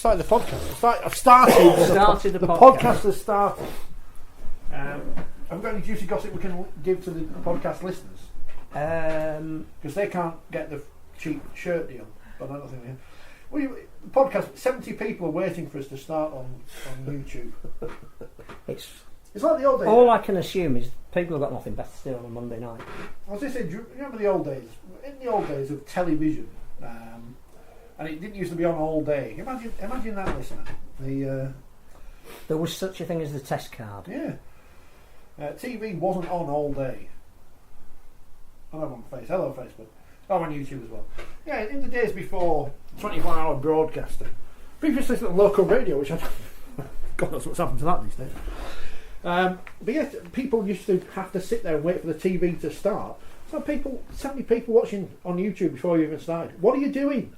started the podcast. I've started the podcast has started. Have we got any juicy gossip we can give to the podcast listeners? Because they can't get the cheap shirt deal. But I don't think they can. The podcast, 70 people are waiting for us to start on YouTube. It's like the old days. All I can assume is people have got nothing better to do on a Monday night. I was going to say, do you remember the old days? In the old days of television, and it didn't used to be on all day. Imagine that, listener. There was such a thing as the test card. Yeah. TV wasn't on all day. I'm on Facebook. I'm on YouTube as well. Yeah, in the days before 24-hour broadcasting, previously to local radio, which I God knows what's happened to that these days. But yeah, people used to have to sit there and wait for the TV to start. So many people watching on YouTube before you even started. What are you doing?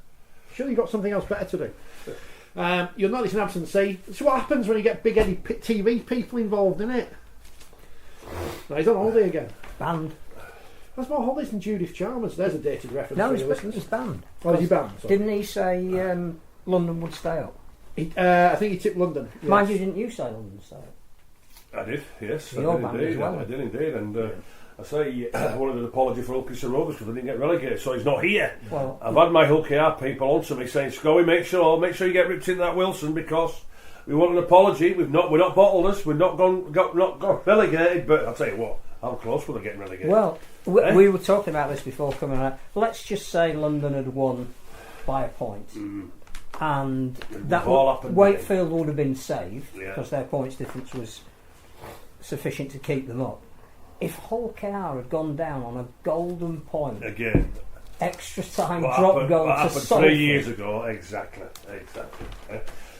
Surely you've got something else better to do. You'll notice an absentee. It's what happens when you get big-headed TV people involved in it. Now he's on holiday again. Banned. That's more holidays than Judith Chalmers. There's a dated reference. No, for your listeners. he's banned. Oh, is he banned? Sorry. Didn't he say London would stay up? I think he tipped London. Yes. Mind you, didn't you say London would stay up? I did, yes. You're banned as well. I did indeed. And I say I wanted an apology for Ulkis and Rovers because they didn't get relegated, so he's not here. Well, I've had my OKR people on to me saying, Schoey, make sure you get ripped into that Wilson because we want an apology. We're not bottled us. We've not got relegated. But I'll tell you what, how close were they getting relegated? Well, we were talking about this before coming out. Let's just say London had won by a point. And that Wakefield would have been saved because their points difference was sufficient to keep them up. If Hull KR had gone down on a golden point again, extra time drop goal to Salford 3 years ago, exactly.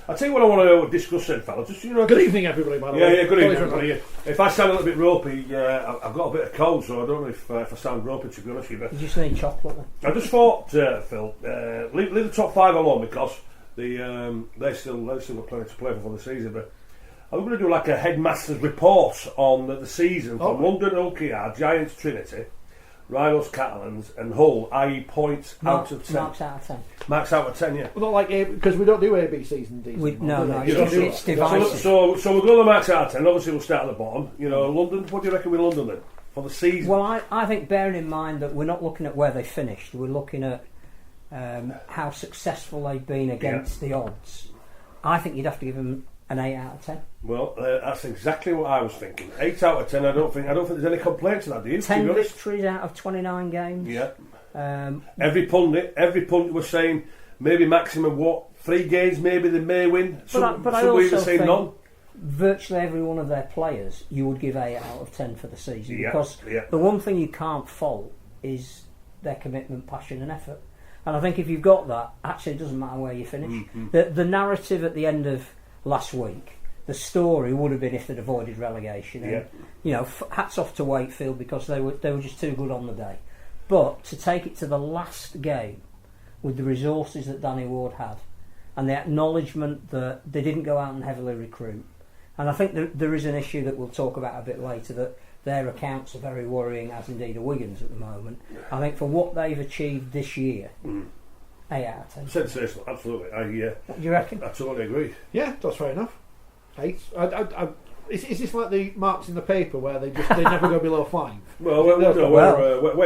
I'll tell you what I want to discuss then, fellas. Good evening, everybody. By the way. Yeah, good evening, everybody. If I sound a little bit ropey, I've got a bit of cold, so I don't know if I sound ropey, to be honest with you. You just need chocolate then. I just thought, Phil, leave the top five alone because they still got plenty to play for the season. But I'm going to do like a headmaster's report on the season from London, OKR, Giants, Trinity, Rhinos, Catalans, and Hull. I.e. points out of 10. Marks out of 10. Marks out of 10, yeah. Well, not like because we don't do ABCs and Ds. No, it's divisive. So we'll go to the marks out of 10. Obviously, we'll start at the bottom. London. What do you reckon with London then for the season? Well, I think bearing in mind that we're not looking at where they finished, we're looking at how successful they've been against the odds. I think you'd have to give them an 8 out of 10. Well, that's exactly what I was thinking. 8 out of 10. I don't think there's any complaints to that, do you? 10 victories out of 29 games. Yeah. Every pundit was saying maybe maximum 3 games maybe they may win. But I also think none. Virtually every one of their players you would give 8 out of 10 for the season because the one thing you can't fault is their commitment, passion and effort. And I think if you've got that, actually it doesn't matter where you finish. Mm-hmm. The narrative at the end of last week, the story would have been if they'd avoided relegation. And, hats off to Wakefield because they were just too good on the day. But to take it to the last game with the resources that Danny Ward had and the acknowledgement that they didn't go out and heavily recruit. And I think there is an issue that we'll talk about a bit later that their accounts are very worrying, as indeed are Wigan's at the moment. I think for what they've achieved this year, 8 out of 10. Sensational, absolutely. What do you reckon? I totally agree. Yeah, that's fair enough. 8. Is this like the marks in the paper where they never go below 5? Well, we're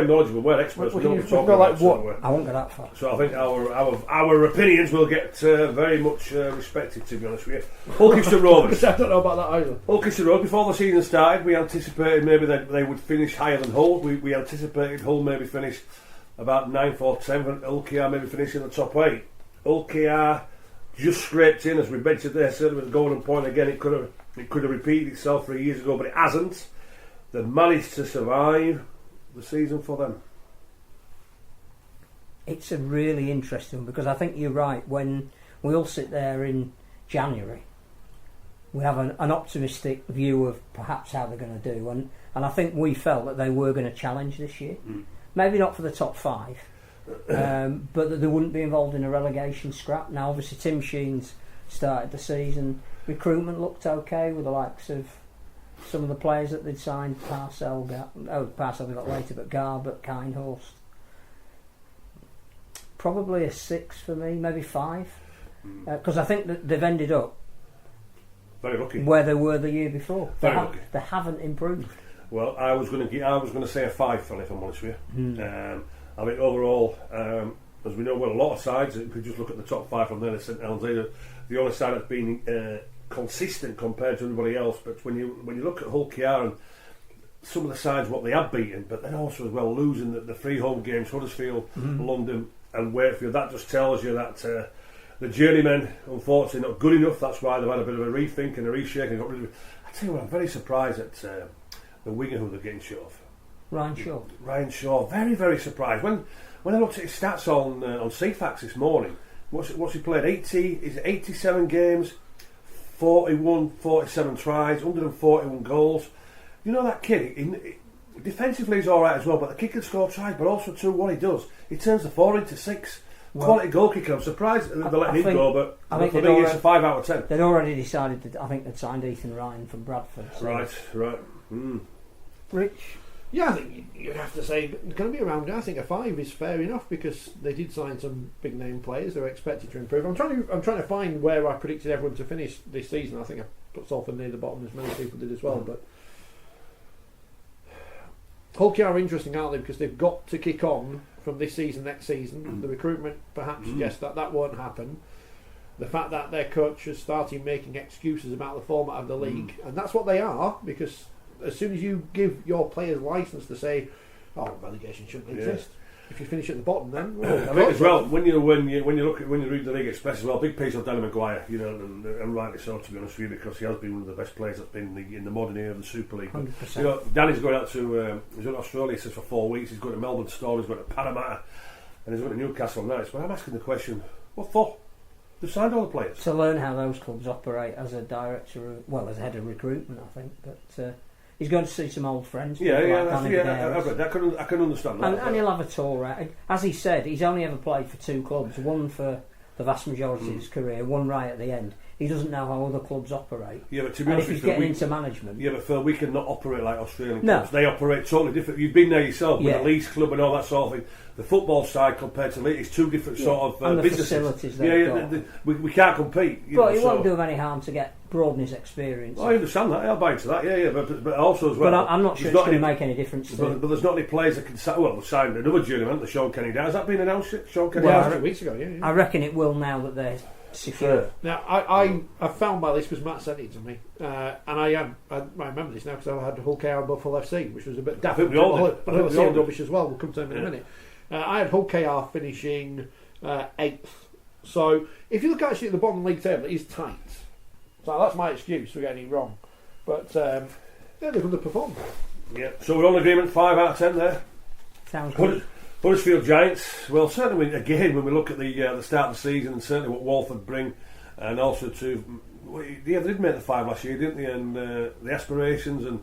knowledgeable, we're experts. We don't talk about what? I won't go that far. So I think our opinions will get very much respected, to be honest with you. Ulkis and Rovers. I don't know about that either. Ulkis and Rovers. Before the season started, we anticipated maybe they would finish higher than Hull. We anticipated Hull maybe finish about 9th or 10th, and OKR maybe finish in the top 8. OKR just scraped in, as we mentioned there, certainly with the golden point again. It could have repeated itself 3 years ago, but it hasn't. They've managed to survive the season for them. It's a really interesting one because I think you're right. When we all sit there in January, we have an optimistic view of perhaps how they're going to do, and I think we felt that they were going to challenge this year. Maybe not for the top 5, but that they wouldn't be involved in a relegation scrap. Now, obviously, Tim Sheen's started the season. Recruitment looked okay with the likes of some of the players that they'd signed. Parcell we got later, but Garbett, Kindhorst. Probably a 6 for me, maybe 5. Because I think that they've ended up very lucky where they were the year before. Very lucky. They haven't improved. Well, I was going to say a 5, Phil, if I'm honest with you. I mean, overall, as we know, well, a lot of sides, if we just look at the top 5 from there, the St Helens, the only side that's been consistent compared to everybody else. But when you look at Hull KR and some of the sides, what they have beaten, but then also as well losing the 3 home games, Huddersfield, London and Wakefield, that just tells you that the journeymen, unfortunately, not good enough. That's why they've had a bit of a rethink and a reshake and got rid of it. I tell you what, I'm very surprised at the winger who they're getting shut of. Ryan Shaw, very, very surprised. When I looked at his stats on CFAX this morning, what's he played? 87 games, 47 tries, 141 goals. You know that kid, defensively he's alright as well, but the kick can score tries, but also too, what he does, he turns the 4 into 6. Quality goal kicker. I'm surprised they're letting him go, but for me it's a 5 out of 10. They'd already decided that I think they'd signed Ethan Ryan from Bradford. So. Right. Rich? Yeah, I think you'd have to say it's going to be around. I think a 5 is fair enough because they did sign some big name players. They were expected to improve. I'm trying to find where I predicted everyone to finish this season. I think I put Salford near the bottom, as many people did as well. But Hull KR are interesting, aren't they? Because they've got to kick on from this season, next season. The recruitment perhaps suggests that won't happen. The fact that their coach has started making excuses about the format of the league, and that's what they are, because as soon as you give your players license to say, "Oh, relegation shouldn't exist," if you finish at the bottom, then I think as well when you read the League Express as well, big piece of Danny Maguire, you know, and rightly so, to be honest with you, because he has been one of the best players that's been in the modern era of the Super League. But, you know, Danny's going out to he's in Australia, he says, for 4 weeks. He's going to Melbourne Storm, he's going to Parramatta, and he's going to Newcastle Knights. But I'm asking the question, what for? They've signed all the players to learn how those clubs operate as a director, as head of recruitment, I think. But he's going to see some old friends. I can understand that. And he'll have a tour around. As he said, he's only ever played for 2 clubs, one for the vast majority of his career, one right at the end. He doesn't know how other clubs operate. Yeah, but to be honest, if he's getting into management. Yeah, but Phil, we cannot operate like Australian clubs. They operate totally different. You've been there yourself with the Leeds club and all that sort of thing. The football side compared to Leeds is 2 different sort of and the businesses. Facilities they've got. We can't compete. But it won't do him any harm to broaden his experience. I understand that. I'll buy into that. Yeah. But also as well. But I'm not sure it's going to make any difference. But there's not any players that can. Well, they've signed another journeyman, the Sean Kenny. Has that been announced yet? Sean Kenny. Well, 2 weeks ago. Yeah. I reckon it will now that they're secure. Now I found my list because Matt sent it to me, and I remember this now because I had Hull KR above Hull FC, which was a bit daft. We all did. But Hull FC and rubbish as well. We'll come to them in a minute. I had Hull KR finishing 8th. So if you look actually at the bottom league table, it is tight. So that's my excuse for getting it wrong. But they've underperformed. Yeah. So we're all in agreement. 5 out of 10 there. Sounds good. Huddersfield Giants. Well, certainly again when we look at the start of the season and certainly what Walford bring, and also they did make the 5 last year, didn't they? And the aspirations and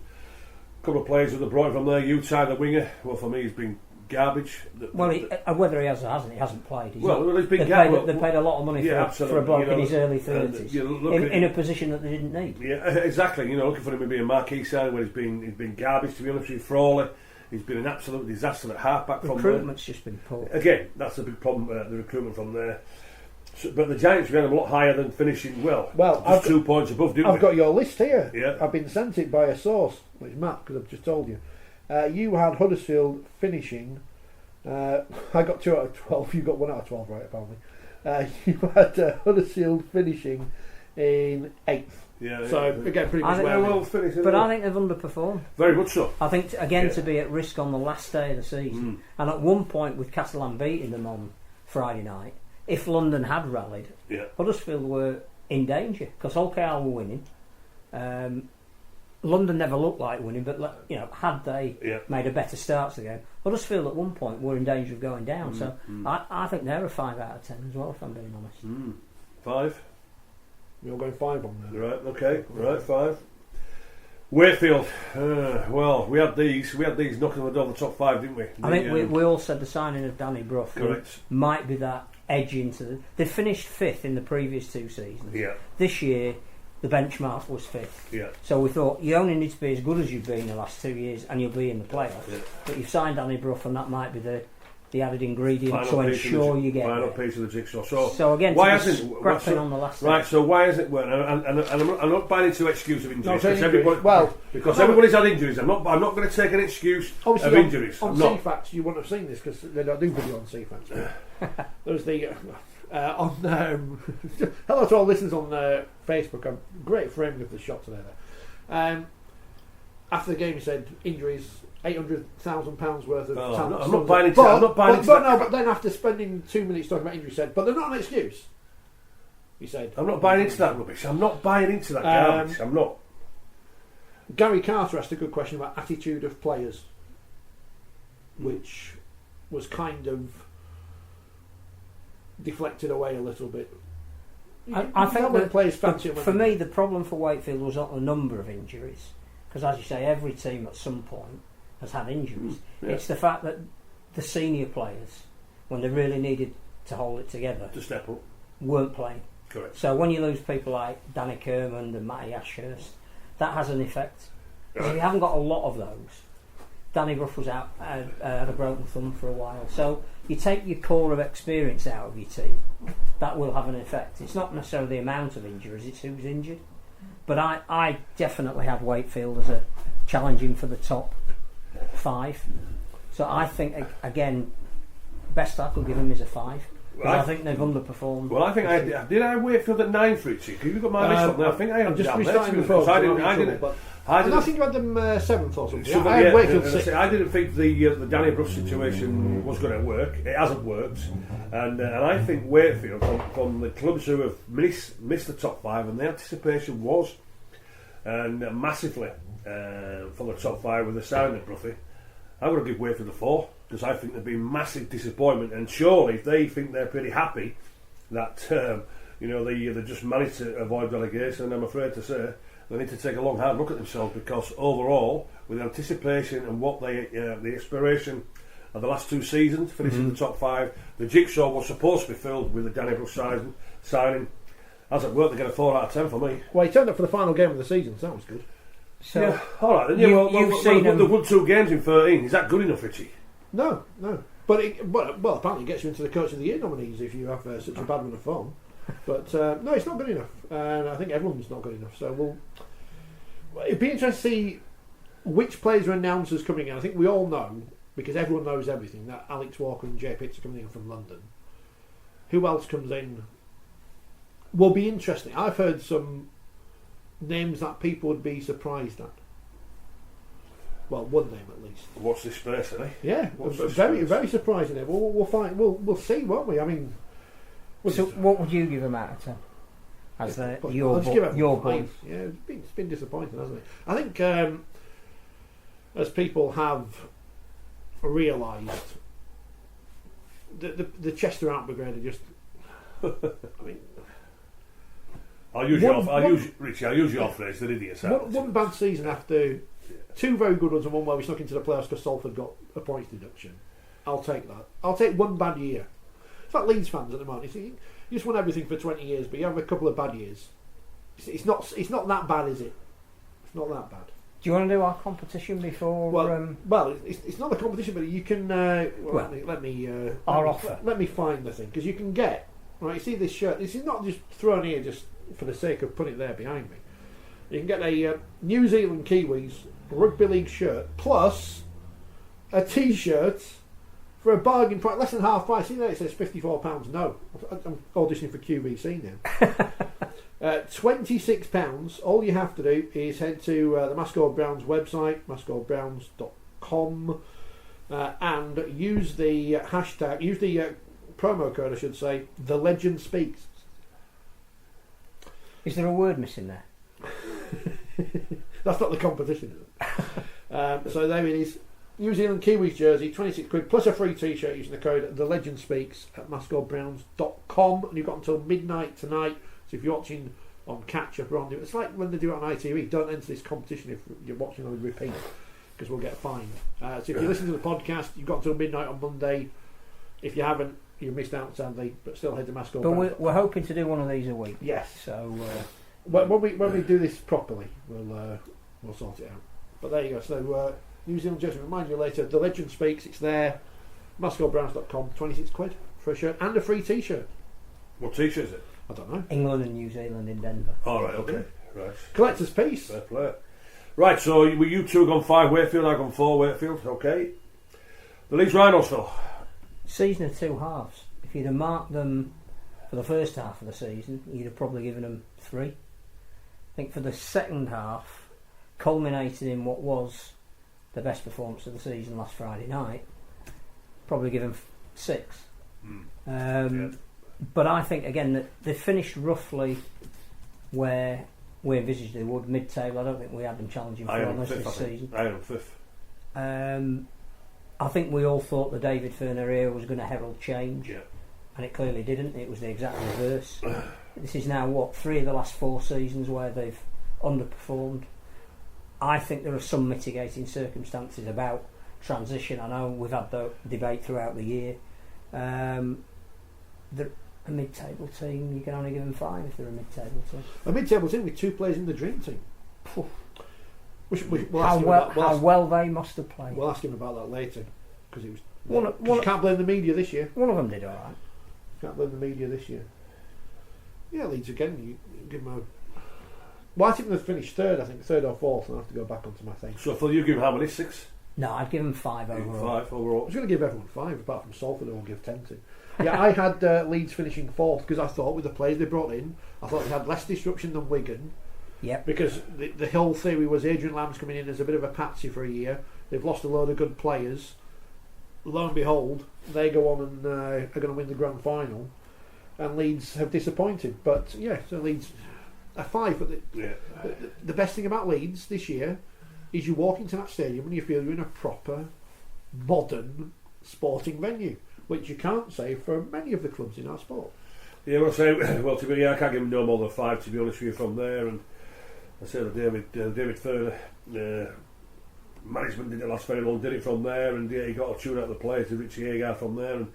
a couple of players that they brought from there. Utah, the winger. Well, for me, he's been garbage. Whether he has or hasn't, he hasn't played. He's been they paid a lot of money for a bloke in his early 30s in a position that they didn't need. Yeah, exactly. You know, looking for him to be a marquee signing when he's been garbage. To be honest with you, Frawley, he's been an absolute disaster at halfback. Recruitment's just been poor. Again, that's a big problem. The recruitment from there. So, but the Giants ran a lot higher than finishing well. Just 2 points above. I've got your list here. Yeah. I've been sent it by a source, which is Matt, because I've just told you. You had Huddersfield finishing. I got 2 out of 12. You got 1 out of 12, right? Apparently, you had Huddersfield finishing in 8th. Yeah. So again, pretty much well finished. But I think they've underperformed. Very much so. I think to be at risk on the last day of the season, and at one point with Catalan beating them on Friday night, if London had rallied, Huddersfield were in danger because Hull KR were winning. London never looked like winning, but had they made a better start to the game, Huddersfield at one point were in danger of going down. So I think they're a 5 out of 10 as well, if I'm being honest. 5. You're going 5 on there. Right. Okay. Right. 5. Wakefield. Well, we had these knocking on the door of the top 5, didn't we? I think we all said the signing of Danny Brough might be that edge into they finished 5th in the previous 2 seasons. Yeah. This year the benchmark was 5th. Yeah. So we thought you only need to be as good as you've been the last 2 years and you'll be in the playoffs. Yeah. But you've signed Danny Brough and that might be the the added ingredient to ensure you get final piece of the jigsaw. So again, why hasn't scrapping on the last right? So why hasn't it worked? And I'm not buying into excuse of injuries because no, everybody's had injuries. I'm not going to take an excuse of injuries. On CFAX, you wouldn't have seen this because they don't do video on CFAX. There's the hello to all listeners on Facebook. A great framing of the shot today there. After the game, he said injuries. £800,000 worth of talent. I'm not buying into that. But then after spending 2 minutes talking about injuries, he said, but they're not an excuse. He said, I'm not buying into that rubbish. I'm not buying into that garbage. I'm not. Gary Carter asked a good question about attitude of players, which was kind of deflected away a little bit. I think that players fancy for me, the problem for Wakefield was not the number of injuries, because as you say, every team at some point has had injuries. Yeah. It's the fact that the senior players, when they really needed to hold it together, to step up, weren't playing. Correct. So when you lose people like Danny Kermond and Matty Ashurst, that has an effect. Because if you haven't got a lot of those, Danny Ruff was out, had a broken thumb for a while. So you take your core of experience out of your team, that will have an effect. It's not necessarily the amount of injuries, it's who's injured. But I definitely have Wakefield as a challenging for the top 5. So I think, again, best I could give him is a 5. Well, I think they've underperformed. Well, I think did I Wakefield at 9 for it? You've got my list up there. I think I had just restarting the phone. I think you had them 7th or something. I had Wakefield 6. I didn't think the Danny Bruff situation was going to work. It hasn't worked, and I think Wakefield, from the clubs who have missed the top 5, and the anticipation was and massively for the top 5 with the signing of Bruffy, I'm going to give Wakefield a 4 because I think there've been massive disappointment, and surely if they think they're pretty happy that they just managed to avoid relegation, I'm afraid to say they need to take a long hard look at themselves, because overall, with the anticipation and what the expiration of the last 2 seasons, finishing the top 5, the jigsaw was supposed to be filled with the Danny Bruff signing. Hasn't worked. They get a 4 out of 10 for me. Well, he turned up for the final game of the season, so that was good. So yeah, all right. Then they've won 2 games in 13. Is that good enough, Richie? No. But apparently it gets you into the Coach of the Year nominees if you have such a bad run of form. But no, it's not good enough, and I think everyone's not good enough. So it'd be interesting to see which players are announcers coming in. I think we all know, because everyone knows everything, that Alex Walker and Jay Pitts are coming in from London. Who else comes in will be interesting. I've heard some names that people would be surprised at. Well, one name at least. What's this space, eh? Yeah, very surprising. We'll find. We'll see, won't we? I mean. So, what would you give them out of 10? As your boy? Yeah, it's been disappointing, hasn't it? I think as people have realised, the Chester Art Brigade are just. I mean, I'll use your phrase. They're idiots. One bad season after 2 very good ones and one where we snuck into the playoffs because Salford got a points deduction. I'll take that. I'll take 1 bad year. It's like Leeds fans at the moment. You just won everything for 20 years, but you have a couple of bad years. It's not that bad, is it? It's not that bad. Do you want to do our competition before? Well, it's not a competition, but you can. Let me find the thing, because you can get right. You see this shirt. This is not just thrown here just for the sake of putting it there behind me. You can get a New Zealand Kiwis Rugby League shirt plus a T-shirt for a bargain price, less than half price. See there it says £54. No, I'm auditioning for QVC now. £26. All you have to do is head to the Mascot Browns website, mascotbrowns.com, and use the hashtag, use the promo code, I should say, The Legend Speaks. Is there a word missing there? That's not the competition, is it? So there it is. New Zealand Kiwis jersey, £26 plus a free t-shirt using the code The Legend Speaks at mascotbrowns.com, and you've got until midnight tonight. So if you're watching on catch up or on, it's like when they do it on ITV. Don't enter this competition if you're watching on repeat, because we'll get fined. So if you listen to the podcast, you've got until midnight on Monday. If you haven't, you missed out sadly, but still head to Mascot. But we're hoping to do one of these a week. Yes. So when we do this properly, we'll sort it out. But there you go. So New Zealand jersey, remind you later. The Legend Speaks. It's there. MoscowBrowns.com, 26 quid for a shirt and a free t-shirt. What t-shirt is it? I don't know. England and New Zealand in Denver. All right, okay. Right. Collector's piece. Fair play. Right, so were you two gone 5 Wakefield, I gone 4 Wakefield, okay. The Leeds Rhinos, Phil. Season of two halves. If you'd have marked them for the first half of the season, you'd have probably given them 3. I think for the second half, culminated in what was the best performance of the season last Friday night, probably given 6. But I think again that they finished roughly where we envisaged they would, mid-table. I don't think we had them challenging for almost this season. I had them 5th. I think we all thought the David Furner era was going to herald change, yeah. And it clearly didn't. It was the exact reverse. This is now 3 of the last 4 seasons where they've underperformed. I think there are some mitigating circumstances about transition. I know we've had the debate throughout the year. A mid-table team, you can only give them 5 if they're a mid-table team. A mid-table team with 2 players in the dream team. How well they must have played. We'll ask him about that later, because it was. You can't blame the media this year. One of them did all right. Can't blame the media this year. Yeah, Leeds again. You give them a. Well, I think they've finished 3rd. I think 3rd or 4th. I'll have to go back onto my thing. So, Phil, you give them how many? 6? No, I'd give them 5 overall. 5 overall. I was going to give everyone 5, apart from Salford, who I'll give 10 to. Yeah, I had Leeds finishing 4th because I thought with the players they brought in, I thought they had less disruption than Wigan. Yep. Because the whole theory was Adrian Lamb's coming in as a bit of a patsy for a year. They've lost a load of good players. Lo and behold, they go on and are going to win the grand final. And Leeds have disappointed. But yeah, so Leeds are 5. But the best thing about Leeds this year is you walk into that stadium and you feel you're in a proper, modern sporting venue, which you can't say for many of the clubs in our sport. Yeah, well, to be I can't give them no more than 5, to be honest with you, from there. And I say the David Furner management didn't last very long, did it from there, and he got a tune out of the players to Richie Agar from there. And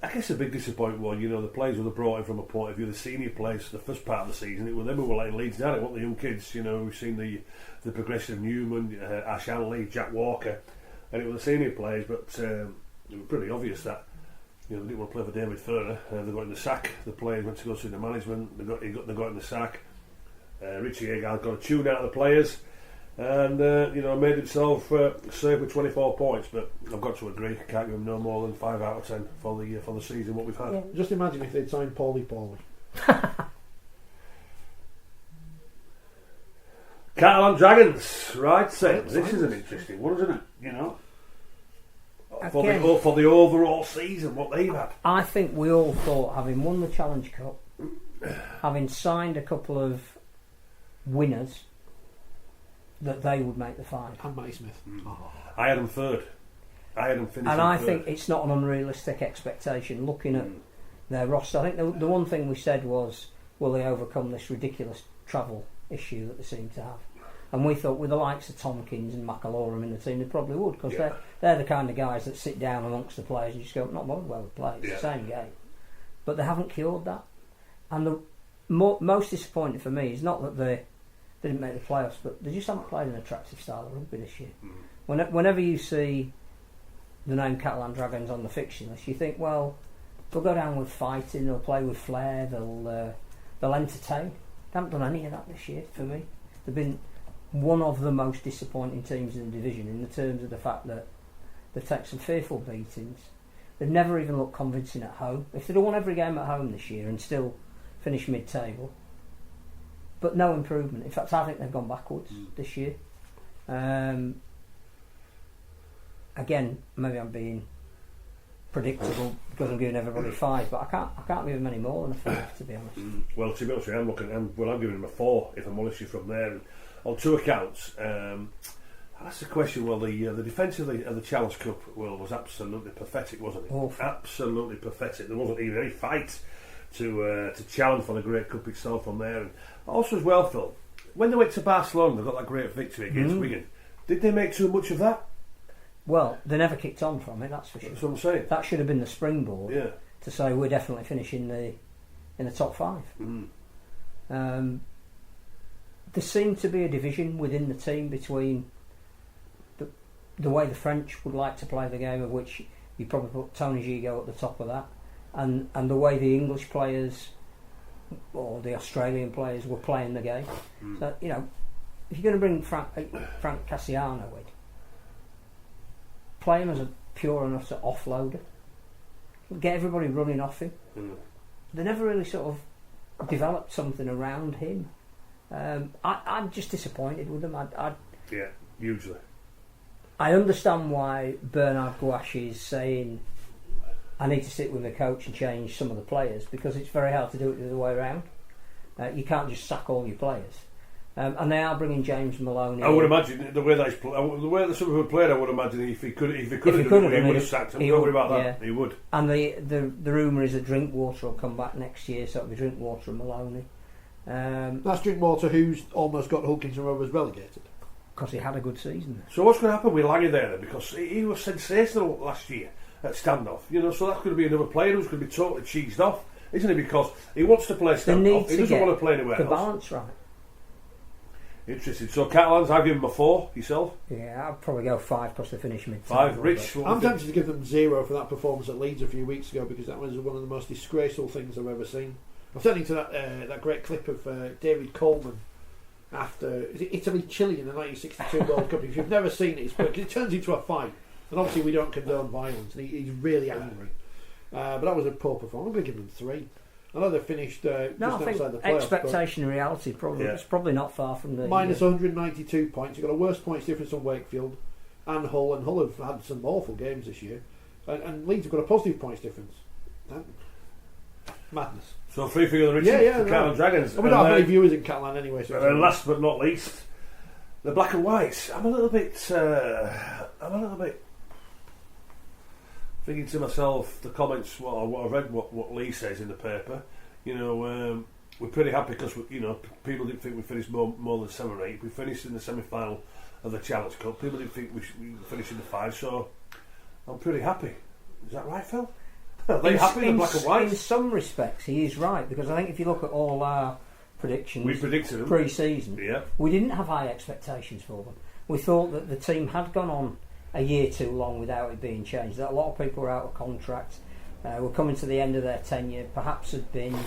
I guess a big disappointment one, the players were brought in from a point of view, the senior players, the first part of the season, it was them who were letting Leeds down. It wasn't the young kids, we've seen the progression of Newman, Ash Hanley, Jack Walker, and it was the senior players, but it was pretty obvious that they didn't want to play for David Furner. They got in the sack. The players went to go see the management. They got in the sack. Richie Agar got a tune out of the players, and made himself safe with 24 points. But I've got to agree, can't give him no more than 5 out of 10 for the season what we've had. Yeah, just imagine if they'd signed Paulie. Catalan Dragons, right? So this is an interesting one, isn't it? For the overall season, what they've had. I think we all thought, having won the Challenge Cup, having signed a couple of winners, that they would make the 5. And Matty Smith. I had them 3rd. I had them finishing and I 3rd. think it's not an unrealistic expectation looking at their roster. I think the one thing we said was, will they overcome this ridiculous travel issue that they seem to have? And we thought with the likes of Tompkins and McAlorum in the team, they probably would, because they're the kind of guys that sit down amongst the players and just go, not bothered where we play, it's the same game. But they haven't cured that. And the most disappointing for me is not that they didn't make the playoffs, but they just haven't played an attractive style of rugby this year. Whenever you see the name Catalan Dragons on the fixture list, you think, well, they'll go down with fighting, they'll play with flair, they'll entertain. They haven't done any of that this year for me. They've been one of the most disappointing teams in the division in the terms of the fact that they've taken some fearful beatings. They've never even looked convincing at home. If they'd have won every game at home this year and still finished mid-table, but no improvement. In fact, I think they've gone backwards this year. Again, maybe I'm being predictable because I'm giving everybody 5, but I can't give them any more than a 5, to be honest. Well, to be honest, I'm giving them a 4 if I'm honest with you from there. And on 2 accounts, that's the question. Well, the defence of the Challenge Cup was absolutely pathetic, wasn't it? Awful. Absolutely pathetic. There wasn't even any fight to challenge for the Great Cup itself from there. And also as well, Phil, when they went to Barcelona, they got that great victory against Wigan. Did they make too much of that? Well, they never kicked on from it, that's for sure. That's what I'm saying. That should have been the springboard to say we're definitely finishing in the top 5. There seemed to be a division within the team between the way the French would like to play the game, of which you probably put Tony Gigo at the top of that, and the way the English players or the Australian players were playing the game. So if you're going to bring Frank Cassiano in, play him as a pure and utter offloader. Get everybody running off him. They never really sort of developed something around him. I'm just disappointed with them. Yeah, hugely. I understand why Bernard Gouache is saying I need to sit with my coach and change some of the players, because it's very hard to do it the other way around. You can't just sack all your players. And they are bringing James Maloney. I would imagine the way that some of them played. I would imagine if he could have done it, he would have sacked him. Don't worry about that. He would. And the rumour is that Drinkwater will come back next year, so it'll be Drinkwater and Maloney. That's Drinkwater, who's almost got Hulkins and Rovers relegated. Because he had a good season. So what's going to happen with Lange there then? Because he was sensational last year at standoff. So that's going to be another player who's going to be totally cheesed off, isn't he? Because he wants to play standoff. He doesn't want to play anywhere else. The balance right. Interesting. So Catalans, I'll give him a 4. Yourself? Yeah, I'd probably go 5 because they finished mid. 5. Rich. I'm tempted to give them 0 for that performance at Leeds a few weeks ago, because that was one of the most disgraceful things I've ever seen. I'm turning to that great clip of David Coleman after Italy-Chile in the 1962 World Cup. If you've never seen it, it turns into a fight, and obviously we don't condone violence, and he's really angry. But that was a poor performance. I'm going to give them 3. I know they finished just outside the playoffs. Expectation and reality it's probably not far from the minus 192 points. You've got a worse points difference on Wakefield and Hull have had some awful games this year, and Leeds have got a positive points difference. Madness. So 3 for the Richie, the Catalan Dragons. And we don't have any viewers in Catalan anyway. So last but not least, the Black and Whites. I'm a little bit thinking to myself, the comments, what I read, what Lee says in the paper. We're pretty happy because people didn't think we finished more than 7 or 8. We finished in the semi-final of the Challenge Cup. People didn't think we finished in the 5, so I'm pretty happy. Is that right, Phil? Are they happy in Black and White? In some respects, he is right, because I think if you look at all our predictions, we predicted them pre-season. Yeah. We didn't have high expectations for them. We thought that the team had gone on a year too long without it being changed. That a lot of people were out of contract, were coming to the end of their tenure, perhaps had been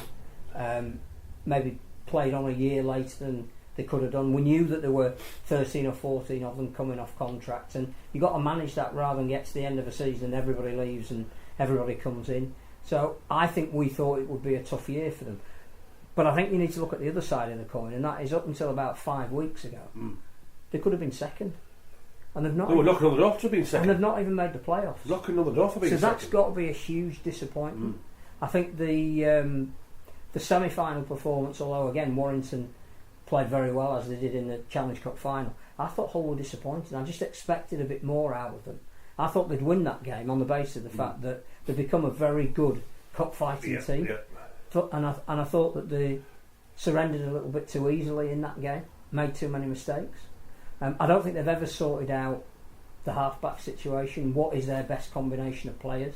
maybe played on a year later than they could have done. We knew that there were 13 or 14 of them coming off contract, and you've got to manage that rather than get to the end of a season and everybody leaves and everybody comes in. So I think we thought it would be a tough year for them. But I think you need to look at the other side of the coin, and that is up until about 5 weeks ago, they could have been second. And they've not. They were knocking on the door to being second. And they've not even made the playoffs. Knocking on the door for being second. So that's got to be a huge disappointment. I think the semi-final performance, although again Warrington played very well as they did in the Challenge Cup final, I thought Hull were disappointed. I just expected a bit more out of them. I thought they'd win that game on the basis of the fact that they'd become a very good cup fighting team. Yeah. And I thought that they surrendered a little bit too easily in that game, made too many mistakes. I don't think they've ever sorted out the half-back situation. What is their best combination of players?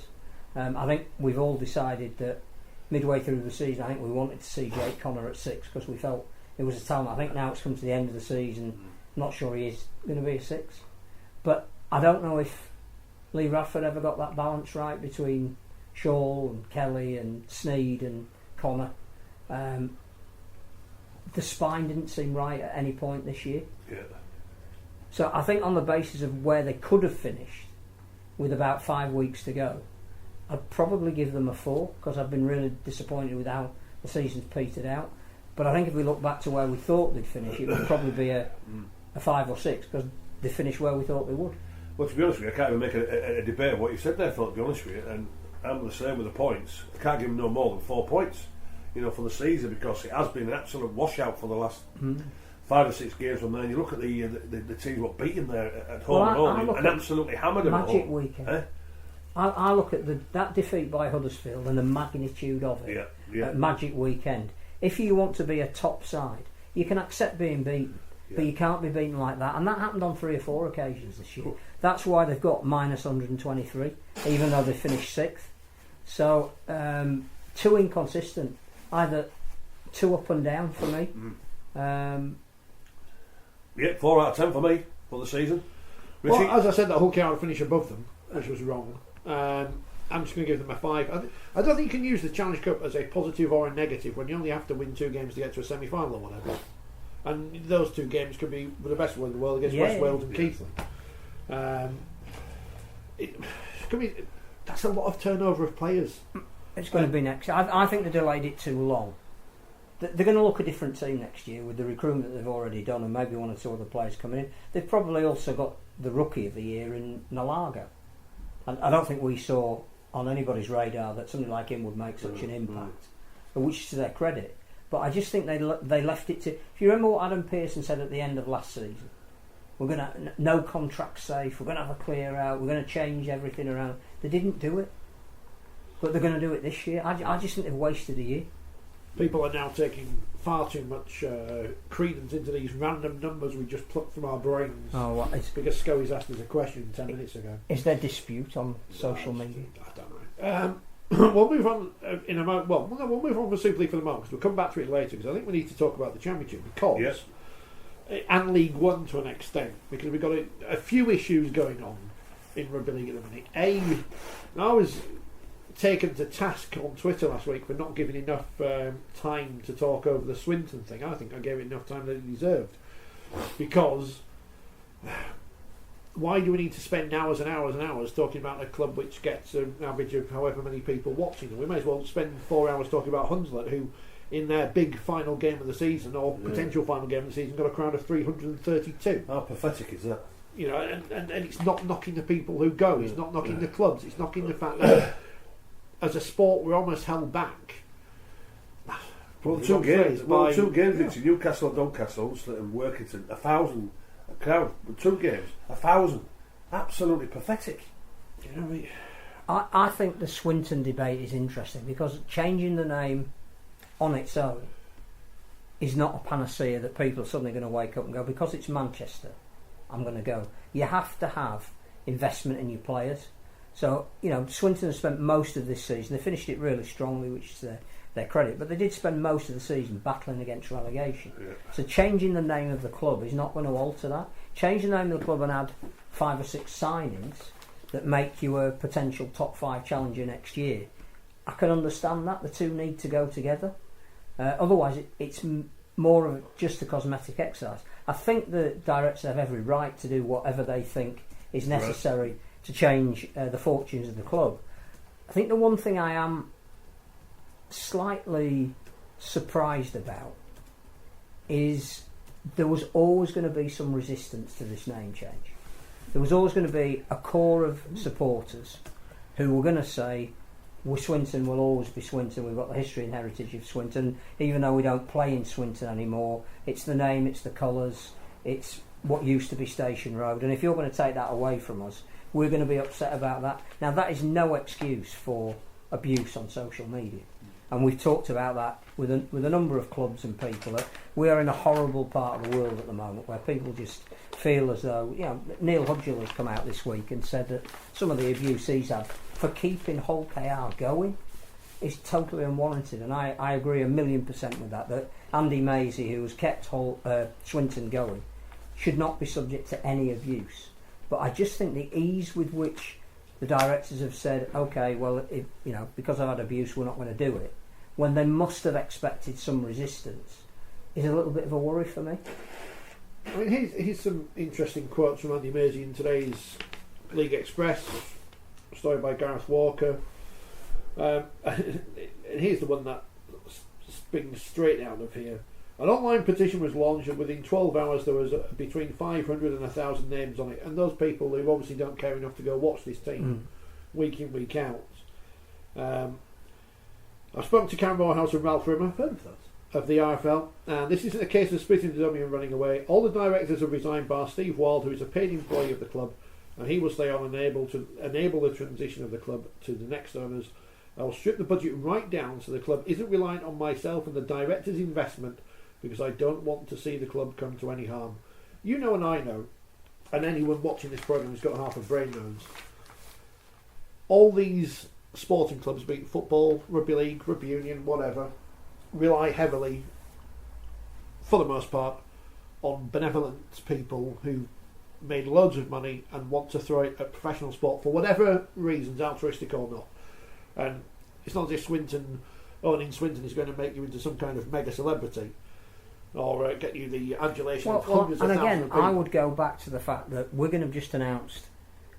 I think we've all decided that midway through the season, I think we wanted to see Jake Connor at 6 because we felt it was a talent. I think now it's come to the end of the season, not sure he is going to be a 6. But I don't know if Lee Radford ever got that balance right between Shaw and Kelly and Sneed and Connor. The spine didn't seem right at any point this year. Yeah. So I think on the basis of where they could have finished with about 5 weeks to go, I'd probably give them a 4 because I've been really disappointed with how the season's petered out. But I think if we look back to where we thought they'd finish, it would probably be a 5 or 6 because they finished where we thought they would. Well, to be honest with you, I can't even make a debate of what you said there, Phil, to be honest with you. And I'm the same with the points. I can't give them no more than 4 points, for the season because it has been an absolute washout for the last 5 or 6 games from there. And you look at the teams what beaten there at home and absolutely hammered them. Magic weekend. I look at that defeat by Huddersfield and the magnitude of it at Magic weekend. If you want to be a top side, you can accept being beaten, but you can't be beaten like that. And that happened on 3 or 4 occasions this year. That's why they've got minus 123, even though they finished 6th. So too inconsistent. Either too up and down for me. 4 out of 10 for me for the season. Richie? Well, as I said, that Hull came out to finish above them, which was wrong. I'm just going to give them a 5. I don't think you can use the Challenge Cup as a positive or a negative when you only have to win 2 games to get to a semi-final or whatever. And those 2 games could be the best one in the world against West Wales and Keighley. That's a lot of turnover of players. It's going to be next. I think they delayed it too long. They're going to look a different team next year with the recruitment that they've already done, and maybe 1 or 2 other players coming in. They've probably also got the rookie of the year in Nalaga. And I don't think we saw on anybody's radar that something like him would make such an impact, which is to their credit. But I just think they left it to... If you remember what Adam Pearson said at the end of last season, we're going to... No contract safe, we're going to have a clear out, we're going to change everything around. They didn't do it. But they're going to do it this year. I just think they've wasted a year. People are now taking far too much credence into these random numbers we just plucked from our brains. Oh, what is... Because Schoey's asked us a question 10 minutes ago. Is there dispute on social media? I don't know. We'll move on in a moment. Well, we'll move on for Super League for the moment, because we'll come back to it later, because I think we need to talk about the Championship, because and League One to an extent, because we've got a few issues going on in Rugby League at the minute. I was taken to task on Twitter last week for not giving enough time to talk over the Swinton thing. I think I gave it enough time that it deserved, because why do we need to spend hours and hours and hours talking about a club which gets an average of however many people watching them? We may as well spend 4 hours talking about Hunslet, who in their big final game of the season, or potential final game of the season, got a crowd of 332. How pathetic is that? You know, and it's not knocking the people who go, it's not knocking the clubs, it's knocking the fact that as a sport we're almost held back. Well, two games, into Newcastle and Doncaster, Hunslet and Workington, 1,000 crowd, 2 games, 1,000. Absolutely pathetic. You know, I think the Swinton debate is interesting, because changing the name on its own is not a panacea that people are suddenly going to wake up and go, because it's Manchester, I'm going to go. You have to have investment in your players. So, you know, Swinton have spent most of this season, they finished it really strongly, which is their credit, but they did spend most of the season battling against relegation. So changing the name of the club is not going to alter that. Change the name of the club and add 5 or 6 signings that make you a potential top 5 challenger next year. I can understand that. The two need to go together. Otherwise it's more of just a cosmetic exercise. I think the directors have every right to do whatever they think is necessary to change the fortunes of the club. I think the one thing I am slightly surprised about is there was always going to be some resistance to this name change. There was always going to be a core of supporters who were going to say, well, Swinton will always be Swinton, we've got the history and heritage of Swinton, even though we don't play in Swinton anymore. It's the name, it's the colours, it's what used to be Station Road, and if you're going to take that away from us, we're going to be upset about that. Now, that is no excuse for abuse on social media, and we've talked about that with a number of clubs and people. We are in a horrible part of the world at the moment where people just feel as though, you know, Neil Hudgell has come out this week and said that some of the abuse he's had for keeping Hull KR going is totally unwarranted, and I agree 1,000,000% with that Andy Maisie, who has kept Swinton going, should not be subject to any abuse. But I just think the ease with which the directors have said, okay, well, because I've had abuse, we're not going to do it, when they must have expected some resistance, is a little bit of a worry for me. I mean, here's some interesting quotes from Andy Maisie in today's League Express, a story by Gareth Walker. And here's the one that springs straight out of here. An online petition was launched, and within 12 hours there was between 500 and 1,000 names on it, and those people who obviously don't care enough to go watch this team week in, week out. I've spoken to Karen Morehouse and Ralph Rimmer of the RFL, and this isn't a case of splitting the dummy and running away. All the directors have resigned bar Steve Wald, who is a paid employee of the club, and he will stay on and enable the transition of the club to the next owners. I will strip the budget right down so the club isn't reliant on myself and the directors' investment, because I don't want to see the club come to any harm. You know, and I know, and anyone watching this programme who's got half a brain knows, all these sporting clubs, be it football, rugby league, rugby union, whatever, rely heavily, for the most part, on benevolent people who made loads of money and want to throw it at professional sport for whatever reasons, altruistic or not. And it's not as if owning Swinton is going to make you into some kind of mega celebrity or get you the adulation of hundreds of thousands of people. I would go back to the fact that Wigan have just announced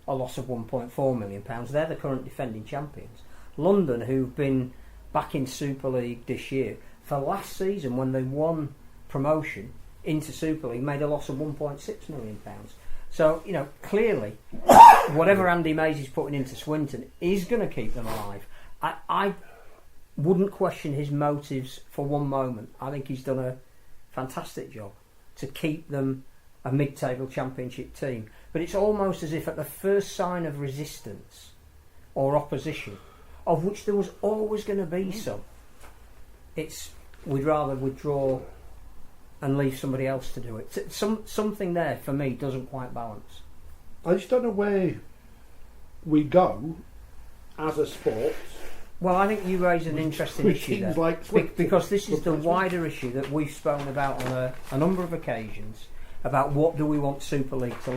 a loss of £1.4 million. They're the current defending champions. London, who've been back in Super League this year, for last season when they won promotion into Super League, made a loss of £1.6 million. So, clearly, whatever Andy Mays is putting into Swinton is going to keep them alive. I wouldn't question his motives for one moment. I think he's done a fantastic job to keep them a mid-table championship team. But it's almost as if at the first sign of resistance or opposition, of which there was always going to be some, we'd rather withdraw and leave somebody else to do it. Something there, for me, doesn't quite balance. I just don't know where we go as a sport. Well, I think you raise an interesting issue there, because this is the wider issue that we've spoken about on a number of occasions, about what do we want Super League to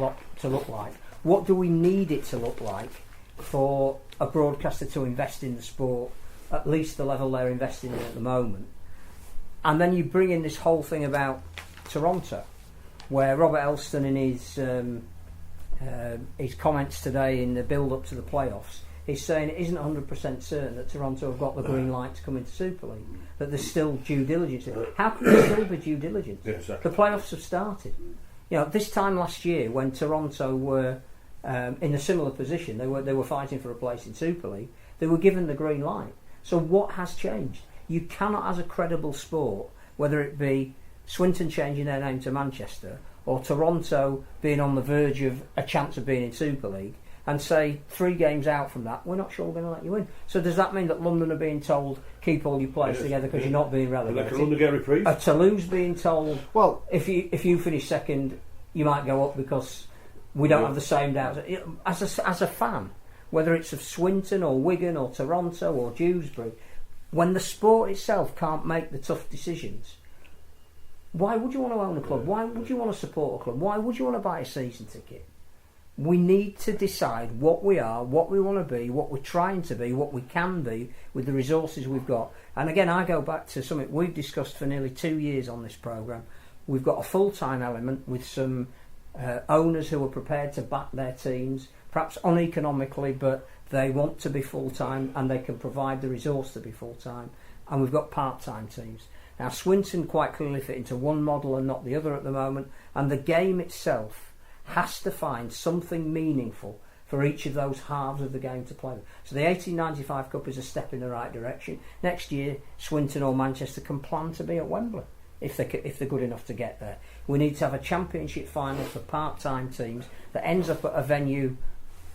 look like? What do we need it to look like for a broadcaster to invest in the sport, at least the level they're investing in at the moment? And then you bring in this whole thing about Toronto, where Robert Elston in his comments today in the build-up to the playoffs, he's saying it isn't 100% certain that Toronto have got the green light to come into Super League, that there's still due diligence. How can there still be due diligence? Yeah, exactly. The playoffs have started. This time last year, when Toronto were in a similar position, they were fighting for a place in Super League, they were given the green light. So what has changed? You cannot, as a credible sport, whether it be Swinton changing their name to Manchester or Toronto being on the verge of a chance of being in Super League, and say 3 games out from that, we're not sure we're going to let you in. So does that mean that London are being told, keep all your players together because you're not being relegated? Like London get reprieve? Are Toulouse being told, well, if you finish second, you might go up because we don't have the same doubts? As a fan, whether it's of Swinton or Wigan or Toronto or Dewsbury, when the sport itself can't make the tough decisions, why would you want to own a club? Why would you want to support a club? Why would you want to buy a season ticket? We need to decide what we are, what we want to be, what we're trying to be, what we can be with the resources we've got. And again, I go back to something we've discussed for nearly 2 years on this programme. We've got a full-time element with some owners who are prepared to back their teams, perhaps uneconomically, but they want to be full-time and they can provide the resource to be full-time. And we've got part-time teams. Now, Swinton quite clearly fit into one model and not the other at the moment, and the game itself has to find something meaningful for each of those halves of the game to play with. So the 1895 Cup is a step in the right direction. Next year, Swinton or Manchester can plan to be at Wembley if they're good enough to get there. We need to have a championship final for part-time teams that ends up at a venue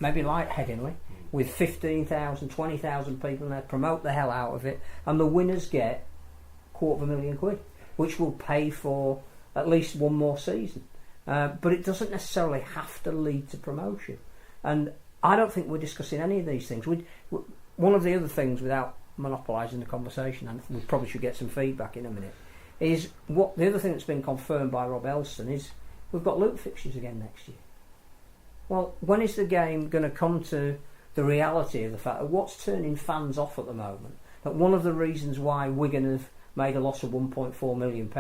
maybe like Headingley with 15,000, 20,000 people in there, promote the hell out of it, and the winners get £250,000, which will pay for at least one more season. But it doesn't necessarily have to lead to promotion. And I don't think we're discussing any of these things. One of the other things, without monopolising the conversation, and we probably should get some feedback in a minute, is what the other thing that's been confirmed by Rob Elston is we've got loop fixtures again next year. Well, when is the game going to come to the reality of the fact that what's turning fans off at the moment, that one of the reasons why Wigan have made a loss of £1.4 million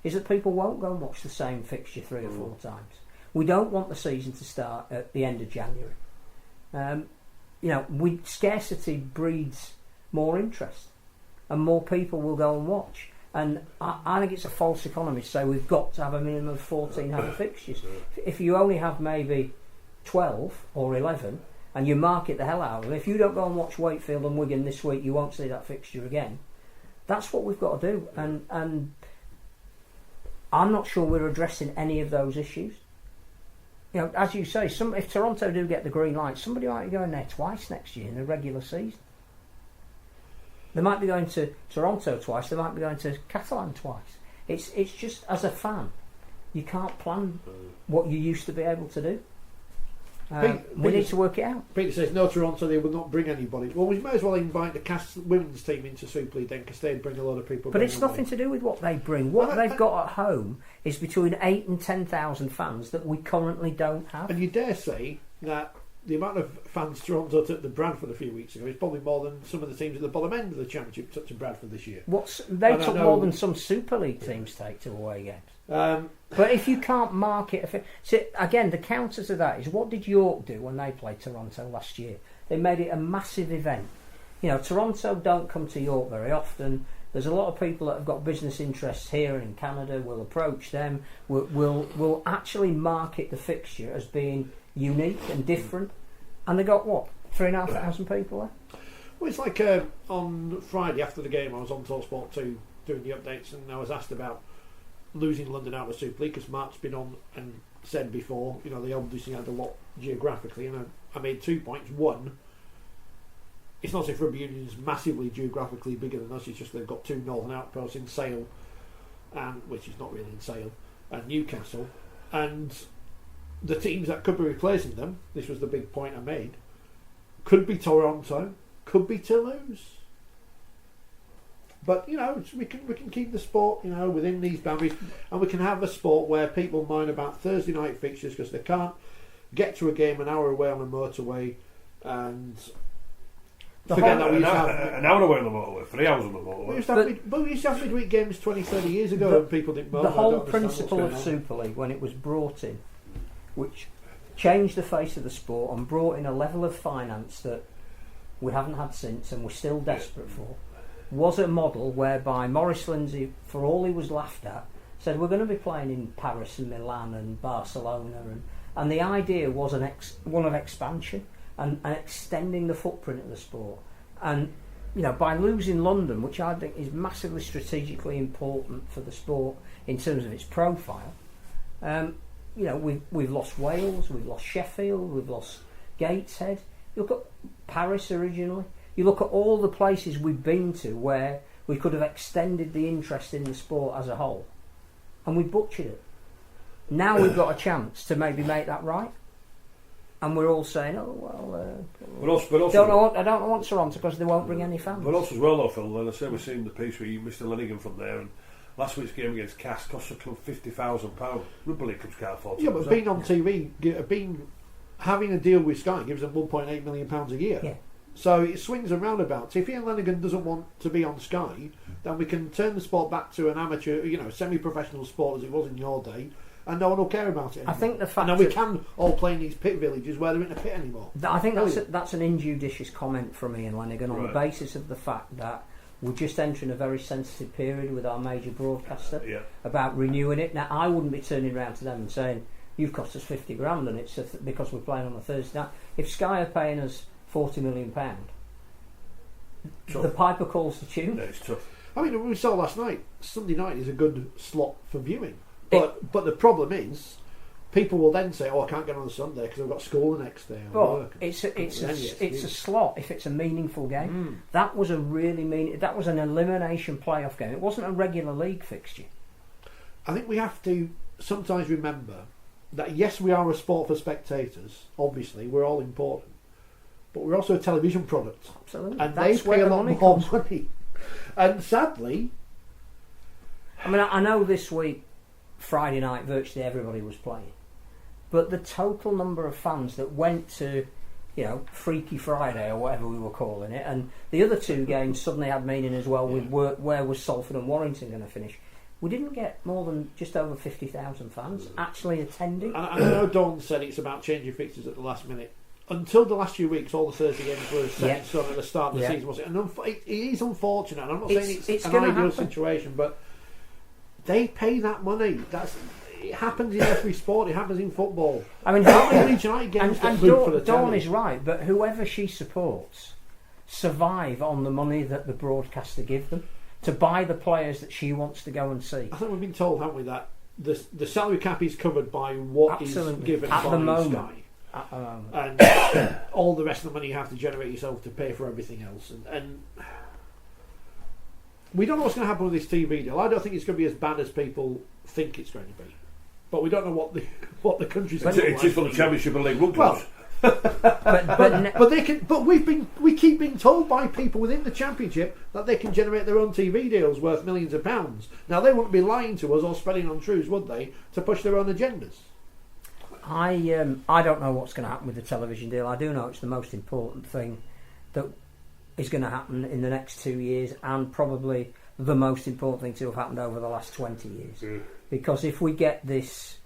is that people won't go and watch the same fixture 3 or 4 times. We don't want the season to start at the end of January. Scarcity breeds more interest, and more people will go and watch. And I think it's a false economy to say we've got to have a minimum of 14 home fixtures. If you only have maybe 12 or 11, and you market the hell out of them, if you don't go and watch Wakefield and Wigan this week, you won't see that fixture again. That's what we've got to do. And I'm not sure we're addressing any of those issues. As you say, if Toronto do get the green light, somebody might be going there twice next year in the regular season. They might be going to Toronto twice, they might be going to Catalan twice. It's just, as a fan, you can't plan what you used to be able to do. We need to work it out. Peter says no, Toronto, they will not bring anybody. Well, we may as well invite the Cass women's team into Super League then, because they'd bring a lot of people. But it's nothing to do with what they bring. What they've got at home is between 8,000 and 10,000 fans that we currently don't have. And you dare say that the amount of fans Toronto took to Bradford a few weeks ago is probably more than some of the teams at the bottom end of the Championship took to Bradford this year. They took more than some Super League teams take to away games. But if you can't market... So again, the counter to that is, what did York do when they played Toronto last year? They made it a massive event. You know, Toronto don't come to York very often. There's a lot of people that have got business interests here and in Canada. We'll approach them. We'll actually market the fixture as being unique and different. And they got, 3,500 people there? Well, it's like on Friday after the game, I was on TalkSport 2 doing the updates, and I was asked about losing London out of the Super League, because Mark's been on and said before, you know, they obviously had a lot geographically, and I made 2 points. One, it's not as if Rugby Union is massively geographically bigger than us, it's just they've got 2 northern outposts in Sale, and which is not really in Sale, and Newcastle, and the teams that could be replacing them, this was the big point I made, could be Toronto, could be Toulouse. But, you know, we can keep the sport, you know, within these boundaries, and we can have a sport where people mind about Thursday night fixtures because they can't get to a game an hour away on a motorway, and forget that we used to have an hour away on the motorway, 3 hours on the motorway. We used to have midweek games 20, 30 years ago, and people didn't. The whole principle of Super League, when it was brought in, which changed the face of the sport and brought in a level of finance that we haven't had since, and we're still desperate for, was a model whereby Maurice Lindsay, for all he was laughed at, said we're going to be playing in Paris and Milan and Barcelona, and the idea was one of expansion and extending the footprint of the sport. And, you know, by losing London, which I think is massively strategically important for the sport in terms of its profile, you know, we've lost Wales, we've lost Sheffield, we've lost Gateshead. You look at Paris originally. You look at all the places we've been to where we could have extended the interest in the sport as a whole, and we butchered it. Now we've got a chance to maybe make that right, and we're all saying, "Oh well, I don't want Toronto because they won't bring any fans." But also as well, though, Phil, and I say we've seen the piece with Mr. Lenigan from there, and last week's game against Cass cost a club £50,000. Rugby League clubs can't afford. Yeah, but being on TV, having a deal with Sky gives them £1.8 million a year. Yeah. So it swings and roundabouts. If Ian Lenigan doesn't want to be on Sky, then we can turn the sport back to an amateur, you know, semi-professional sport as it was in your day, and no one will care about it anymore. I think the fact and then we can all play in these pit villages where there isn't a pit anymore. I think that's an injudicious comment from Ian Lenigan on the basis of the fact that we're just entering a very sensitive period with our major broadcaster about renewing it. Now, I wouldn't be turning around to them and saying, you've cost us £50,000 and it's because we're playing on a Thursday night. If Sky are paying us £40 million, the piper calls the tune. No, it's tough. I mean, we saw last night, Sunday night is a good slot for viewing. But the problem is, people will then say, "Oh, I can't get on a Sunday because I've got school the next day." But it's a slot if it's a meaningful game. That was that was an elimination playoff game. It wasn't a regular league fixture. I think we have to sometimes remember that yes, we are a sport for spectators. Obviously, we're all important, but we're also a television product. Absolutely, and they pay a lot more money. And sadly, I mean, I know this week, Friday night, virtually everybody was playing, but the total number of fans that went to, you know, Freaky Friday or whatever we were calling it, and the other two games suddenly had meaning as well. With where was Salford and Warrington going to finish? We didn't get more than just over 50,000 fans actually attending. I know Dawn said it's about changing fixtures at the last minute. Until the last few weeks, all the Thursday games were set in stone at the start of the season, was it? And it is unfortunate. And I'm not saying it's an ideal situation, but they pay that money. It happens in every sport. It happens in football. I mean, how many Leeds United games get booed for the Dawn is right, but whoever she supports survive on the money that the broadcaster give them to buy the players that she wants to go and see. I think we've been told, haven't we, that the salary cap is covered by what is given at by the moment. Sky. And all the rest of the money you have to generate yourself to pay for everything else. And we don't know what's going to happen with this TV deal. I don't think it's going to be as bad as people think it's going to be. But we don't know what the country's going to be. It is for the Championship and League Rugby. Well, but they can. But we keep being told by people within the Championship that they can generate their own TV deals worth millions of pounds. Now they wouldn't be lying to us or spreading untruths, would they, to push their own agendas? I don't know what's going to happen with the television deal. I do know it's the most important thing that is going to happen in the next 2 years, and probably the most important thing to have happened over the last 20 years. Because if we get this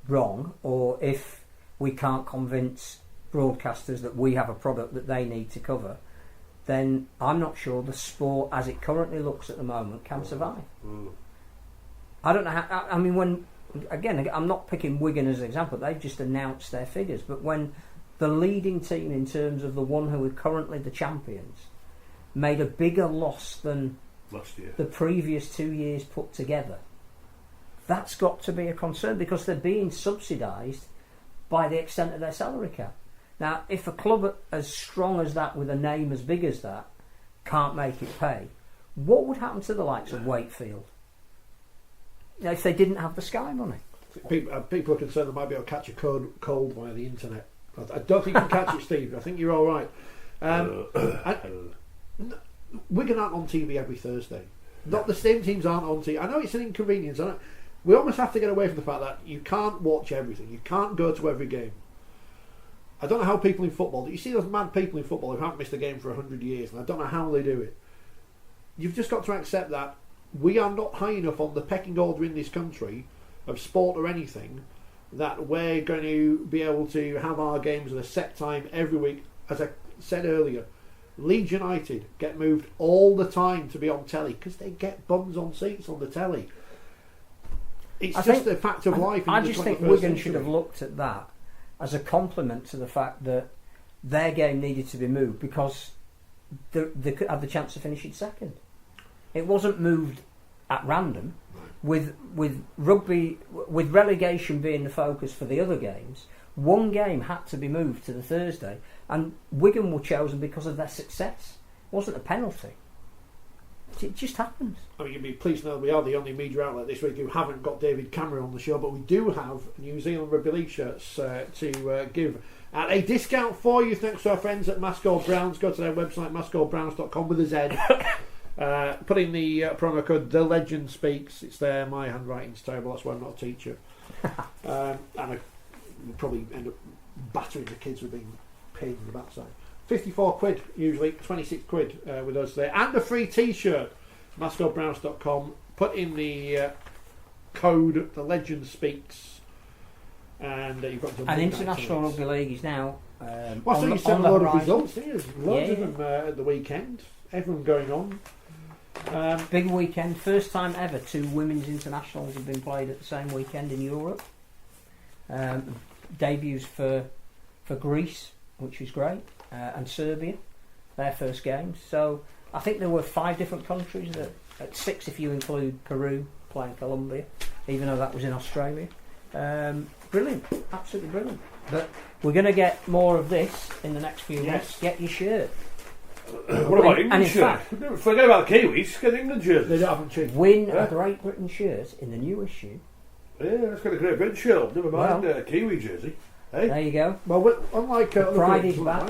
wrong, or if we can't convince broadcasters that we have a product that they need to cover, then I'm not sure the sport as it currently looks at the moment can survive. I don't know how. I mean, when again, I'm not picking Wigan as an example, they've just announced their figures, but when the leading team in terms of the one who are currently the champions made a bigger loss than last year, the previous 2 years put together, that's got to be a concern, because they're being subsidised by the extent of their salary cap. Now, if a club as strong as that, with a name as big as that, can't make it pay, what would happen to the likes of Wakefield if they didn't have the Sky money? People are concerned they might be able to catch a cold via the internet. I don't think you can catch it, Steve. I think you're all right. Wigan aren't on TV every Thursday. Not the same teams aren't on TV. I know it's an inconvenience. We almost have to get away from the fact that you can't watch everything. You can't go to every game. I don't know how people in football... You see those mad people in football who haven't missed a game for 100 years, and I don't know how they do it. You've just got to accept that we are not high enough on the pecking order in this country of sport or anything that we're going to be able to have our games at a set time every week. As I said earlier, Leeds United get moved all the time to be on telly because they get bums on seats on the telly. It's just a fact of life. I just think Wigan should have looked at that as a compliment to the fact that their game needed to be moved, because they could have the chance of finishing second. It wasn't moved at random. With rugby, with relegation being the focus for the other games, one game had to be moved to the Thursday, and Wigan were chosen because of their success. It wasn't a penalty. It just happened. I mean, you'd be pleased to know we are the only media outlet this week who haven't got David Cameron on the show, but we do have New Zealand Rugby League shirts to give at a discount for you, thanks to our friends at Mascot Browns. Go to their website, mascotbrowns.com with a Z. Put in the promo code The Legend Speaks. It's there. My handwriting's terrible, that's why I'm not a teacher. And I probably end up battering the kids with being paid in the backside. 54 quid usually, 26 quid with us there, and a free t-shirt. mascotbrowns.com. Put in the code The Legend Speaks, and you've got an International Rugby League is now so you sent a lot of results. There's loads of them at the weekend. Everyone going on. Big weekend. First time ever 2 women's internationals have been played at the same weekend in Europe. Debuts for Greece, which was great, and Serbia, their first games. So I think there were 5 different countries, at 6 if you include Peru playing Colombia, even though that was in Australia. Brilliant, absolutely brilliant. But we're going to get more of this in the next few months. Get your shirt. What about England shirt? Forget about the Kiwis, get England jerseys. They don't have cheap. Win a Great Britain shirt in the new issue. Yeah, let's get a Great Britain shirt. Never mind a Kiwi jersey. Hey? There you go. Well, unlike Pride is back.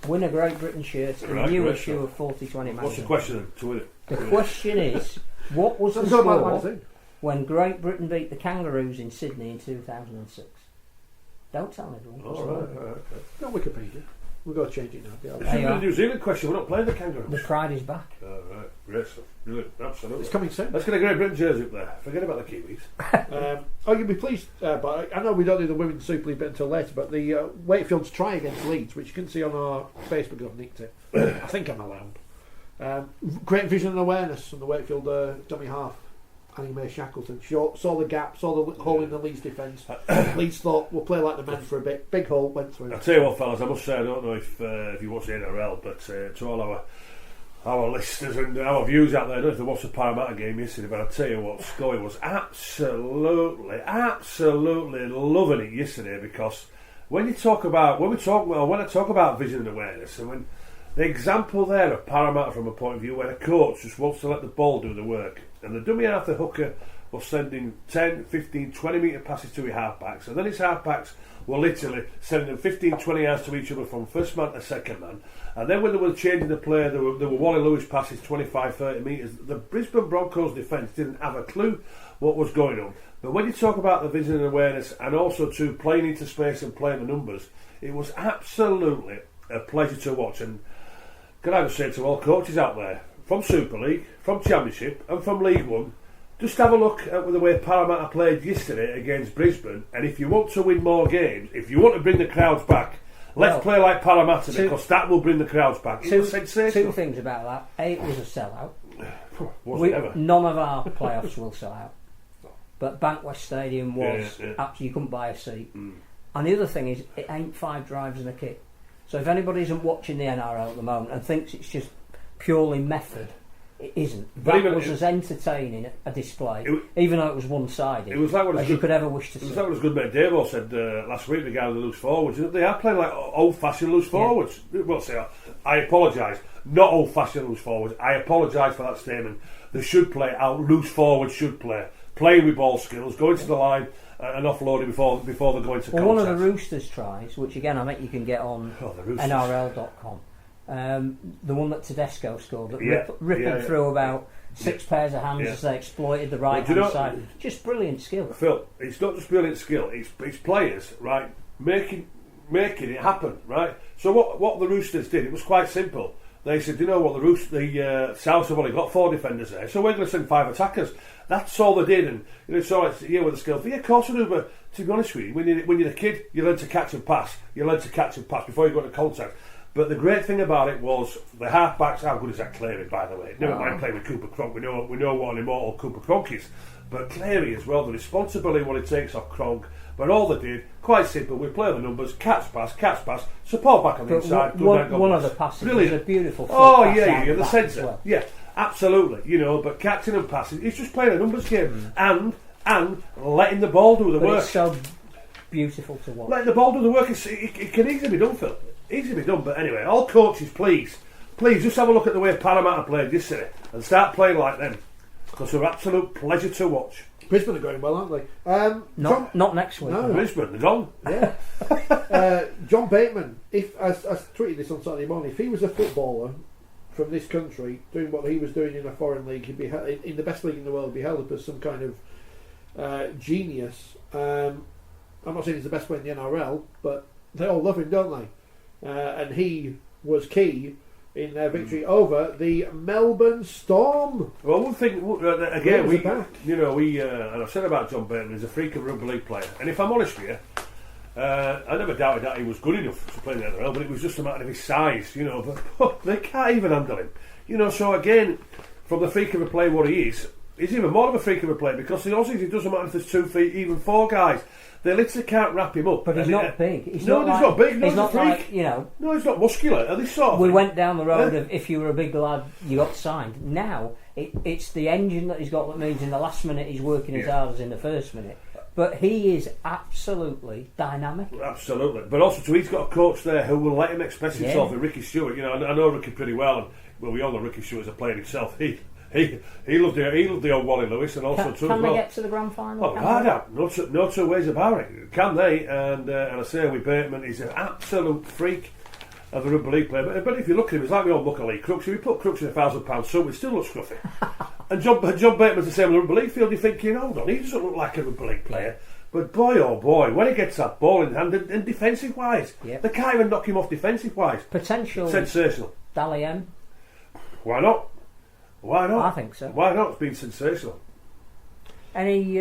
Win a Great Britain shirt in the new issue of 4020 magazine. What's the question to it? The question is, what was the score when Great Britain beat the Kangaroos in Sydney in 2006? Don't tell everyone. All right. Not Wikipedia. We've got to change it now. It's a New Zealand question. We're not playing the Kangaroos. The Pride is back. Oh, right. Great stuff. Brilliant. Absolutely. It's coming soon. Let's get a Great Britain jersey up there. Forget about the Kiwis. You'll be pleased, but I know we don't do the Women's Super League bit until later, but the Wakefield's try against Leeds, which you can see on our Facebook, I've nicked it. I think I'm allowed. Great vision and awareness from the Wakefield dummy half, Annie Mae Shackleton. Saw the gap, saw the hole in the Leeds defence. Leeds thought, we'll play like the men for a bit. Big hole, went through. I'll tell you what, fellas, I must say, I don't know if you watch the NRL, but to all our listeners and our viewers out there, I don't know if they watched the Parramatta game yesterday, but I'll tell you what, Schoey was absolutely loving it yesterday, because when I talk about vision and awareness, and when the example there of Parramatta from a point of view where a coach just wants to let the ball do the work, and the dummy half, the hooker, was sending 10, 15, 20 metre passes to his half-backs, and then his half-backs were literally sending them 15, 20 yards to each other from first man to second man. And then when they were changing the play, there were Wally Lewis passes 25, 30 metres. The Brisbane Broncos defence didn't have a clue what was going on. But when you talk about the vision and awareness, and also to playing into space and playing the numbers, it was absolutely a pleasure to watch. And can I just say to all coaches out there, from Super League, from Championship and from League One, just have a look at the way Parramatta played yesterday against Brisbane, and if you want to win more games, if you want to bring the crowds back, let's play like Parramatta, because that will bring the crowds back. It was sensational. Two things about that. A, it was a sellout. None of our playoffs will sell out. But Bankwest Stadium was you couldn't buy a seat. And the other thing is, it ain't 5 drives and a kick. So if anybody isn't watching the NRL at the moment and thinks it's just purely method, it isn't. That was as entertaining a display, even though it was one-sided, it was like as you could ever wish to see. It was like what good mate Davo said last week regarding the loose forwards. They are playing like old-fashioned loose forwards. Well, say, I apologise. Not old-fashioned loose forwards. I apologise for that statement. They should play out. Loose forwards should play. Playing with ball skills, going to the line and offloading before they go into contact. One of the Roosters tries, which again I think you can get on NRL.com, the one that Tedesco scored, that rippled through about 6 pairs of hands as they exploited the right-hand side. Just brilliant skill. Phil, it's not just brilliant skill, it's players, right, making it happen, right? So what the Roosters did, it was quite simple. They said, you know what, the South have only got 4 defenders there, so we're going to send 5 attackers. That's all they did, and it's all right, with the skills. Yeah, of course we do, but to be honest with you, when you're a kid, you learn to catch and pass. You learn to catch and pass before you go into contact. But the great thing about it was the half-backs. How good is that Cleary, by the way? Never mind playing with Cooper Cronk. We know what an immortal Cooper Cronk is. But Cleary as well, the responsibility what it takes off Cronk. But all they did, quite simple, we play the numbers, catch pass, support back on the inside. One of the passes was a beautiful the centre. Well. Yeah, absolutely. But catching and passing, it's just playing a numbers game. And letting the ball do the work. It's so beautiful to watch. Letting the ball do the work, it can easily be done, Phil. Easily be done, but anyway, all coaches, please just have a look at the way Parramatta played yesterday and start playing like them, because they're absolute pleasure to watch. Brisbane are going well, aren't they? Not next week. No, Brisbane, they're gone. Yeah. John Bateman, I tweeted this on Saturday morning, if he was a footballer from this country doing what he was doing in a foreign league, he'd be in the best league in the world, be held up as some kind of genius. I'm not saying he's the best player in the NRL, but they all love him, don't they? And he was key in their victory over the Melbourne Storm. Well, one thing again, and I've said about John Bateman, he's a freak of a rugby league player. And if I'm honest with you, I never doubted that he was good enough to play in the NRL, but it was just a matter of his size, But they can't even handle him, So again, from the freak of a player, what he is, he's even more of a freak of a player, because the Aussies, it doesn't matter if there's 2 feet, even 4 guys. They literally can't wrap him up. But he's not big. He's not big. He's not like, No, he's not muscular. We went down the road of if you were a big lad, you got signed. Now, it's the engine that he's got that means in the last minute he's working as hard as in the first minute. But he is absolutely dynamic. Absolutely. But also, he's got a coach there who will let him express himself with Ricky Stewart. I know Ricky pretty well. And, we all know Ricky Stewart's a player himself. He loved the old Wally Lewis, and also can they get to the grand final? Oh, no two ways about it. Can they? And I say with Bateman, he's an absolute freak of a rugby league player. But if you look at him, it's like we all look at Lee Crooks. If you put Crooks in £1,000 suit, it still looks scruffy. And John Bateman's the same in the rugby league field. You're thinking, hold on, he doesn't look like a rugby league player. But boy, oh boy, when he gets that ball in hand, and defensive wise, they can't even knock him off defensive wise. Potential sensational. Dally M. Why not? I think so. Why not? It's been sensational. Any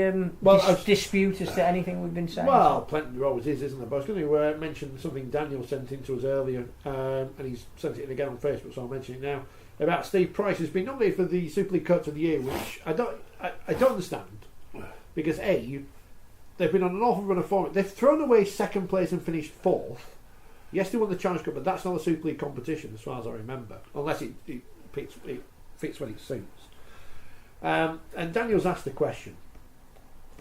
dispute as to anything we've been saying? Well, plenty there always is, isn't there? But I was going to mention something Daniel sent in to us earlier, and he's sent it in again on Facebook, so I'll mention it now, about Steve Price, who's been nominated for the Super League Coach of the Year, which I don't understand, because they've been on an awful run of form. They've thrown away second place and finished 4th. Yes, they won the Challenge Cup, but that's not a Super League competition, as far as I remember, unless it fits when it suits. And Daniel's asked the question,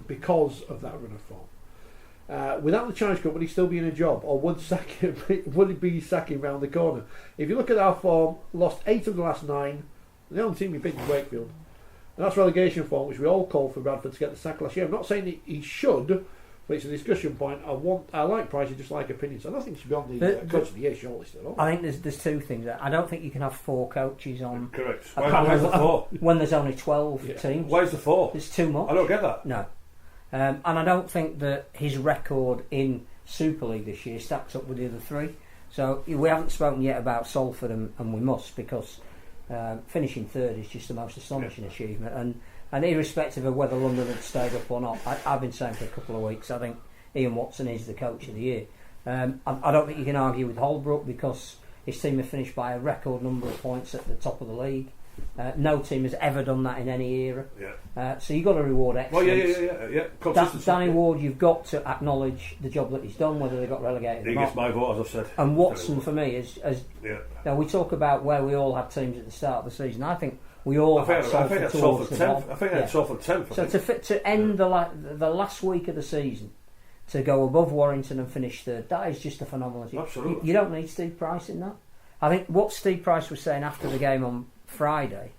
because of that run of form, without the Challenge Cup, would he still be in a job, or would he be sacking round the corner? If you look at our form, lost 8 of the last 9, the only team we beat was Wakefield, And that's relegation form, which we all called for Bradford to get the sack last year. I'm not saying he should, but it's a discussion point. I like Price, I just like opinions. I don't think he should be on the coach of the year shortlist at all. I think there's two things. I don't think you can have 4 coaches on. Correct. Where's the 4? When there's only 12 teams. Where's the 4? It's too much. I don't get that. No. And I don't think that his record in Super League this year stacks up with the other 3. So we haven't spoken yet about Salford, and we must, because finishing 3rd is just the most astonishing achievement. And irrespective of whether London had stayed up or not, I've been saying for a couple of weeks, I think Ian Watson is the coach of the year. I don't think you can argue with Holbrook, because his team have finished by a record number of points at the top of the league. No team has ever done that in any era. So you've got to reward excellence. Danny Ward, you've got to acknowledge the job that he's done, whether they got relegated or not. He gets my vote, as I've said. And Watson, for me, is now we talk about where we all had teams at the start of the season. I think we all had Salford towards the bottom. I think I had Salford 10th. So to end the last week of the season, to go above Warrington and finish 3rd, that is just a phenomenal achievement. Absolutely. You don't need Steve Price in that. I think what Steve Price was saying after the game on Friday,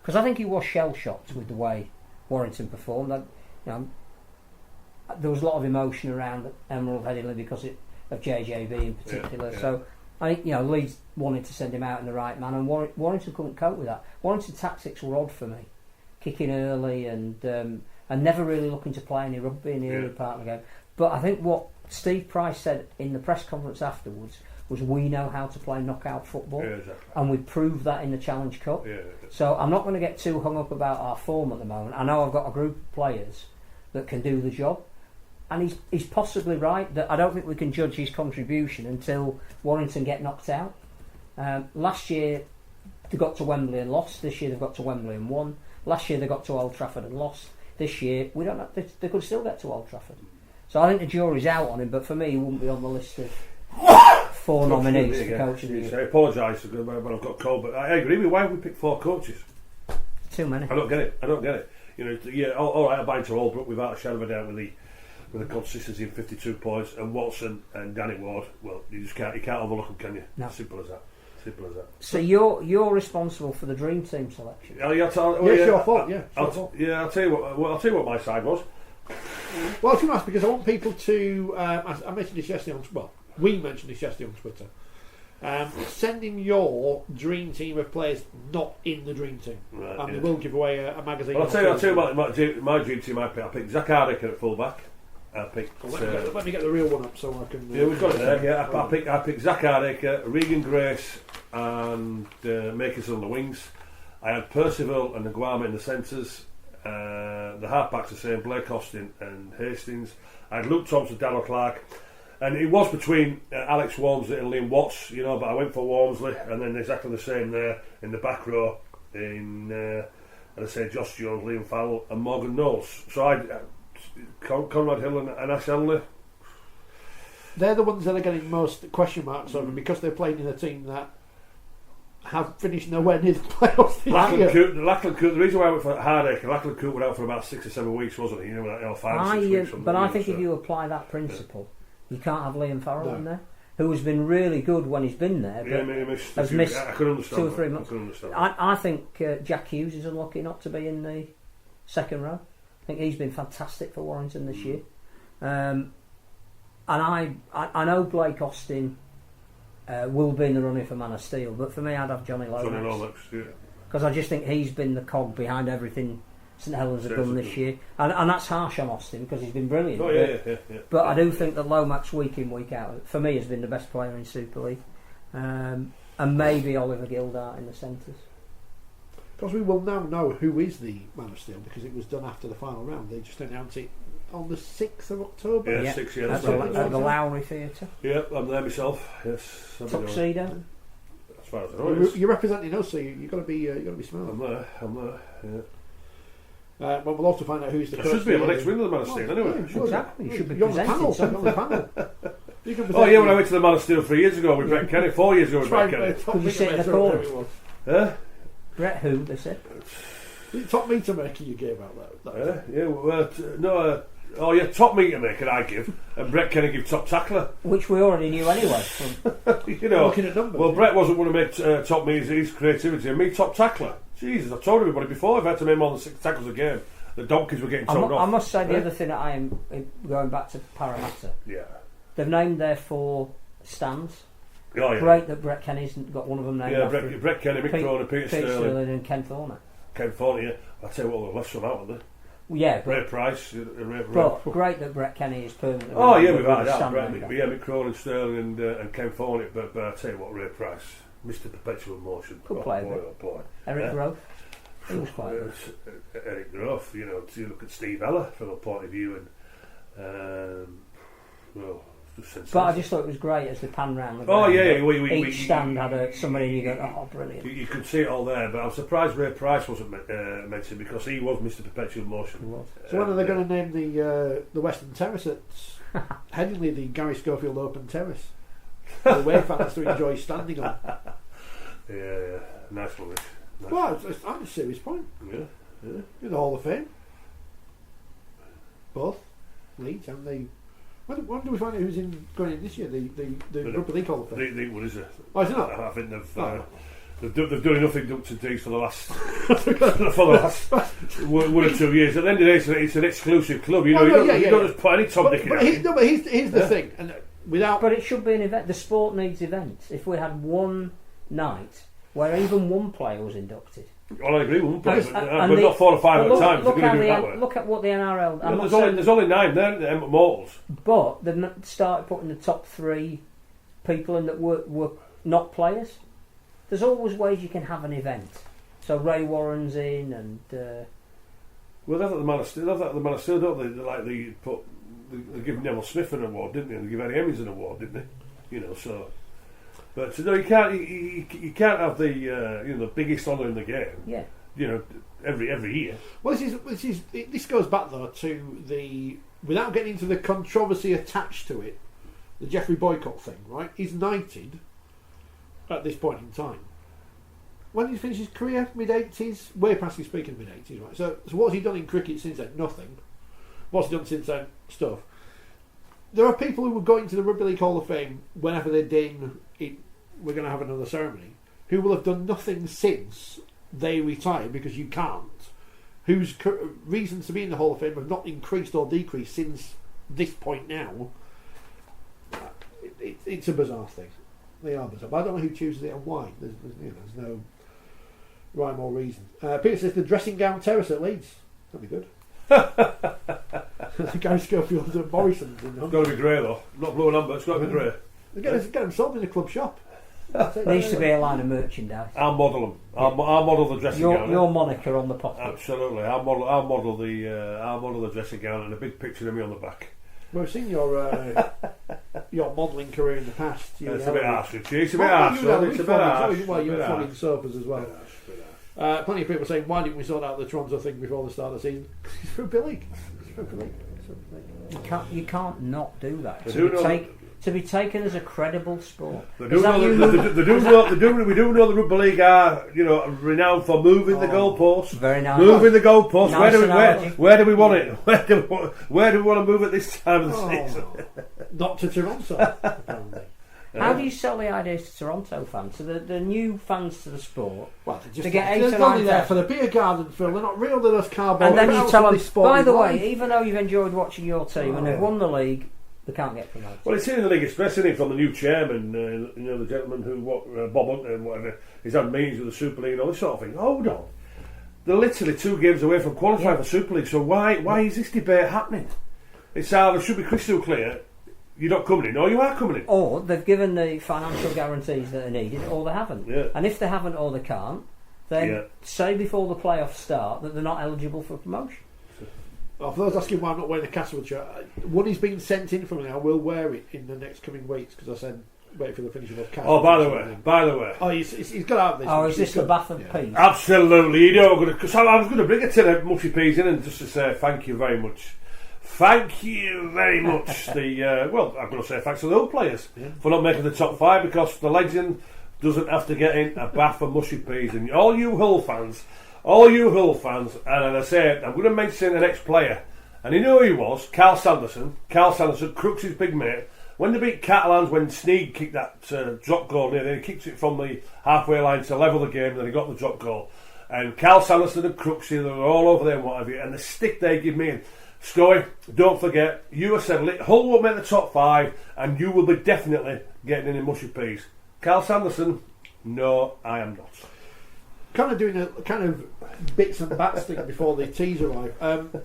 because I think he was shell-shocked with the way Warrington performed. There was a lot of emotion around Emerald Headingley because of JJB in particular. So I think Leeds wanted to send him out in the right manner, and Warrington couldn't cope with that. Warrington's tactics were odd for me, kicking early and never really looking to play any rugby in the early part of the game. But I think what Steve Price said in the press conference afterwards was, we know how to play knockout football, and we proved that in the Challenge Cup. So I'm not going to get too hung up about our form at the moment. I know I've got a group of players that can do the job, and he's possibly right that I don't think we can judge his contribution until Warrington get knocked out. Last year they got to Wembley and lost. This year they've got to Wembley and won. Last year they got to Old Trafford and lost. This year we don't know, they could still get to Old Trafford. So I think the jury's out on him, but for me he wouldn't be on the list of 4 nominees for coach of the year. I apologise when I've got cold, but I agree with you. Why have we picked 4 coaches? Too many. I don't get it. All right, I buy into Holbrook without a shadow of a doubt with the consistency of 52 points, and Watson and Danny Ward. Well, you can't overlook them, can you? No. Simple as that. So you're responsible for the dream team selection. Your fault. I'll tell you what my side was. Well, I was going to ask, because I want people to. I mentioned this yesterday we mentioned this yesterday on Twitter. Send in your dream team of players not in the dream team, and we will give away a magazine. Well, I'll tell you about my dream team. I picked Zach Hardiker at fullback. I picked. Let me get the real one up so I can. Yeah, we've got it there. Yeah, I picked Zach Hardiker, Regan Grace, and Makers on the wings. I had Percival and Naguama in the centres. The halfbacks the same, Blake Austin and Hastings. I had Luke Thompson, Darrell Clark, and it was between Alex Walmsley and Liam Watts, but I went for Walmsley, and then exactly the same there in the back row and I say Josh Jones, Liam Farrell and Morgan Knowles. So I Conrad Hill and Ash Hanley. They're the ones that are getting most question marks over, because they're playing in a team that have finished nowhere near the playoffs this year. Lachlan Coote, the reason why I went for Hardiker, Lachlan Coote went out for about 6 or 7 weeks, wasn't he? 5 or 6 weeks. But I think if you apply that principle, you can't have Liam Farrell in there, who has been really good when he's been there, but has missed I could understand 2 or 3 months. I think Jack Hughes is unlucky not to be in the second row. I think he's been fantastic for Warrington this year. And I know Blake Austin will be in the running for Man of Steel, but for me I'd have Johnny Lomax, because I just think he's been the cog behind everything St Helens have done this year, and that's harsh on Austin because he's been brilliant. But I do think that Lomax week in week out for me has been the best player in Super League, and maybe Oliver Gildart in the centres. Because we will now know who is the Man of Steel, because it was done after the final round. They just announced it on the 6th of October. At the Lowry Theatre. Yep, I'm there myself. Yes. Tuxedo. As far as I know, you're representing us, so you've got to be smart. I'm there. Yeah. Well, we'll also find out who's the. I should be on the next wing of the Man of Steel anyway. Yeah, exactly. You should be you're on the panel. When I went to the Man of Steel 3 years ago with Brett Kenny, 4 years ago with Brett Kenny. Could you sit in the corner? Huh? Brett who, they said? It took me to make you game out there. Oh yeah, top meter maker I give, and Brett Kenny give top tackler. Which we already knew anyway. You know, looking at numbers. well, Brett wasn't going to make top meters, his creativity, and me top tackler. Jesus, I told everybody before I've had to make more than 6 tackles a game. The donkeys were getting told off. I must say the other thing that I am going back to Parramatta. Yeah. They've named their 4 stands. Oh, yeah. Great that Brett Kenny's got one of them named after him. Brett Kenny, Mick Cronin, Peter Sterling, and Ken Thorner. Ken Thorne, yeah. I tell you what, they've left some out, haven't they? Well, yeah, Ray Price. But great that Brett Kenny is permanently. Oh yeah, we've had that. stand Mick Cronin, Sterling, and Ken Thorne. But I tell you what, Ray Price, Mr. Perpetual Motion. Good player. Boy, oh boy. Eric Grove. He was quite good. Eric Grove, you know, to look at Steve Ella from a point of view, and well, but I just thought it was great as they pan round the ground. Oh yeah, each stand had somebody and you go, oh brilliant. You could see it all there, but I'm surprised Ray Price wasn't mentioned because he was Mr. Perpetual Motion. So when are they going to name the Western Terrace at Headingley the Gary Schofield Open Terrace? The away fans to enjoy standing on. Yeah, nice one. Nice. Well, that's a serious point. Yeah. In the Hall of Fame. Both Leeds and the. When do we find out who's going in this year? The Rugby League Hall of Fame. What is it? Oh, is it not? I think they've done enough induction days for the last for the last 1 or 2 years. At the end of the day, it's an exclusive club. You know, you don't just put any Tom Dick in. But here's the thing, and but it should be an event. The sport needs events. If we had one night where even one player was inducted. Well, I agree with one player, but not 4 or 5 at a time. Look at what the NRL. There's only 9 there, the Mortals. But they've started putting the top 3 people in that were not players. There's always ways you can have an event. So Ray Warren's in, and well, they've got the Man of Steel, don't they? They give Neville Smith an award, didn't they? And they give Eddie Hemmings an award, didn't they? You know, so. But no, you can't have the biggest honour in the game. Yeah. You know, every year. Well, this goes back though to the, without getting into the controversy attached to it, the Jeffrey Boycott thing, right? He's knighted at this point in time. When did he finish his career? Mid-80s? Way past his speaking mid-80s, right? So what's he done in cricket since then? Nothing. What's he done since then? Stuff. There are people who are going to the Rugby League Hall of Fame whenever they deem it, we're going to have another ceremony, who will have done nothing since they retire because you can't, whose reasons to be in the Hall of Fame have not increased or decreased since this point now. It's a bizarre thing. They are bizarre. But I don't know who chooses it and why. There's no rhyme or reason. Peter says the dressing gown terrace at Leeds. That'd be good. Gary Schofield and Morrison's. It's got to be grey though, not blue and amber. It's got to be grey. Get them sold in the club shop. There used to be a line of merchandise. I'll model them. I'll model the dressing gown. Your moniker on the pocket. Absolutely. I'll model the dressing gown and a big picture of me on the back. We've seen your modelling career in the past. It's a bit harsh. It's a bit harsh. It's a bit harsh. Well, you were flogging sofas as well. Plenty of people saying, why didn't we sort out the Toronto thing before the start of the season? It's Rugby League. You can't not do that. To be taken as a credible sport. We do know the Rugby League are, renowned for moving the goalposts. Very nice. Moving the goalposts. Nice where do we want it? Where do we want to move it this time of the season? Not to Toronto, apparently. How do you sell the idea to Toronto fans, to the new fans to the sport? Well, to get 8 or 9 only there for the beer garden, Phil. They're not real to those cardboard. And then you tell them, by the way, even though you've enjoyed watching your team and they've won the league, they can't get promoted. Well, it's in the League Express, isn't it, from the new chairman, the gentleman who, Bob Hunter and whatever, he's had meetings with the Super League and all this sort of thing. Hold on. They're literally 2 games away from qualifying for Super League, so why is this debate happening? It's either should be crystal clear, you're not coming in, or you are coming in. Or they've given the financial guarantees that are needed, or they haven't. Yeah. And if they haven't or they can't, then say before the playoffs start that they're not eligible for promotion. For those asking why I'm not wearing a Castle shirt, one is being sent in from me. I will wear it in the next coming weeks because I said wait for the finish of the Castle. Oh, by the way. Oh, he's got out of this. Oh, is this the bath of peas? Absolutely. I was going to bring a tin of mushy peas in and just to say thank you very much. Thank you very much. I'm going to say thanks to the old players for not making the top 5 because the legend doesn't have to get in a bath of mushy peas. And all you Hull fans, and as I say, I'm going to mention an ex-player And you know who he was? Carl Sanderson. Carl Sanderson, Crooks' big mate. When they beat Catalans, when Sneed kicked that drop goal near, then he kicked it from the halfway line to level the game, and then he got the drop goal. And Carl Sanderson and Crooksy, they were all over there and what have you. And the stick they give me, Schoey, don't forget, you have said Hull won't make the top 5, and you will be definitely getting in a mushy peas. Carl Sanderson, no, I am not. Kind of doing a kind of bits and bats thing before the teas arrive.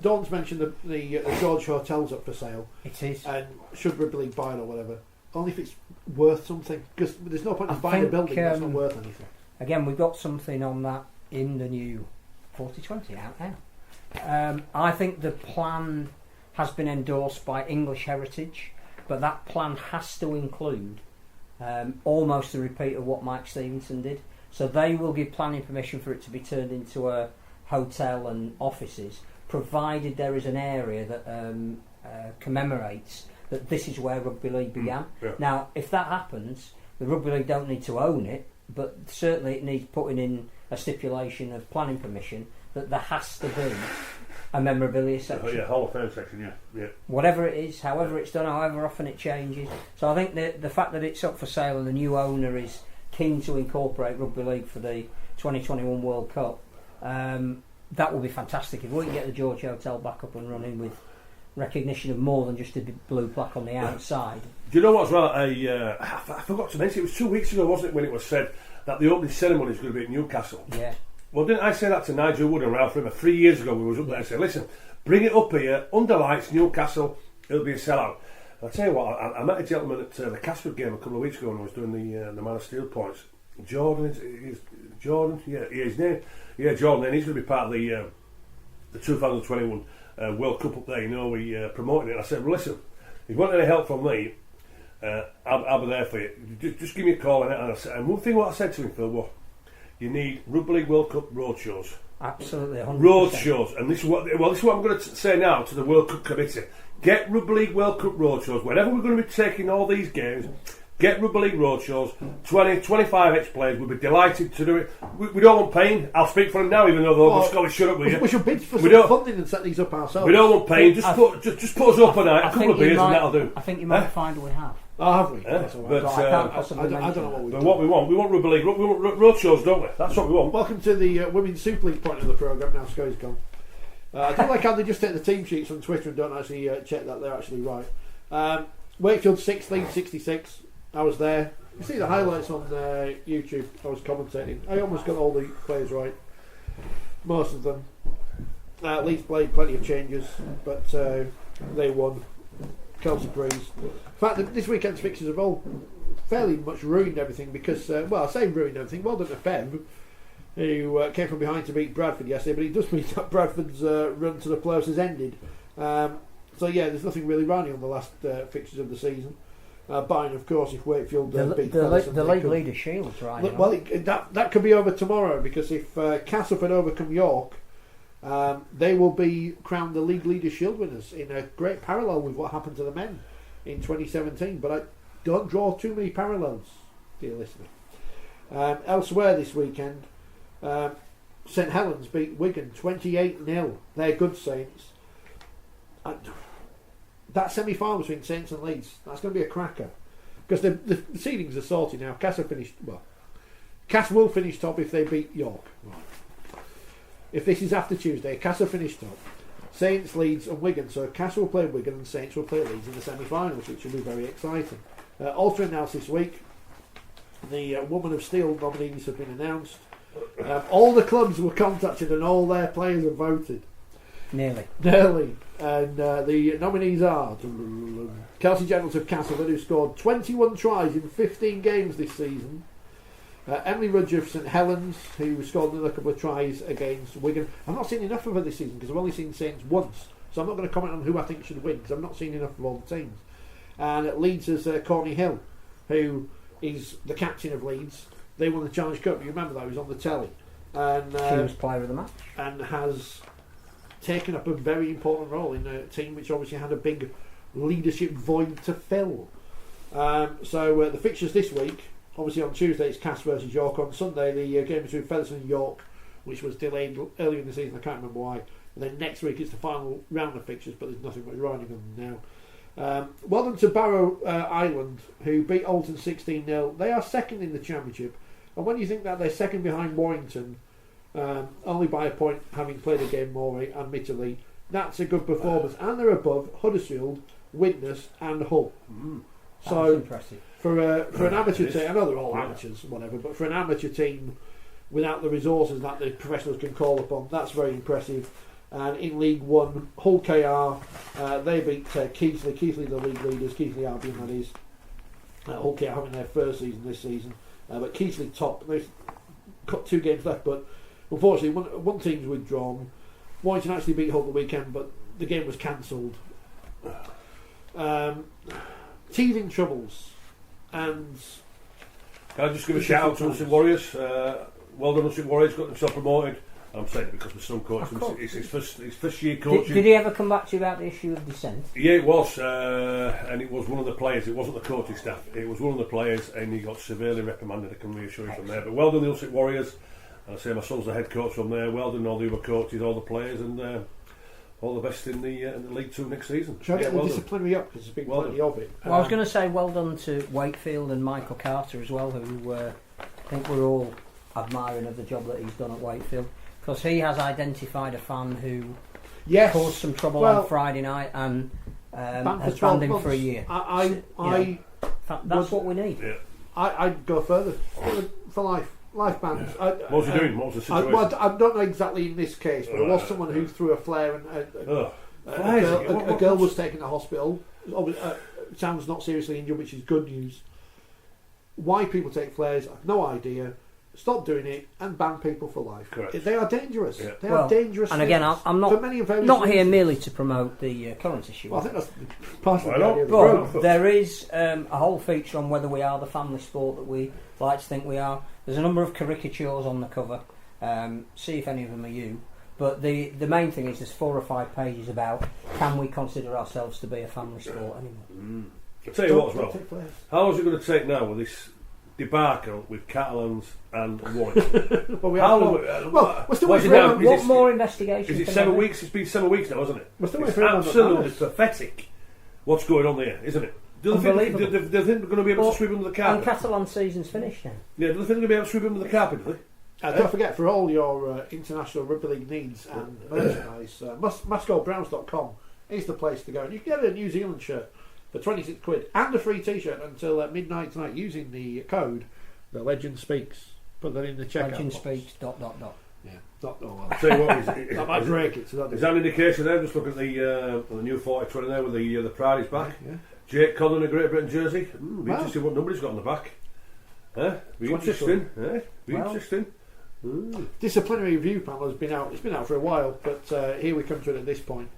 Dawn's mentioned the George Hotel's up for sale. It is. And should Rugby League buy it or whatever? Only if it's worth something. Because there's no point in buying a building that's not worth anything. Again, we've got something on that in the new Forty20 out now. I think the plan has been endorsed by English Heritage, but that plan has to include almost a repeat of what Mike Stevenson did. So they will give planning permission for it to be turned into a hotel and offices, provided there is an area that commemorates that this is where Rugby League began. Yeah. Now, if that happens, the Rugby League don't need to own it, but certainly it needs putting in a stipulation of planning permission that there has to be a memorabilia section. Yeah, Hall of Fame section, yeah. Whatever it is, however it's done, however often it changes. So I think the fact that it's up for sale and the new owner is keen to incorporate Rugby League for the 2021 World Cup, that will be fantastic. If we can get the George Hotel back up and running with recognition of more than just a blue plaque on the outside. Do you know what's well? I forgot to mention, it was 2 weeks ago, wasn't it, when it was said that the opening ceremony is going to be at Newcastle? Yeah. Well, didn't I say that to Nigel Wood and Ralph Rimmer 3 years ago? We was up there and said, listen, bring it up here, under lights, Newcastle, it'll be a sellout. I'll tell you what, I met a gentleman at the Casper game a couple of weeks ago when I was doing the Man of Steel points. Jordan, his name. Yeah, Jordan, and he's going to be part of the 2021 World Cup up there. You know, we promoting it. And I said, well, listen, if you want any help from me, I'll be there for you. Just give me a call. And one thing what I said to him, Phil, was, you need Rugby League World Cup roadshows. Absolutely, 100%. Roadshows, and this is what I'm going to say now to the World Cup committee. Get Rugby League World Cup roadshows. Whenever we're going to be taking all these games, get Rugby League roadshows. 20, 25 ex-players. We'll be delighted to do it. We don't want pain. I'll speak for him now, even though they're Scottish. Shut up with you. We should bid for some funding and set these up ourselves. We don't want pain. Just put us up a night, a couple of beers, and that'll do. I think you might find we have. Oh, have we? Yeah, but I can't possibly I don't know what we but what we want Rugby League. We want roadshows, don't we? That's what we want. Welcome to the Women's Super League point of the programme. Now Schoey's gone. I do like how they just take the team sheets on Twitter and don't actually check that they're actually right. Wakefield 6, Leeds 66. I was there. You see the highlights on YouTube. I was commentating. I almost got all the players right. Most of them. Leeds played plenty of changes, but they won. Kelsey Breeze. In fact, this weekend's fixtures have all fairly much ruined everything because, I say ruined everything. Well done to Feb, who came from behind to beat Bradford yesterday, but it does mean that Bradford's run to the playoffs has ended. There's nothing really running on the last fixtures of the season. Barring, of course, if Wakefield beat the league leader Shields, right? Well, that could be over tomorrow because if Castleford overcome York, they will be crowned the league leader Shield winners in a great parallel with what happened to the men in 2017. But I don't draw too many parallels, dear listener. Elsewhere this weekend, St Helens beat Wigan 28-0. They're good Saints. That semi-final between Saints and Leeds, that's going to be a cracker because the seedings are sorted now. Cass will finish top if they beat York. Right. If this is after Tuesday, Cass will finish top. Saints, Leeds and Wigan. So Cass will play Wigan and Saints will play Leeds in the semi-finals, which will be very exciting. Also announced this week, the Woman of Steel nominees have been announced. All the clubs were contacted and all their players have voted. Nearly. And the nominees are Kelsey Generals of Castleford, who scored 21 tries in 15 games this season. Emily Rudge of St Helens, who scored another couple of tries against Wigan. I've not seen enough of her this season because I've only seen Saints once, so I'm not going to comment on who I think should win because I've not seen enough of all the teams. And at Leeds is Courtney Hill, who is the captain of Leeds. They won the Challenge Cup. You remember that? He was on the telly. And she was player of the match. And has taken up a very important role in a team which obviously had a big leadership void to fill. So the fixtures this week, obviously on Tuesday it's Cass versus York. On Sunday the game between Featherstone and York, which was delayed earlier in the season, I can't remember why, And then next week it's the final round of fixtures, but there's nothing much riding on them now. Well done to Barrow Island, who beat Alton 16-0. They are second in the Championship. And when you think that they're second behind Warrington, only by a point, having played a game more, admittedly, that's a good performance. And they're above Huddersfield, Widnes and Hull. So impressive. For an amateur team, I know they're all amateurs, whatever, but for an amateur team without the resources that the professionals can call upon, that's very impressive. And in League One, Hull KR, they beat Keighley. Keighley, the league leaders, Keighley Albion, that is. Hull KR having their first season this season, but Keighley top. They've got 2 games left, but unfortunately, one team's withdrawn. Warrington actually beat Hull the weekend, but the game was cancelled. Teething troubles, and can I just give a shout out to Ulster Warriors? Well done, Ulster Warriors, got themselves promoted. I'm saying it because my son coached him. It's his first year coaching. Did he ever come back to you about the issue of dissent? Yeah, it was, and it was one of the players. It wasn't the coaching staff. It was one of the players, and he got severely reprimanded. I can reassure you from there. But well done, the Ulster Warriors. And I say my son's the head coach from there. Well done, all the other coaches, all the players, and all the best in the League 2 next season. Shall I get the disciplinary up, because there's been plenty of it? Well, I was going to say well done to Wakefield and Michael Carter as well, who I think we're all admiring of the job that he's done at Wakefield, because he has identified a fan who caused some trouble on Friday night and has banned him for a year. That's what we need. Yeah. I'd go further for life bans. Yeah. What was he doing? What was the situation? I don't know exactly in this case, but there was someone who threw a flare, and a girl was taken to hospital. Sounds not seriously injured, which is good news. Why people take flares, I've no idea. Stop doing it and ban people for life. Correct. They are dangerous. Yeah. They are dangerous. And again, I'm not here merely to promote the current issue. Well, I think that's part of the idea. But there is a whole feature on whether we are the family sport that we like to think we are. There's a number of caricatures on the cover. See if any of them are you. But the main thing is there's 4 or 5 pages about can we consider ourselves to be a family sport anymore. I'll tell you what as well. How long is it going to take now with this debacle with Catalans and Warrington? we're still waiting for what more investigation? Is it 7 weeks? It's been 7 weeks now, hasn't it? It's absolutely pathetic what's going on there, isn't it? Do they think they're going to be able to sweep under the carpet? And Catalan season's finished now. Yeah, do they think they're going to be able to sweep under the carpet, do they? Don't forget, for all your international rugby league needs and merchandise, MuscoBrowns.com is the place to go. And you can get a New Zealand shirt for 26 quid and a free t-shirt until midnight tonight using the code The Legend Speaks. Put that in the checkout. Legend Speaks ... Yeah. I'll tell you what, that might break it. So is that an indication there? Just look at the new 4020 there with the Pride is back. Yeah. Jake Conlon, a Great Britain jersey. Be interesting what number he's got on the back. Be interesting. Interesting. Disciplinary review panel has been out. It's been out for a while, but here we come to it at this point.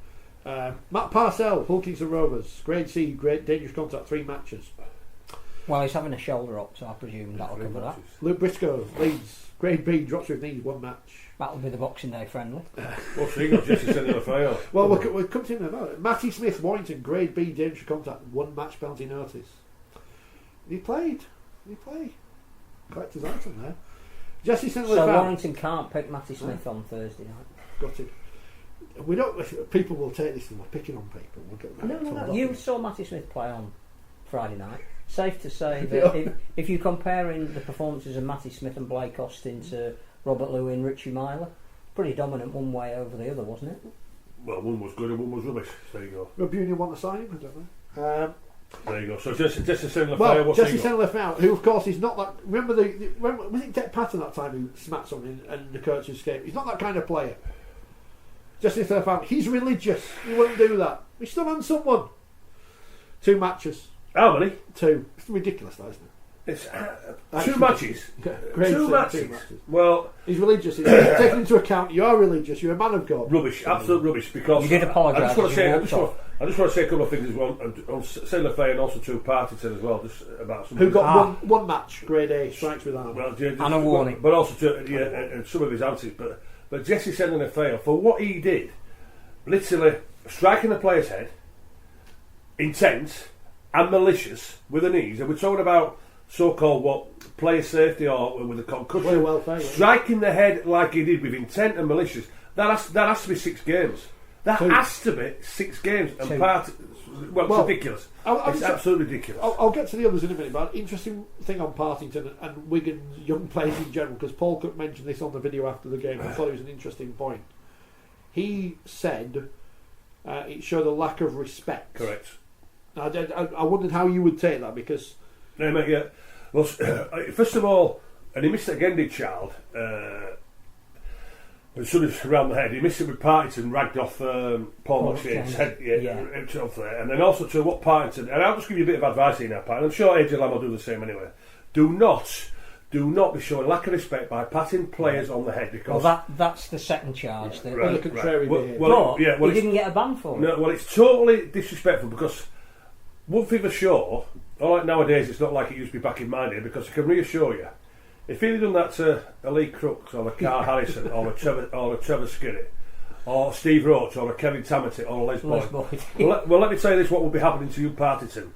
Matt Parcell, Hulkings and Rovers, Grade C, Great Dangerous Contact, 3 matches. Well, he's having a shoulder up, so I presume that'll cover that. Luke Briscoe, Leeds, Grade B, drops with knees, 1 match. That'll be the Boxing Day friendly. What's he got? Jesse sending a file. Well, we'll come to him about it. Matty Smith, Warrington, Grade B, Dangerous Contact, 1 match penalty notice. He played. Collector's item there. Jesse sent so Warrington can't pick Matty Smith on Thursday night. Got it. We don't. People will take this and we're picking on people. We'll get no. You saw Matty Smith play on Friday night. Safe to say that if you're comparing the performances of Matty Smith and Blake Austin to Robert Louis and Richie Myler, pretty dominant one way over the other, wasn't it? Well, one was good and one was rubbish. There you go. Rugby Union want to sign him? I don't know. There you go. So Jesse sent Lefau. Jesse sent Lefau, who of course is not that. Remember was it Deck Patton that time who smacked something and the coach escaped? He's not that kind of player. Jesse Lefau, he's religious. He wouldn't do that. He stood on someone. 2 matches. How many? 2. It's ridiculous, though, isn't it? It's 2 matches. Two matches. Well, he's religious. He's taken into account. You are religious. You're a man of God. Rubbish. Absolute rubbish. Because you did apologise. I just want to say a couple of things as well. On Sailor Faye and also to Partington as well. Just about some who got one match, Grade A, strikes with arm. Well, and a warning. But also to and some of his answers. But Jesse sending a fail for what he did, literally striking the player's head, intense and malicious with the knees. And we're talking about so-called player safety or with a concussion. Well, striking the head like he did with intent and malicious. that has to be 6 games. That has to be 6 games. And it's ridiculous. It's absolutely ridiculous. I'll get to the others in a minute, but interesting thing on Partington and Wigan's young players in general, because Paul Cook mentioned this on the video after the game. I thought it was an interesting point. He said it showed a lack of respect. Correct. I wondered how you would take that, because... No, mate, yeah. Well, first of all, and he missed it again, did Child. Sort of around the head. He missed it with Partington, ragged off Paul McShane's head, off there. And then also to what Partington, and I'll just give you a bit of advice here now, Pat, and I'm sure AJ Lamb will do the same anyway. Do not be showing lack of respect by patting players on the head, because that's the second charge. The contrary behaviour. He didn't get a ban for it. No, well, it's totally disrespectful, because one thing for sure, like nowadays, it's not like it used to be back in my day, because I can reassure you, if he'd have done that to a Lee Crooks or a Carl Harrison or a Trevor Skinnett or Steve Roach or a Kevin Tamati or a Les Boyd, well, let me tell you this: what will be happening to you, Partington?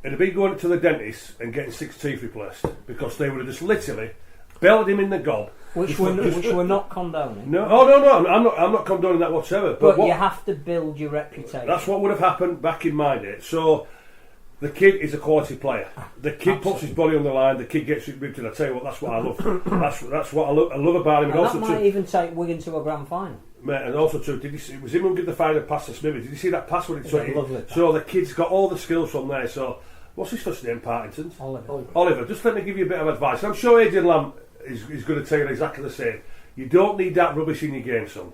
It'd be going to the dentist and getting 6 teeth replaced, because they would have just literally belted him in the gob. Which we're not condoning. No, I'm not condoning that whatsoever. But you have to build your reputation. That's what would have happened back in my day. So. The kid is a quality player. The kid puts his body on the line. The kid gets it ripped, and I tell you what, that's what I love. that's what I love about him. And also that might even take Wigan to a grand final. Mate, and also too, did you see, it was him who did the final pass to Smithy? Did you see that pass when he took it? So the kid's got all the skills from there. So what's his first name? Partington. Oliver. Just let me give you a bit of advice. I'm sure Adrian Lamb is going to tell you exactly the same. You don't need that rubbish in your game, son.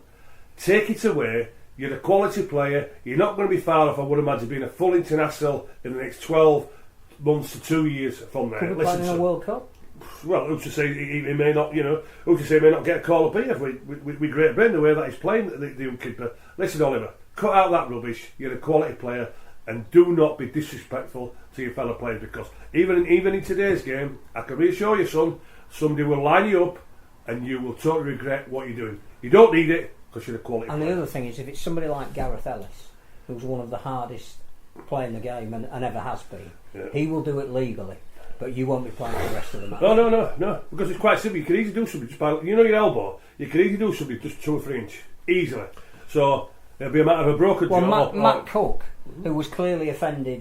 Take it away. You're a quality player. You're not going to be far off, I would imagine, being a full international in the next 12 months to 2 years from there. Could be playing in a World Cup. Well, who's to say he may not? Who's to say he may not get a call up here with Great Britain the way that he's playing the young kid. But listen, Oliver, cut out that rubbish. You're a quality player, and do not be disrespectful to your fellow players, because even in today's game, I can reassure you, son, somebody will line you up, and you will totally regret what you're doing. You don't need it, because you're a quality player. And the other thing is, if it's somebody like Gareth Ellis, who's one of the hardest playing the game and ever has been, he will do it legally, but you won't be playing the rest of the match. No, because it's quite simple. You can easily do something just by, your elbow, you can easily do something just 2 or 3 inch, easily. So it'll be a matter of a broken jaw. Matt Cook, who was clearly offended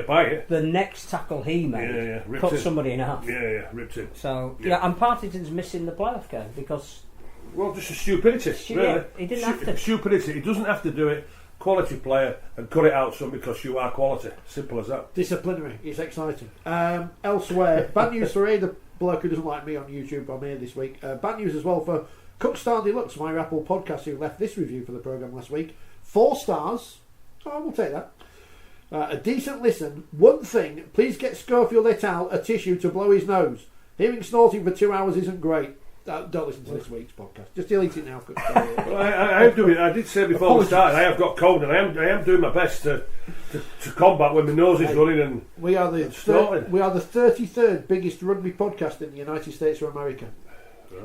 by it. The next tackle he made, cut somebody in half. Ripped him. So, and Partington's missing the playoff game because... Well, just a stupidity, really. He didn't have to. Stupidity. He doesn't have to do it. Quality player, and cut it out, son, because you are quality. Simple as that. Disciplinary. It's exciting. Elsewhere, bad news for the bloke who doesn't like me on YouTube. I'm here this week. Bad news as well for Cookstar Deluxe, my Apple podcast, who left this review for the programme last week. 4 stars. Oh, we'll take that. A decent listen. One thing, please get Schofield et al. A tissue to blow his nose. Hearing snorting for 2 hours isn't great. Don't listen to this week's podcast. Just delete it now. Well, I am doing it. I did say before we started, I have got cold, and I am doing my best to combat when my nose is running and we are the 33rd biggest rugby podcast in the United States of America.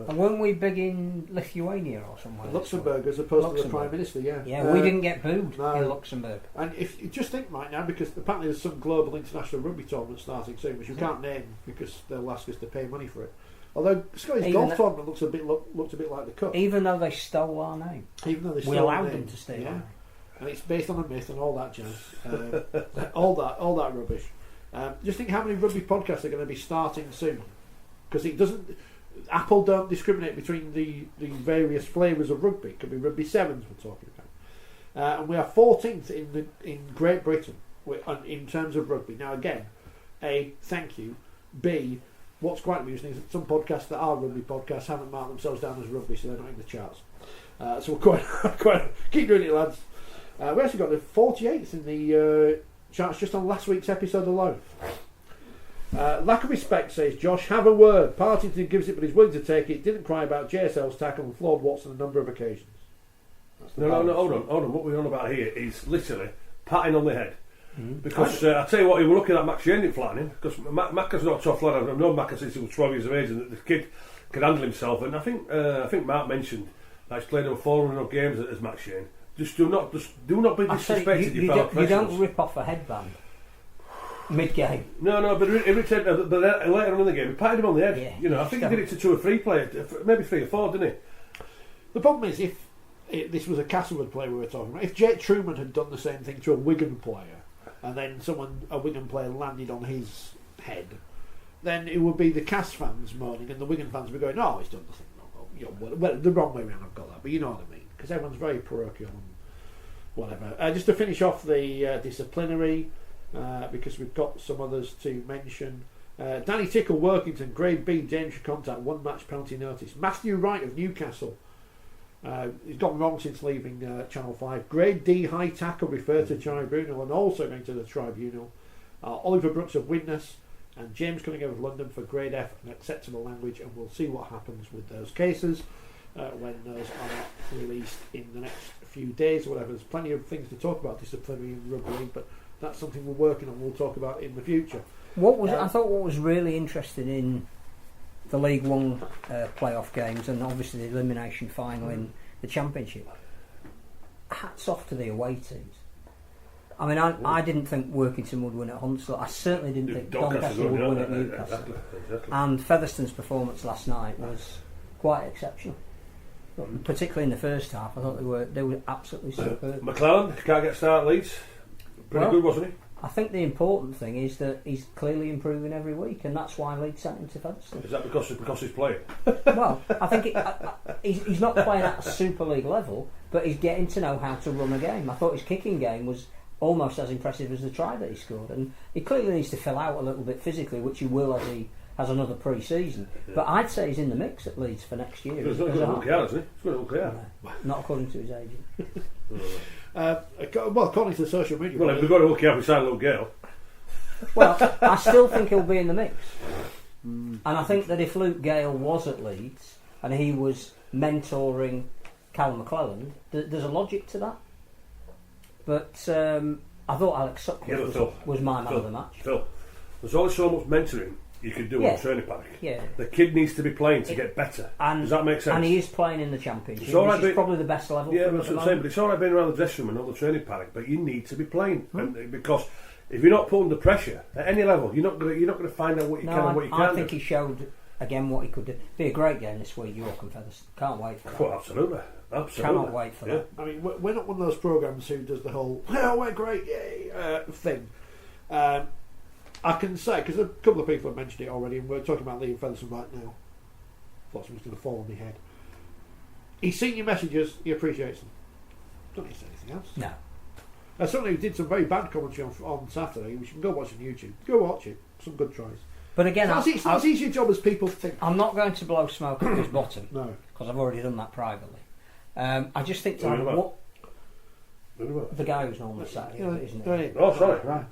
And weren't we big in Lithuania or somewhere? Luxembourg, as opposed to the Prime Minister, Yeah, we didn't get booed in Luxembourg. And if you just think right now, because apparently there's some global international rugby tournament starting soon, which you can't name because they'll ask us to pay money for it. Although Schoey's golf tournament looked a bit like the Cup. Even though they stole our name. We allowed them to steal our name. And it's based on a myth and all that jazz. all that rubbish. Just think how many rugby podcasts are going to be starting soon. Because it doesn't... Apple don't discriminate between the various flavours of rugby. It could be rugby sevens we're talking about. And we are 14th in Great Britain in terms of rugby. Now again, A, thank you. B, what's quite amusing is that some podcasts that are rugby podcasts haven't marked themselves down as rugby, so they're not in the charts. So we're quite keep doing it, lads. We actually got the 48th in the charts just on last week's episode alone. Lack of respect, says Josh. Have a word. Partington gives it, but he's willing to take it. Didn't cry about JSL's tackle and floored Watson a number of occasions. No, hold on. What we're on about here is literally patting on the head. Because I tell you what, he was looking at Mac Shane flattening, because Mac is not a tough lad. I've known Mac since he was 12 years of age, and the kid can handle himself. And I think Mark mentioned that he's played over 400 games as Mac Shane. Just do not be disrespected. You don't rip off a headband mid-game. No, but later on in the game, he patted him on the head. I think he did it to 2 or 3 players, maybe 3 or 4, didn't he? The problem is, if this was a Castlewood player we were talking about. If Jake Truman had done the same thing to a Wigan player, and then a Wigan player landed on his head, then it would be the Cast fans moaning, and the Wigan fans would be going, "Oh, he's done nothing wrong." Well, the wrong way around, I've got that, but you know what I mean, because everyone's very parochial and whatever. Just to finish off the disciplinary, because we've got some others to mention. Danny Tickle, Workington, Grade B, danger contact, 1 match penalty notice. Matthew Wright of Newcastle, he's gone wrong since leaving Channel 5. Grade D, high tackle, referred to tribunal and also going to the tribunal. Oliver Brooks of Widnes and James Cunningham of London for Grade F, an acceptable language, and we'll see what happens with those cases when those are released in the next few days or whatever. There's plenty of things to talk about disciplinary in rugby league, but that's something we're working on. We'll talk about in the future. I thought what was really interesting in the League One playoff games, and obviously the elimination final in the Championship, hats off to the away teams. I mean, I didn't think Workington would win at Hunslet. I certainly didn't think Doncaster would win at Newcastle. Exactly. And Featherstone's performance last night was quite exceptional. Particularly in the first half, I thought they were absolutely superb. McClellan can't get start Leeds. Pretty good, wasn't he? I think the important thing is that he's clearly improving every week, and that's why Leeds sent him to Featherstone. Is that because he's playing? Well, I think he's not playing at a Super League level, but he's getting to know how to run a game. I thought his kicking game was almost as impressive as the try that he scored, and he clearly needs to fill out a little bit physically, which he will as he has another pre-season. Yeah. But I'd say he's in the mix at Leeds for next year. He's not going to look out, isn't he? He's going to look out. No, not according to his agent. Well, according to the social media. Well, if we've got to hook you up and sign a little girl. Well, I still think he'll be in the mix. And I think that if Luke Gale was at Leeds and he was mentoring Callum McClelland, there's a logic to that. But I thought Alex Sutcliffe was my man of the match. Phil, there's only so much mentoring you can do on a training paddock. Yeah. The kid needs to be playing to get better. Does that make sense? And he is playing in the Championship, which is probably the best level. Yeah, that's what I'm saying. But it's all right being around the dressing room and on the training paddock, but you need to be playing, because if you're not putting the pressure at any level, you're not going to find out what you can and what you can't. I think he showed again what he could do. Be a great game this week, York and Featherstone. Can't wait for that. Oh, absolutely. Cannot wait for that. I mean, we're not one of those programmes who does the whole "oh, we're great, yay" thing. I can say, because a couple of people have mentioned it already, and we're talking about Liam Featherstone right now. Thought something was going to fall on my head. He's seen your messages, he appreciates them. Don't need to say anything else. No. Somebody who did some very bad commentary on Saturday, which you can go watch on YouTube. Go watch it. Some good tries. But again, it's not as easy a job as people think. I'm not going to blow smoke up his bottom. No. Because I've already done that privately. I just think to have the guy who's normally sat here, isn't it? Oh, sorry. Right.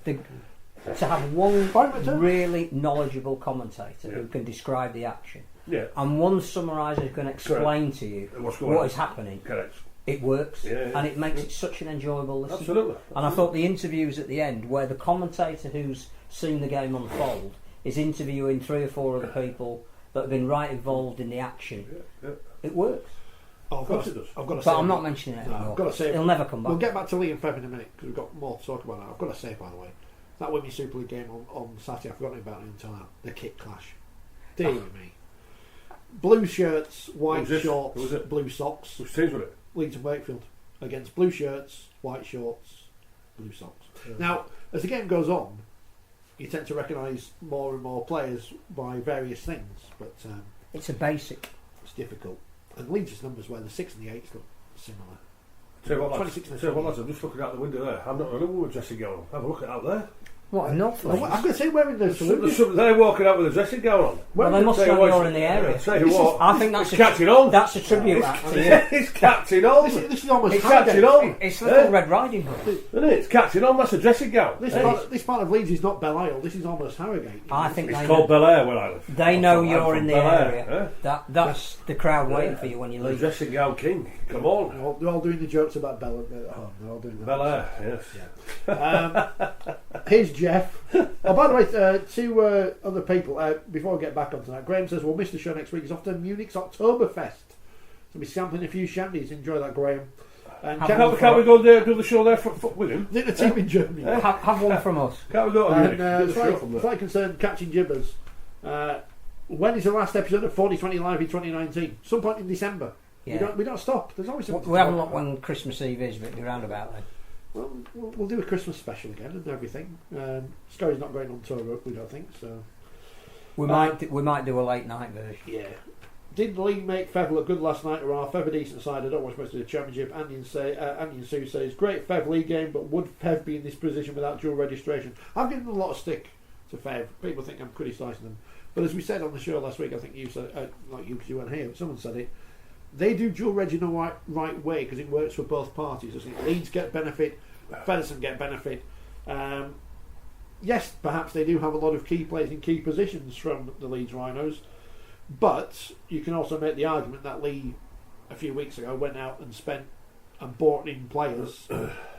To have one really knowledgeable commentator who can describe the action, and one summariser who can explain to you what is happening. Correct. It works, and it makes it such an enjoyable listen. Absolutely. And I thought the interviews at the end, where the commentator who's seen the game unfold is interviewing 3 or 4 other people that have been right involved in the action, it works. Of course it does. But I'm not mentioning it anymore. I've got to say, he'll never come back. We'll get back to Liam Fev in a minute because we've got more to talk about now. I've got to say, by the way, that Women's Super League game on Saturday, I've forgotten about it until now. The kick clash. Dear me. Blue shirts, white shorts, blue socks. Which teams were it? Leeds and Wakefield. Against blue shirts, white shorts, blue socks. Yeah. Now, as the game goes on, you tend to recognise more and more players by various things, but it's a basic. It's difficult. And Leeds' numbers where the 6 and the 8s look similar. Tell you what, lads, I'm just looking out the window there. I'm not going to know what dressing gown on. Have a look at out there. What, enough? I'm going to say wearing the they're walking out with a dressing gown on. Well, they must know you're in the area. I think that's catching on. That's a tribute act to you. It's catching on. This is almost catching on. It's Little Red Riding Hood. Isn't it? It's catching on. That's a dressing gown. This part of Leeds is not Belle Isle. This is almost Harrogate. I think it's called Bel Air where I live. They know you're in the area. That's the crowd waiting for you when you leave. The dressing gown king. Come on. They're all doing the jokes about Bel Air at home. They're all doing that. Bel Air, yes. Yeah. Here's Jeff. Oh, by the way, 2 other people, before I get back onto that, Graham says, we'll miss the show next week. He's off to Munich's Oktoberfest. So we'll be sampling a few shandies. Enjoy that, Graham. And can't we go there, do the show there with him? Is it the team in Germany? Have one from us. Can't we go to Munich? And slight concern, catching gibbers. When is the last episode of 4020 Live in 2019? Some point in December. Yeah. We don't stop. There's always something. We haven't looked when Christmas Eve is, but it'll be round about then. Well, we'll do a Christmas special again and everything. Schoey's not going on tour, we don't think so. We might do a late night version. Yeah. Did Lee make Fev look good last night, or are Fev a decent side? I don't watch most of the championship. Andy and Sue says, great Fev League game, but would Fev be in this position without dual registration? I've given a lot of stick to Fev. People think I'm criticising them. But as we said on the show last week, I think you said, not you because you weren't here, but someone said it, they do dual reg in the right way because it works for both parties. I think Leeds get benefit, Featherstone get benefit. Yes, perhaps they do have a lot of key players in key positions from the Leeds Rhinos, but you can also make the argument that Lee, a few weeks ago, went out and spent and bought in players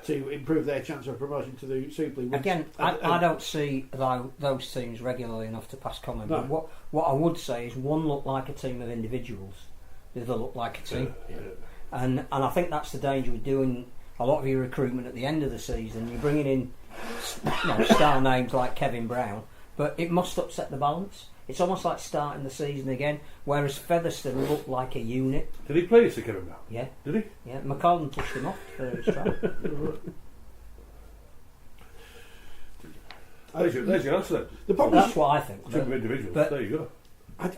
to improve their chance of promotion to the Super League. Again, I don't see those teams regularly enough to pass comment. No. But what I would say is one looked like a team of individuals, the other looked like a team. Yeah. And I think that's the danger with doing a lot of your recruitment at the end of the season. You're bringing in star names like Kevin Brown, but it must upset the balance. It's almost like starting the season again, whereas Featherstone looked like a unit. Did he play this Kevin Brown? Yeah. Did he? Yeah, McCollum pushed him off for his try. There's your answer then. The problem That's what I think. Two individuals. There you go.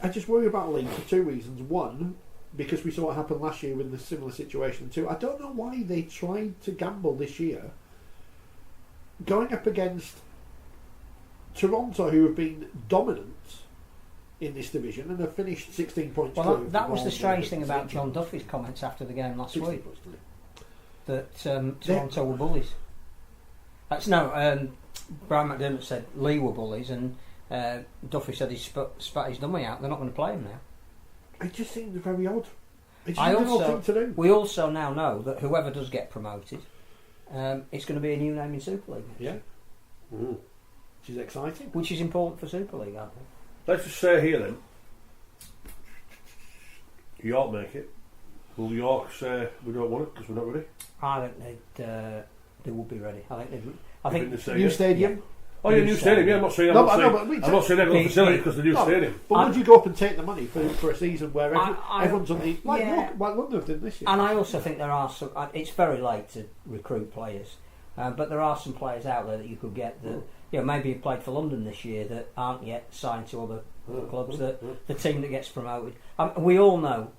I just worry about Leeds for two reasons. One, because we saw what happened last year with a similar situation. Two, I don't know why they tried to gamble this year going up against Toronto, who have been dominant in this division and have finished 16 points. Well, that was the strange thing about John Duffy's comments after the game last week. That Toronto were bullies. Brian McDermott said Lee were bullies, and Duffy said he spat his dummy out. They're not going to play him now. It just seems very odd. It's an odd thing to do. We also now know that whoever does get promoted, it's going to be a new name in Super League. Yeah. Which is exciting. Which is important for Super League, I think. Let's just say here then, York make it. Will York say we don't want it because we're not ready? I think they would be ready. I think new stadium. Yeah. Oh yeah, new stadium. Yeah, I'm not saying every facility because the new stadium. But would you go up and take the money for a season where everyone's on the like London did this year? And I also think there are some. It's very late to recruit players, but there are some players out there that you could get that. Maybe you played for London this year that aren't yet signed to other clubs. The team that gets promoted. We all know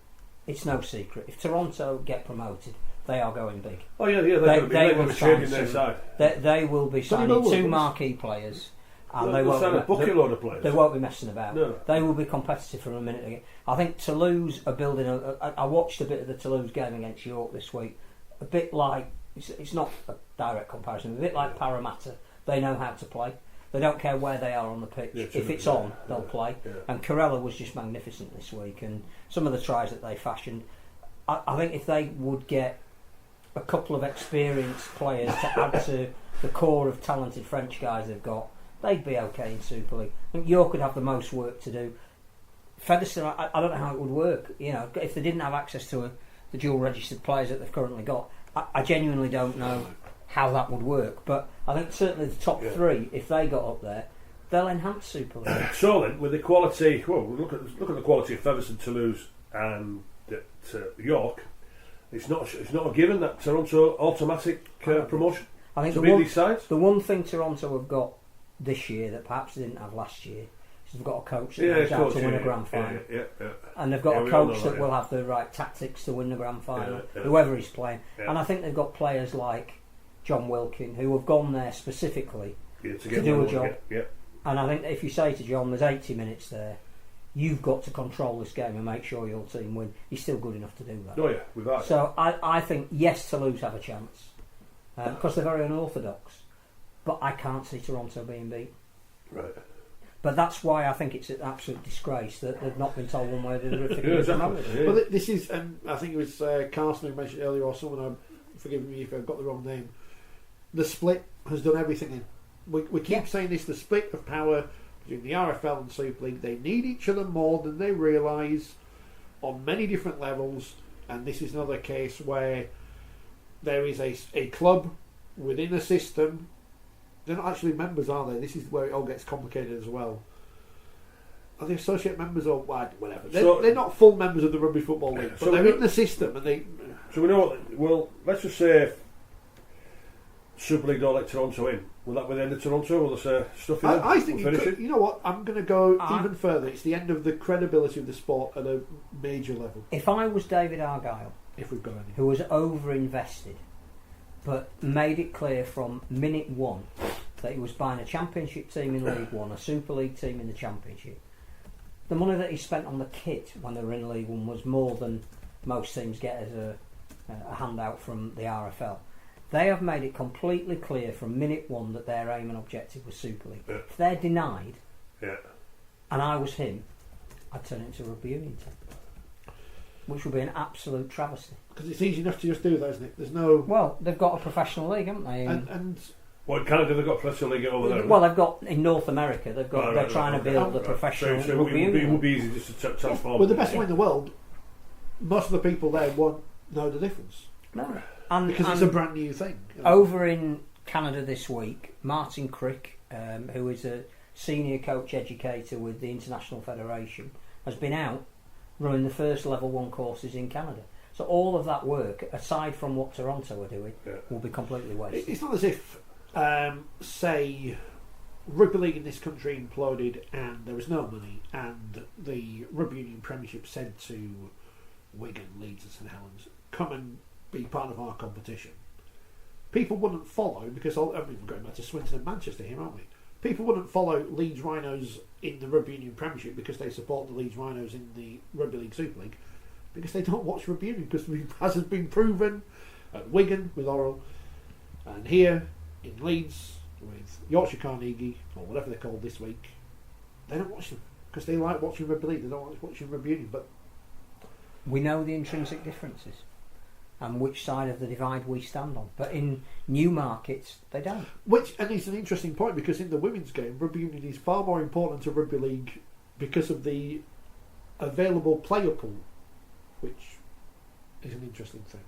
it's no secret. If Toronto get promoted, they are going big. Oh yeah, they will be changing their side. They will be signing two marquee players, and they won't sign a bucket load of players. They won't be messing about. No. They will be competitive from a minute again. I think Toulouse are building. I watched a bit of the Toulouse game against York this week. A bit like it's not a direct comparison. A bit like Parramatta. They know how to play. They don't care where they are on the pitch. If it's on, they'll play. Yeah. And Corella was just magnificent this week. And some of the tries that they fashioned, I think if they would get a couple of experienced players to add to the core of talented French guys they've got, they'd be okay in Super League. I think York could have the most work to do. Featherstone, I don't know how it would work. If they didn't have access to the dual registered players that they've currently got, I genuinely don't know how that would work, but I think certainly the top three, if they got up there, they'll enhance Super League. So then, with the quality, look at the quality of Featherstone, Toulouse, and York. It's not a given that Toronto automatic promotion. I think these sides. The one thing Toronto have got this year that perhaps they didn't have last year is they've got a coach that knows how to win a grand final, and they've got a coach that will have the right tactics to win the grand final, whoever he's playing. And I think they've got players like John Wilkin, who have gone there specifically to do a job. And I think if you say to John, there's 80 minutes there, you've got to control this game and make sure your team win. He's still good enough to do that. Oh yeah, without it. So I think, yes, Toulouse have a chance, because they're very unorthodox, but I can't see Toronto being beat. Right. But that's why I think it's an absolute disgrace that they've not been told one way or the other if they're promoted. Yeah. Well, this is, I think it was Carson who mentioned earlier, or someone, forgive me if I've got the wrong name, the split has done everything in. We keep saying this, the split of power between the RFL and Super League, they need each other more than they realise on many different levels, and this is another case where there is a club within a system. They're not actually members, are they? This is where it all gets complicated as well. are they associate members or whatever? They're not full members of the Rugby Football League, but they're in the system, and they. So we know. Well, let's just say Super League don't let Toronto in. Will that be the end of Toronto? Will there stuff in? I think you know what? I'm going to go even further. It's the end of the credibility of the sport at a major level. If I was David Argyle, if we've got any, who was over-invested, but made it clear from minute one that he was buying a Championship team in League One, a Super League team in the Championship, the money that he spent on the kit when they were in League One was more than most teams get as a handout from the RFL. They have made it completely clear from minute one that their aim and objective was Super League. Yeah. If they're denied, and I was him, I'd turn it into a rugby union team, which would be an absolute travesty. Because it's easy enough to just do that, isn't it? There's no. Well, they've got a professional league, haven't they? And well, in Canada they've got a professional league over there. Well, they've got in North America. They're trying to build a professional rugby union. It would be easy just to transform. With the best way in the world, most of the people there won't know the difference. No. Because it's a brand new thing. You know? Over in Canada this week, Martin Crick, who is a senior coach educator with the International Federation, has been out running the first level 1 courses in Canada. So all of that work, aside from what Toronto are doing, will be completely wasted. It's not as if, say, Rugby League in this country imploded and there was no money, and the Rugby Union Premiership said to Wigan, Leeds and St Helens, come and be part of our competition. People wouldn't follow because we're going back to Swinton and Manchester here, aren't we? People wouldn't follow Leeds Rhinos in the Rugby Union Premiership because they support the Leeds Rhinos in the Rugby League Super League, because they don't watch Rugby Union, because as has been proven at Wigan with Oral and here in Leeds with Yorkshire Carnegie or whatever they're called this week, they don't watch them because they like watching Rugby League. They don't like watching Rugby Union. But we know the intrinsic differences and which side of the divide we stand on. But in new markets, they don't. And it's an interesting point, because in the women's game, Rugby Union is far more important to Rugby League because of the available player pool, which is an interesting thing.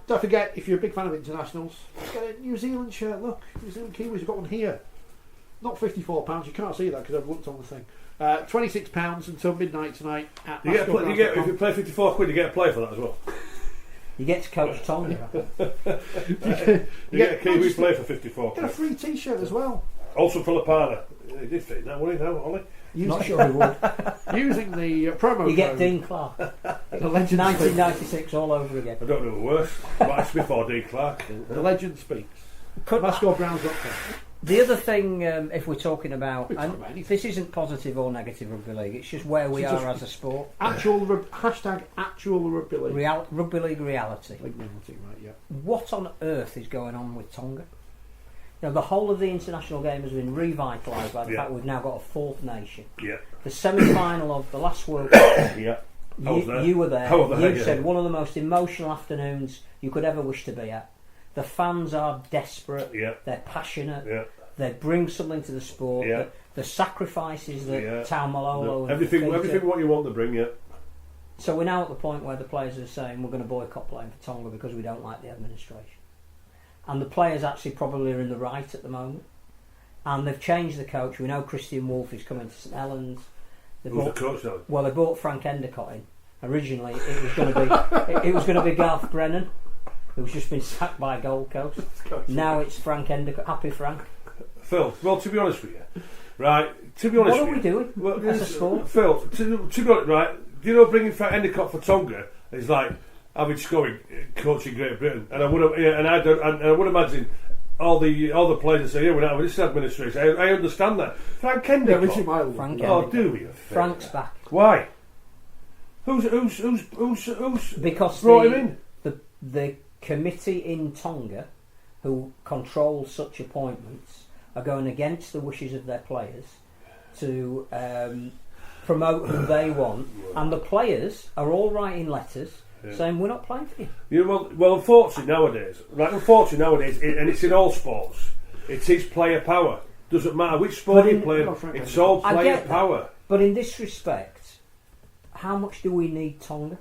Don't forget, if you're a big fan of internationals, get a New Zealand shirt. Look, New Zealand Kiwis have got one here. Not £54, you can't see that because I've looked on the thing. £26 until midnight tonight at if you play £54, you get a play for that as well. You get to coach Tonga. you get a Kiwi play for £54. Get a free T-shirt as well. Also for Lapana. He did fit in that, wouldn't he, now, Ollie? Not sure he would. Using the promo code. You get Dean Clark. The legend 1996 all over again. I don't know the worst. Might be before Dean Clark. The legend speaks. Mascobrowns.com. The other thing, if we're talking about, and this isn't positive or negative rugby league, it's just where we are as a sport. Actual rugby league. Rugby league reality. Right, yeah. What on earth is going on with Tonga? You know, the whole of the international game has been revitalised by the fact we've now got a fourth nation. Yeah. The semi-final of the last World Cup. Yeah. You were there. You said one of the most emotional afternoons you could ever wish to be at. The fans are desperate. Yeah. They're passionate. Yeah. They bring something to the sport. Yeah. The sacrifices that Taumalolo and everything what you want to bring. Yeah. So we're now at the point where the players are saying we're going to boycott playing for Tonga because we don't like the administration. And the players actually probably are in the right at the moment. And they've changed the coach. We know Christian Wolff is coming to St Helens. Who's the coach now? Well, they brought Frank Endicott in. Originally, it was going to be Garth Brennan, who's just been sacked by Gold Coast. Now it's Frank Endicott. Happy Frank. Phil, well, to be honest with you, right? To be honest, what are we doing as a sport? Phil, to be honest, right? Do you know bringing Frank Endicott for Tonga is like having Schoey coaching Great Britain, and I would imagine all the players that say, "Yeah, we're not having this administration." I understand that. Frank Endicott. Do me a favour. Frank's back. Why? Who's because brought him in? The committee in Tonga, who control such appointments, are going against the wishes of their players to promote who they want, and the players are all writing letters saying we're not playing for you. Well, unfortunately nowadays, and it's in all sports, it is player power. Doesn't matter which sport you play, it's all player power. But in this respect, how much do we need Tonga?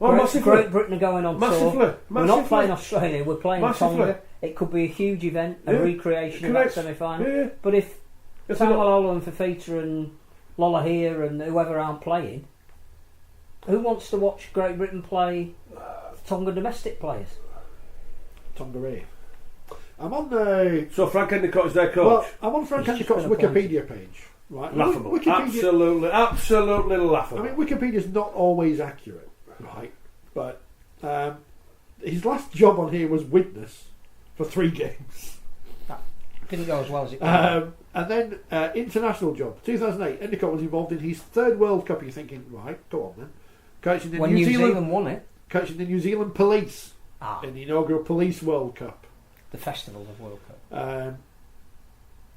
Well, Great Britain are going on tour. We're not playing Australia, we're playing Tonga. It could be a huge event, a recreation of that semi-final. Yeah. But if Taumalolo and Fafita and Lola here and whoever aren't playing. Who wants to watch Great Britain play Tonga domestic players? Tongaree. I'm on the. So Frank Endicott is their coach. Well, I'm on Frank Endicott's Wikipedia page. Right, Laughable. Wikipedia, Absolutely laughable. I mean, Wikipedia's not always accurate, right? But his last job on here was witness for 3 games. That didn't go as well as it could. And then international job, 2008. Endicott was involved in his 3rd World Cup. You're thinking, right, go on then. Coaching the when New Zealand won it. Coaching the New Zealand Police in the inaugural Police World Cup. The Festival of World Cup.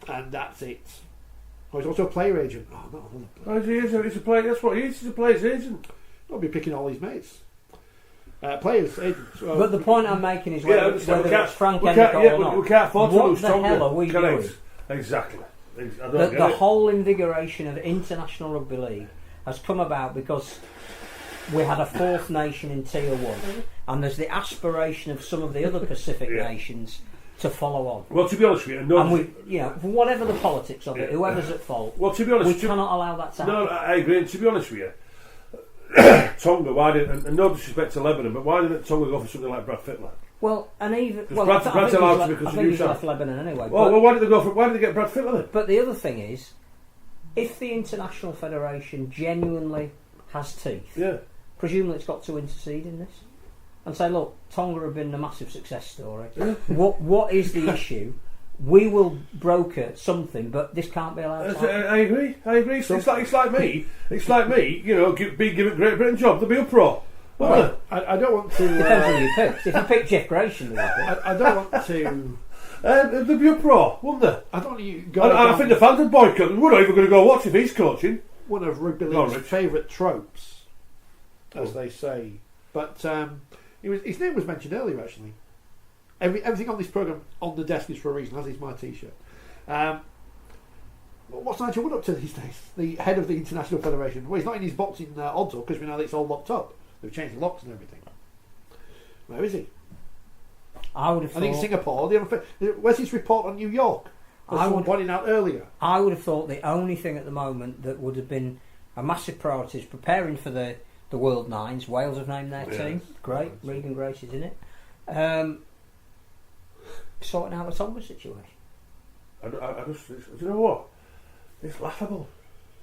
And that's it. Oh, he's also a player agent. Oh, not another player. Oh, he's a player. That's what he is. He's a player's agent. I'll be picking all his mates. Players, agents. But the point I'm making is whether it's Frank Endicott or not. We can't afford to lose What the hell are we doing? Exactly. The whole invigoration of international rugby league has come about because we had a 4th nation in Tier 1, and there's the aspiration of some of the other Pacific nations to follow on. Well, to be honest with you, and we, whatever the politics of it, whoever's at fault, well, to be honest, we cannot allow that to happen. No, I agree. And to be honest with you, Tonga, why didn't? And no disrespect to Lebanon, but why didn't Tonga go for something like Brad Fittler? Well, and even Brad's allowed to because I think he's left Lebanon anyway. Well, why did they go for? Why did they get Brad Fittler then? But the other thing is, if the International Federation genuinely has teeth, presumably it's got to intercede in this and say, look, Tonga have been a massive success story. What is the issue? We will broker something, but this can't be allowed to happen. I agree. So it's like me. It's like me. Give Great Britain job. There'll be uproar. Well, I don't want to. Depends who you pick. If you pick Jeff Grayson, I don't want to. There'll be uproar, wouldn't there? I don't want you. I think the fans would boycott. We're not even going to go watch if he's coaching. One of Rugby League's favourite tropes, as they say. But his name was mentioned earlier, actually. Everything on this programme on the desk is for a reason, as is my T-shirt. What's Nigel Wood up to these days? The head of the International Federation. Well, he's not in his boxing odds because we know that it's all locked up. They've changed the locks and everything. Where is he? I would have thought. I think Singapore. Where's his report on New York? I was pointing out earlier. I would have thought the only thing at the moment that would have been a massive priority is preparing for the World Nines. Wales have named their team. Great. Regan Grace is in it. Sorting out the Tonga situation. I just, do you know what? It's laughable,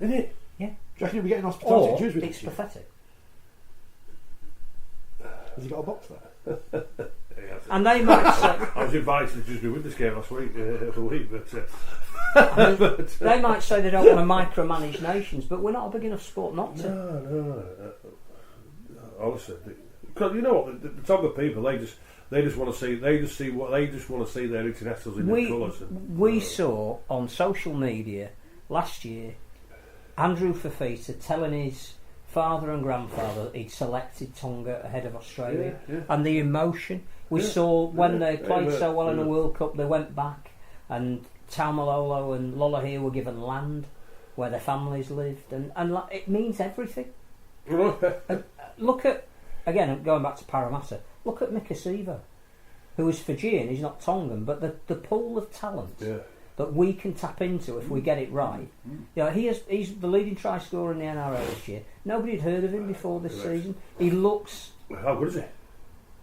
isn't it? Yeah. Do you reckon he'll be getting hospitality Jews with it's pathetic. Has he got a box there? And they might say... I was invited to just be with this game last week, but they might say they don't want to micromanage nations, but we're not a big enough sport not to. No. Honestly, because you know what, the Tonga people, they just want to see their internationals in their colours. We saw on social media last year Andrew Fafita telling his father and grandfather that he'd selected Tonga ahead of Australia, and the emotion we saw when they played so well in the World Cup. They went back, and Taumalolo and Lolohea were given land where their families lived, and it means everything. Look at, again, going back to Parramatta, look at Mikasiva, who is Fijian. He's not Tongan, but the pool of talent that we can tap into if we get it right. He's the leading try scorer in the NRL this year. Nobody had heard of him before this season. He looks... How good is he?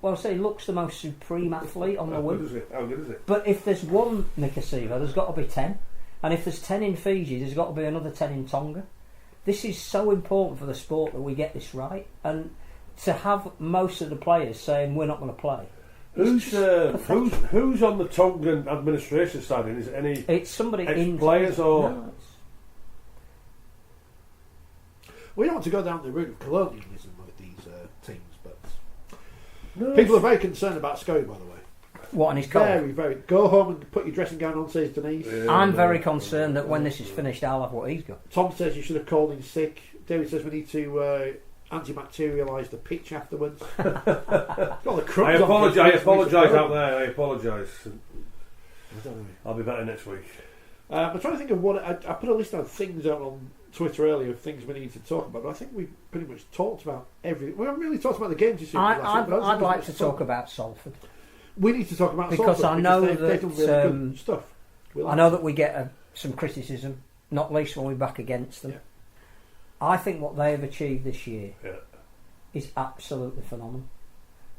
Well, I say he looks the most supreme athlete on the wing. How good is he? But if there's one Mikasiva, there's got to be 10. And if there's 10 in Fiji, there's got to be another 10 in Tonga. This is so important for the sport that we get this right. And to have most of the players saying we're not going to play... Who's on the Tongan administration side? Is it any? It's somebody in players or? No, we don't want to go down the route of colonialism with these teams, but people are very concerned about Schoey, by the way. What, and his coat? Very, very. Go home and put your dressing gown on, says Denise. I'm very concerned that when this is finished, I'll have what he's got. Tom says you should have called in sick. David says we need to antibacterialise the pitch afterwards. I apologise out there. I apologise. I'll be better next week. I'm trying to think of what I put a list of things out on Twitter earlier of things we need to talk about, but I think we pretty much talked about everything. We haven't really talked about the games this year. I'd like to talk about Salford. We need to talk about because Salford I know they've done really good stuff. I know that we get some criticism, not least when we're back against them. I think what they have achieved this year is absolutely phenomenal.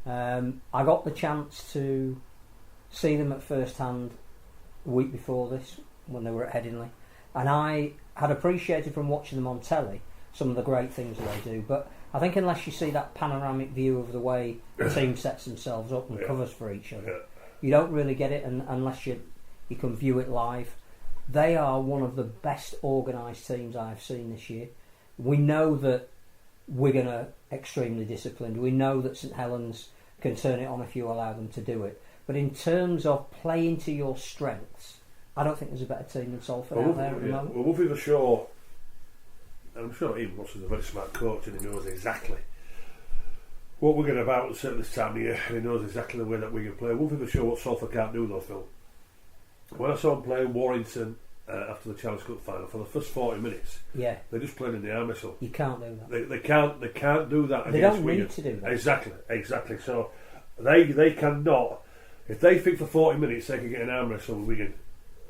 I got the chance to see them at first hand a week before this when they were at Headingley, and I had appreciated from watching them on telly some of the great things that they do, but I think unless you see that panoramic view of the way the team sets themselves up and covers for each other, you don't really get it unless you can view it live. They are one of the best organised teams I've seen this year. We know that Wigan are extremely disciplined. We know that St Helens can turn it on if you allow them to do it. But in terms of playing to your strengths, I don't think there's a better team than Salford out there at the moment. Well, Wolfie for sure, and I'm sure Ian Wattson's a very smart coach and he knows exactly what Wigan are about at this time of year, and he knows exactly the way that Wigan play. Wolfie for sure what Salford can't do though, Phil. When I saw him playing Warrington after the Challenge Cup final for the first 40 minutes, they just played in the arm whistle. You can't do that. They can't do that. They against don't Wigan. need to do that. Exactly. So they cannot. If they think for 40 minutes they can get an arm wrestle with Wigan,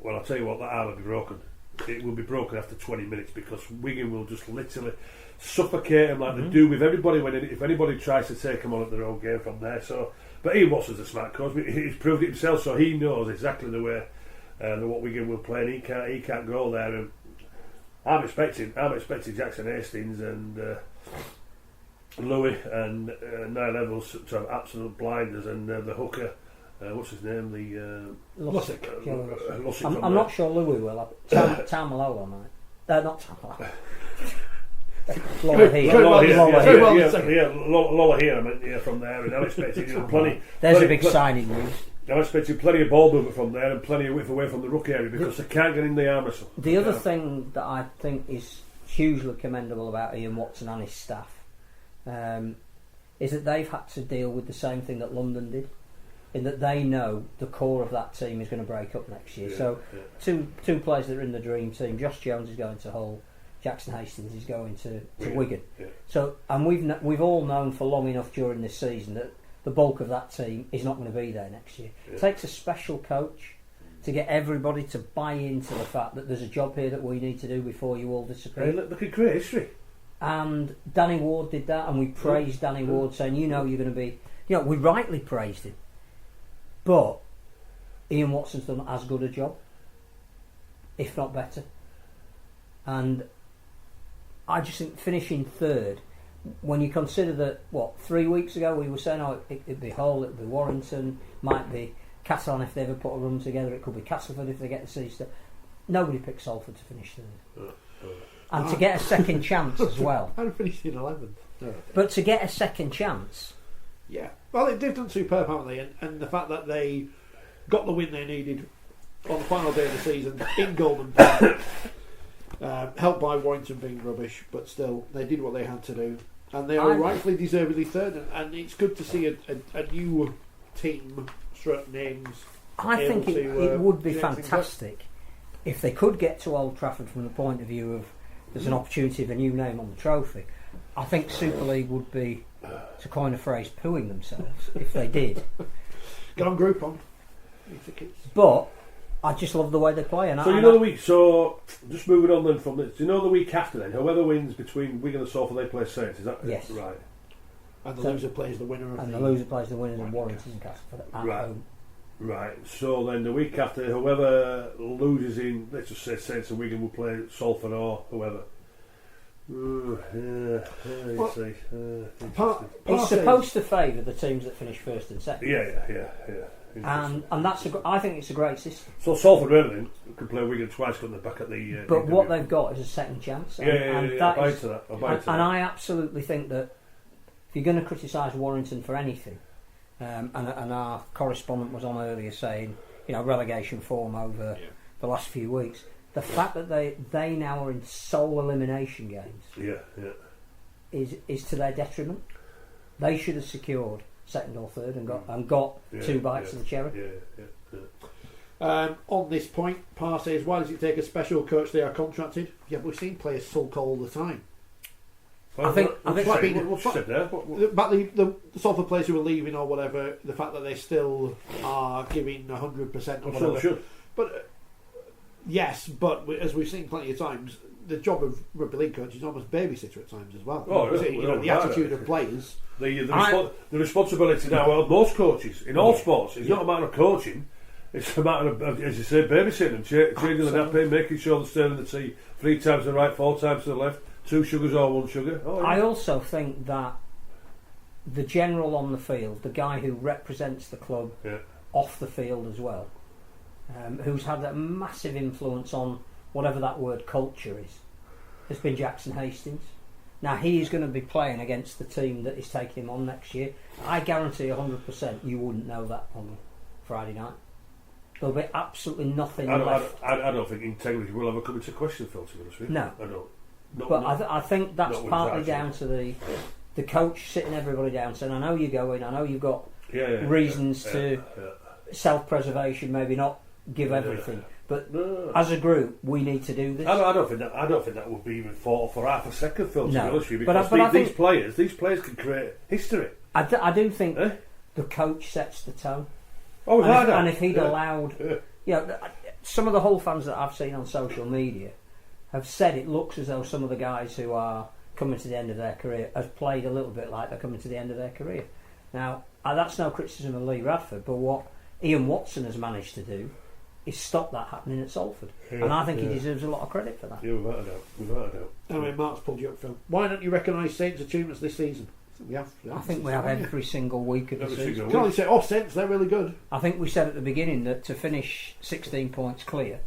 well, I'll tell you what, that arm will be broken. It will be broken after 20 minutes because Wigan will just literally suffocate them like they do with everybody if anybody tries to take them on at their own game from there. So, but Ian Watson's a smart coach. He's proved it himself, so he knows exactly the way what Wigan will play, and he can't go there. And I'm expecting Jackson Hastings and Louis and Niall Evans to have absolute blinders, and the hooker. What's his name? The Lussick. I'm not sure Louis will. Tamalola might. Not Tamalola. Lola here. I meant from there, and I'm expecting plenty. There's a big signing news. I'm expecting plenty of ball movement from there and plenty of width away from the ruck area because they can't get in the arm wrestle. The other thing that I think is hugely commendable about Ian Watson and his staff is that they've had to deal with the same thing that London did, in that they know the core of that team is going to break up next year. Two players that are in the dream team. Josh Jones is going to Hull. Jackson Hastings is going to Wigan. Yeah. So, and we've all known for long enough during this season that the bulk of that team is not going to be there next year. Yeah. It takes a special coach to get everybody to buy into the fact that there's a job here that we need to do before you all disappear. Hey, look at great history. And Danny Ward did that, and we praised Danny Ward, saying, you're going to be... we rightly praised him. But Ian Watson's done as good a job, if not better. And I just think finishing third, when you consider that, 3 weeks ago we were saying, it'd be Hull, it'd be Warrington, might be Castleford if they ever put a run together, it could be Castleford if they get the season. Nobody picked Salford to finish third. And to get a second chance as well. I'd finished in 11th. But to get a second chance... Yeah. Well, they've done superb, haven't they? And the fact that they got the win they needed on the final day of the season in Golden Park, helped by Warrington being rubbish, but still, they did what they had to do. And they are rightfully deservedly third, and it's good to see a new team, struck names. I think it would be fantastic if they could get to Old Trafford from the point of view of there's an opportunity of a new name on the trophy. I think Super League would be, to coin a phrase, pooing themselves if they did. Get on Groupon. But I just love the way they play. So the week. So just moving on then from this. Do you know the week after then? Whoever wins between Wigan and Salford, they play Saints. Is that yes? Right. And the loser plays the winner. The loser plays the winners of Warrington and Castleford at home. Right. So then the week after, whoever loses in, let's just say Saints and Wigan will play Salford or whoever. It's supposed to favour the teams that finish first and second. Yeah. And that's I think it's a great system. So Salford Raven could play Wigan twice, couldn't they? Back at the. But what they've got is a second chance. I buy to that. And I absolutely think that if you're going to criticise Warrington for anything, and our correspondent was on earlier saying, relegation form over the last few weeks. The fact that they now are in sole elimination games, is to their detriment. They should have secured second or third and got two bites of the cherry. On this point, Parr says, why does it take a special coach? They are contracted. Yeah, but we've seen players sulk all the time. Well, I think what you said there. But the Salford players who are leaving or whatever, the fact that they still are giving 100% or whatever. Sure. But yes, but as we've seen plenty of times, the job of rugby league coach is almost babysitter at times as well. Oh, the attitude of players. The responsibility now of most coaches in all sports is not a matter of coaching. It's a matter of, as you say, babysitting and changing the nappy, making sure they're stirring the tea 3 times to the right, 4 times to the left, 2 sugars or 1 sugar. Oh, yeah. I also think that the general on the field, the guy who represents the club off the field as well, who's had a massive influence on whatever that word culture is, has been Jackson Hastings. Now he is going to be playing against the team that is taking him on next year. I guarantee 100% you wouldn't know that on Friday night. There'll be absolutely nothing left. I don't think integrity will ever come into question, Phil, to be honest with you. No. I don't. But I think that's partly down to the coach sitting everybody down saying, I know you're going, I know you've got reasons to self-preservation, maybe not give everything. But as a group, we need to do this. I don't think that would be even thought for half a second, Phil, to be honest with you, because but these players can create history. I do think the coach sets the tone. Oh, and if he'd allowed, some of the Hull fans that I've seen on social media have said it looks as though some of the guys who are coming to the end of their career have played a little bit like they're coming to the end of their career. Now, that's no criticism of Lee Radford, but what Ian Watson has managed to do is stop that happening at Salford, and I think he deserves a lot of credit for that. Yeah, without a doubt. Anyway, Mark's pulled you up, Phil. Why don't you recognise Saints' achievements this season? I think we have every single week of the season. You can only say, Saints, they're really good. I think we said at the beginning that to finish 16 points clear,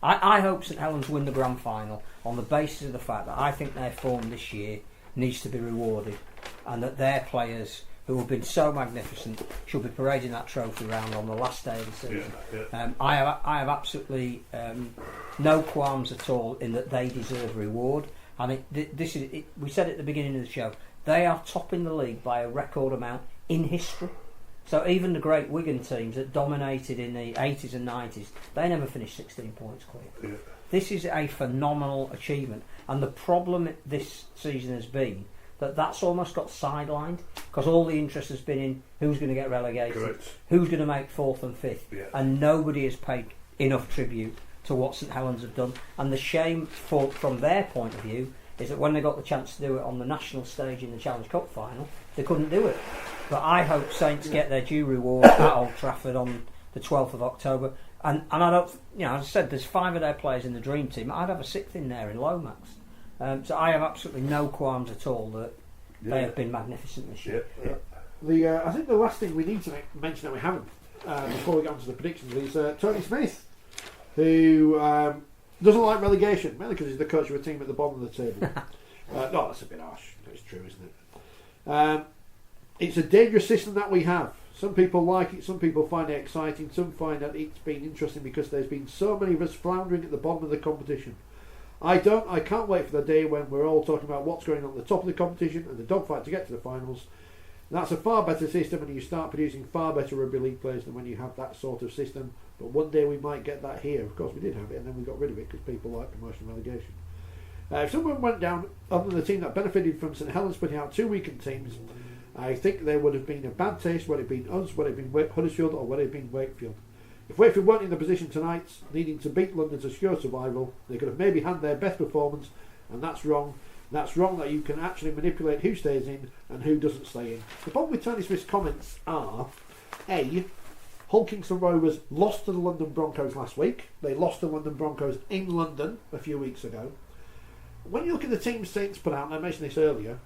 I hope St Helens win the grand final on the basis of the fact that I think their form this year needs to be rewarded, and that their players, who have been so magnificent, should be parading that trophy round on the last day of the season. I have absolutely no qualms at all in that they deserve reward. I mean, this is it, we said at the beginning of the show, they are topping the league by a record amount in history. So even the great Wigan teams that dominated in the 80s and 90s, they never finished 16 points clear. This is a phenomenal achievement, and the problem this season has been that's almost got sidelined, because all the interest has been in who's going to get relegated, who's going to make 4th and 5th, and nobody has paid enough tribute to what St Helens have done. And the shame from their point of view is that when they got the chance to do it on the national stage in the Challenge Cup final, they couldn't do it. But I hope Saints get their due reward at Old Trafford on the 12th of October. And I don't, as I said, there's 5 of their players in the dream team. I'd have a 6th in there in Lomax. So I have absolutely no qualms at all that they have been magnificent this year. I think the last thing we need to mention that we haven't before we get on to the predictions is Tony Smith, who doesn't like relegation, mainly because he's the coach of a team at the bottom of the table. No, that's a bit harsh. It's true, isn't it? It's a dangerous system that we have. Some people like it, some people find it exciting, some find that it's been interesting because there's been so many of us floundering at the bottom of the competition. I can't wait for the day when we're all talking about what's going on at the top of the competition and the dogfight to get to the finals. And that's a far better system, and you start producing far better rugby league players than when you have that sort of system. But one day we might get that here. Of course we did have it, and then we got rid of it because people like promotion and relegation. If someone went down, other than the team that benefited from St Helens putting out 2 weakened teams, I think there would have been a bad taste, whether it been us, whether it been Huddersfield, or whether it been Wakefield. If Wakefield weren't in the position tonight, needing to beat London to secure survival, they could have maybe had their best performance, and that's wrong. That's wrong that you can actually manipulate who stays in and who doesn't stay in. The problem with Tony Smith's comments are, A, Hull Kingston Rovers lost to the London Broncos last week. They lost to the London Broncos in London a few weeks ago. When you look at the teams Saints put out, and I mentioned this earlier,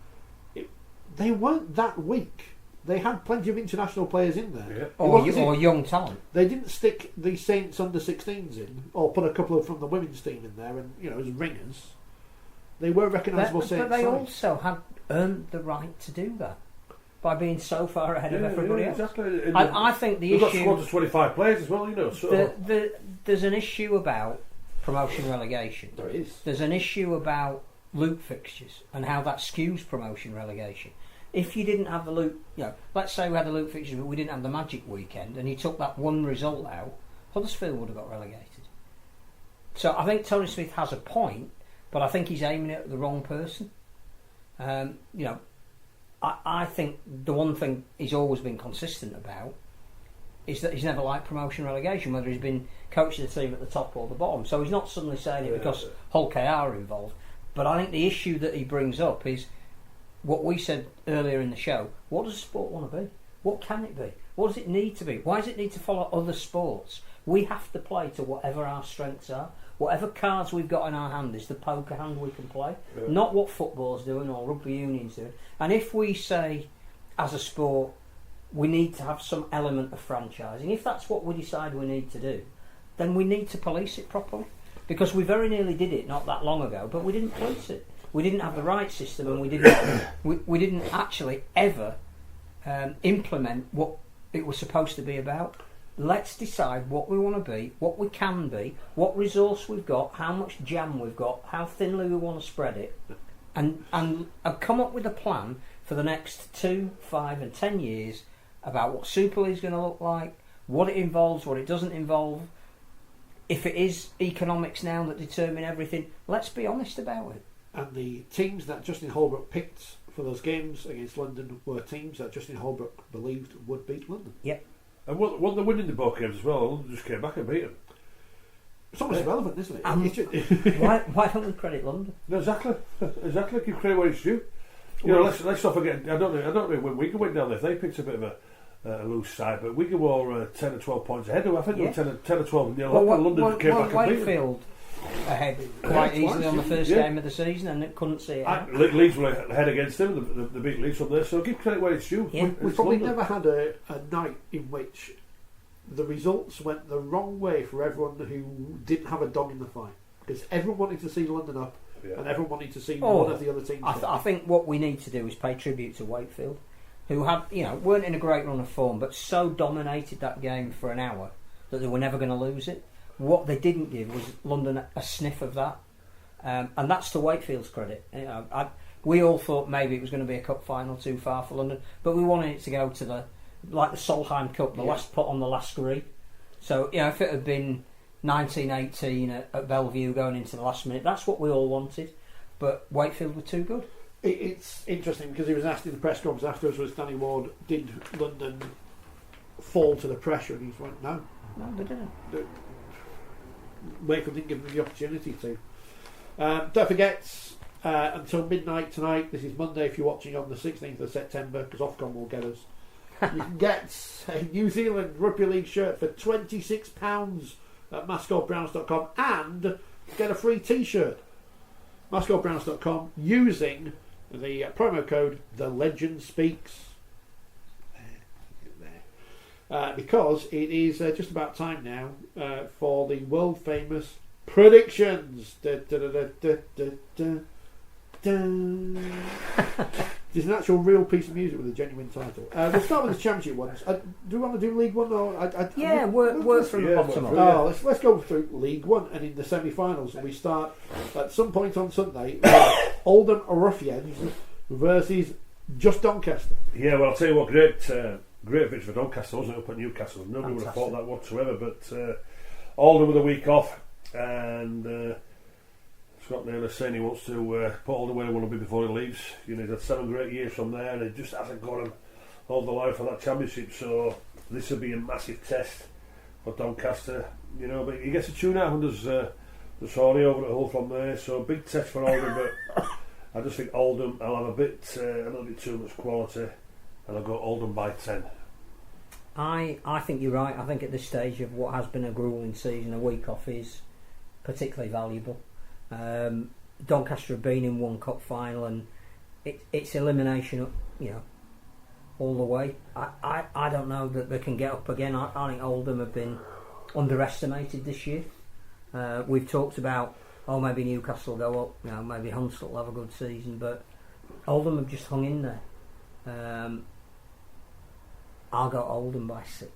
they weren't that weak. They had plenty of international players in there. Or young talent. They didn't stick the Saints under-16s in, or put a couple of from the women's team in there, and as ringers. They were recognisable Saints. But they also had earned the right to do that by being so far ahead of everybody else. Exactly. I think the issue... We've got squads of 25 players as well, So. There's an issue about promotion relegation. There is. There's an issue about loop fixtures and how that skews promotion relegation. If you didn't have the loop, let's say we had the loop fixtures but we didn't have the Magic weekend and you took that one result out, Huddersfield would have got relegated. So I think Tony Smith has a point, but I think he's aiming it at the wrong person. I think the one thing he's always been consistent about is that he's never liked promotion relegation, whether he's been coaching the team at the top or the bottom. So he's not suddenly saying it because Hull KR are involved. But I think the issue that he brings up is what we said earlier in the show. What does sport want to be? What can it be? What does it need to be? Why does it need to follow other sports? We have to play to whatever our strengths are. Whatever cards we've got in our hand is the poker hand we can play. Not what football's doing or rugby union's doing. And if we say, as a sport, we need to have some element of franchising, if that's what we decide we need to do, then we need to police it properly. Because we very nearly did it not that long ago, but we didn't police it. We didn't have the right system, and we didn't actually ever implement what it was supposed to be about. Let's decide what we want to be, what we can be, what resource we've got, how much jam we've got, how thinly we want to spread it, and come up with a plan for the next 2, 5 and 10 years about what Super League's going to look like, what it involves, what it doesn't involve. If it is economics now that determine everything, let's be honest about it. And the teams that Justin Holbrook picked for those games against London were teams that Justin Holbrook believed would beat London. Yep. And what they're winning the both games as well. London just came back and beat them. It's almost irrelevant, isn't it? Why don't we credit London? No, exactly. Give credit where it's due. You know, let's not forget. I don't know when Wigan went down there. They picked a bit of a loose side, but Wigan were 10 or 12 points ahead. I think they were 10 or 12 nil. London came back and beat Wakefield ahead quite easily on the first game of the season, and it couldn't see it. Leeds were ahead against them. The beat Leeds from there. So give credit where it's due. Yeah. We've probably never had a night in which the results went the wrong way for everyone who didn't have a dog in the fight, because everyone wanted to see London up. Yeah. And everyone wanted to see one of the other teams. I think what we need to do is pay tribute to Wakefield, who had, weren't in a great run of form, but so dominated that game for an hour that they were never going to lose it. What they didn't give was London a sniff of that, and that's to Wakefield's credit. We all thought maybe it was going to be a cup final too far for London, but we wanted it to go to the Solheim Cup, the last put on the last green. So if it had been 1918 at Bellevue going into the last minute, that's what we all wanted, but Wakefield were too good. It's interesting because he was asked in the press conference afterwards, was Danny Ward, did London fall to the pressure, and he went, no, they didn't. Wakefield didn't give them the opportunity to. Don't forget, until midnight tonight, this is Monday if you're watching on the 16th of September, because Ofcom will get us, you can get a New Zealand Rugby League shirt for £26 at mascotbrowns.com and get a free t-shirt. mascotbrowns.com using the promo code The Legend Speaks. Because it is just about time now for the world famous predictions. There's an actual real piece of music with a genuine title. We'll start with the championship ones. Do we want to do League One? Or work from the bottom up. Let's go through League One, and in the semi-finals we start at some point on Sunday. Oldham Ruffians versus Just Doncaster. Yeah, well, I'll tell you what, great victory for Doncaster, wasn't it, up at Newcastle? Nobody would have thought that whatsoever, but Oldham with a week off, and Scott Naylor saying he wants to put Oldham where he want to be before he leaves. He's had 7 great years from there, and he just hasn't got him all the line for that championship, so this will be a massive test for Doncaster, but he gets a tune out and there's Horny over at Hull from there, so big test for Oldham, but I just think Oldham will have a little bit too much quality, and I'll go Oldham by 10. I think you're right. I think at this stage of what has been a gruelling season, a week off is particularly valuable. Doncaster have been in one cup final, and it's elimination, all the way. I don't know that they can get up again. I think Oldham have been underestimated this year. We've talked about maybe Newcastle will go up, maybe Hunstall will have a good season, but Oldham have just hung in there. I'll go Oldham by 6.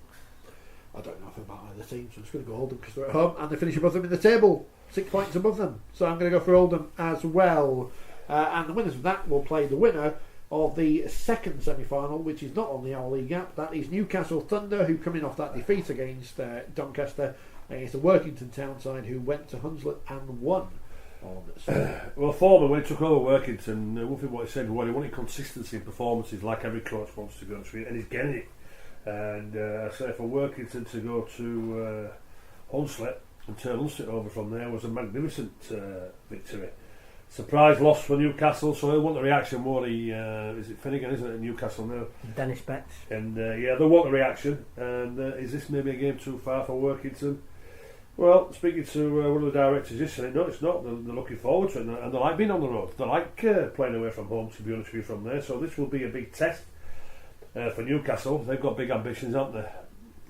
I don't know about either team, so I'm just going to go Oldham because they're at home and they finish above them in the table, 6 points above them. So I'm going to go for Oldham as well. And the winners of that will play the winner of the second semi-final, which is not on the Our League app. That is Newcastle Thunder, who come in off that defeat against Doncaster, against the Workington Town side, who went to Hunslet and won. Well, Foreman, when he took over Workington, one thing what he said, he wanted consistency in performances, like every coach wants to go through, and he's getting it. and I say for Workington to go to Hunslet and turn Hunslet over from there was a magnificent victory. Surprise loss for Newcastle, so he'll want the reaction more. Is it Finnegan, isn't it, in Newcastle now? Dennis Betts. And they'll want the reaction. And is this maybe a game too far for Workington? Well, speaking to one of the directors yesterday, no, it's not. They're looking forward to it, and they like being on the road. They like playing away from home, to be honest with you, from there. So this will be a big test for Newcastle. They've got big ambitions, haven't they?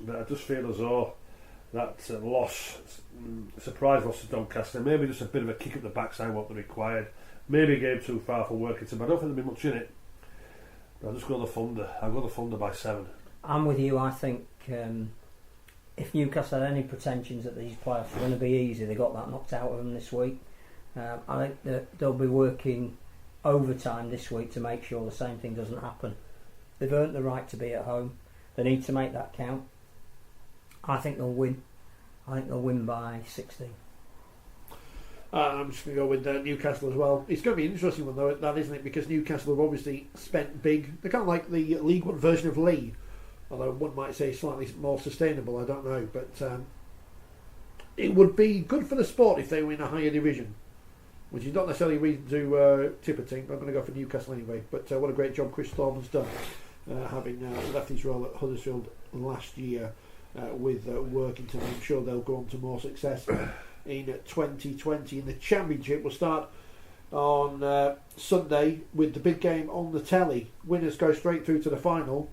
But I just feel as though that surprise loss to Doncaster, maybe just a bit of a kick up the backside what they required. Maybe a game too far for Workington, but I don't think there'll be much in it. But I'll just go the Thunder. I'll go the Thunder by 7. I'm with you. I think if Newcastle had any pretensions that these playoffs were going to be easy, they got that knocked out of them this week. I think that they'll be working overtime this week to make sure the same thing doesn't happen. They've earned the right to be at home. They need to make that count. I think they'll win. I think they'll win by 16. I'm just going to go with Newcastle as well. It's going to be an interesting one, though, that isn't it? Because Newcastle have obviously spent big. They're kind of like the League One version of Lee, although one might say slightly more sustainable. I don't know, but it would be good for the sport if they were in a higher division, which is not necessarily a reason to tip a team. I'm going to go for Newcastle anyway. But what a great job Chris Thorman's done, having left his role at Huddersfield last year. With Workington, I'm sure they'll go on to more success in 2020. And the Championship will start on Sunday with the big game on the telly. Winners go straight through to the final.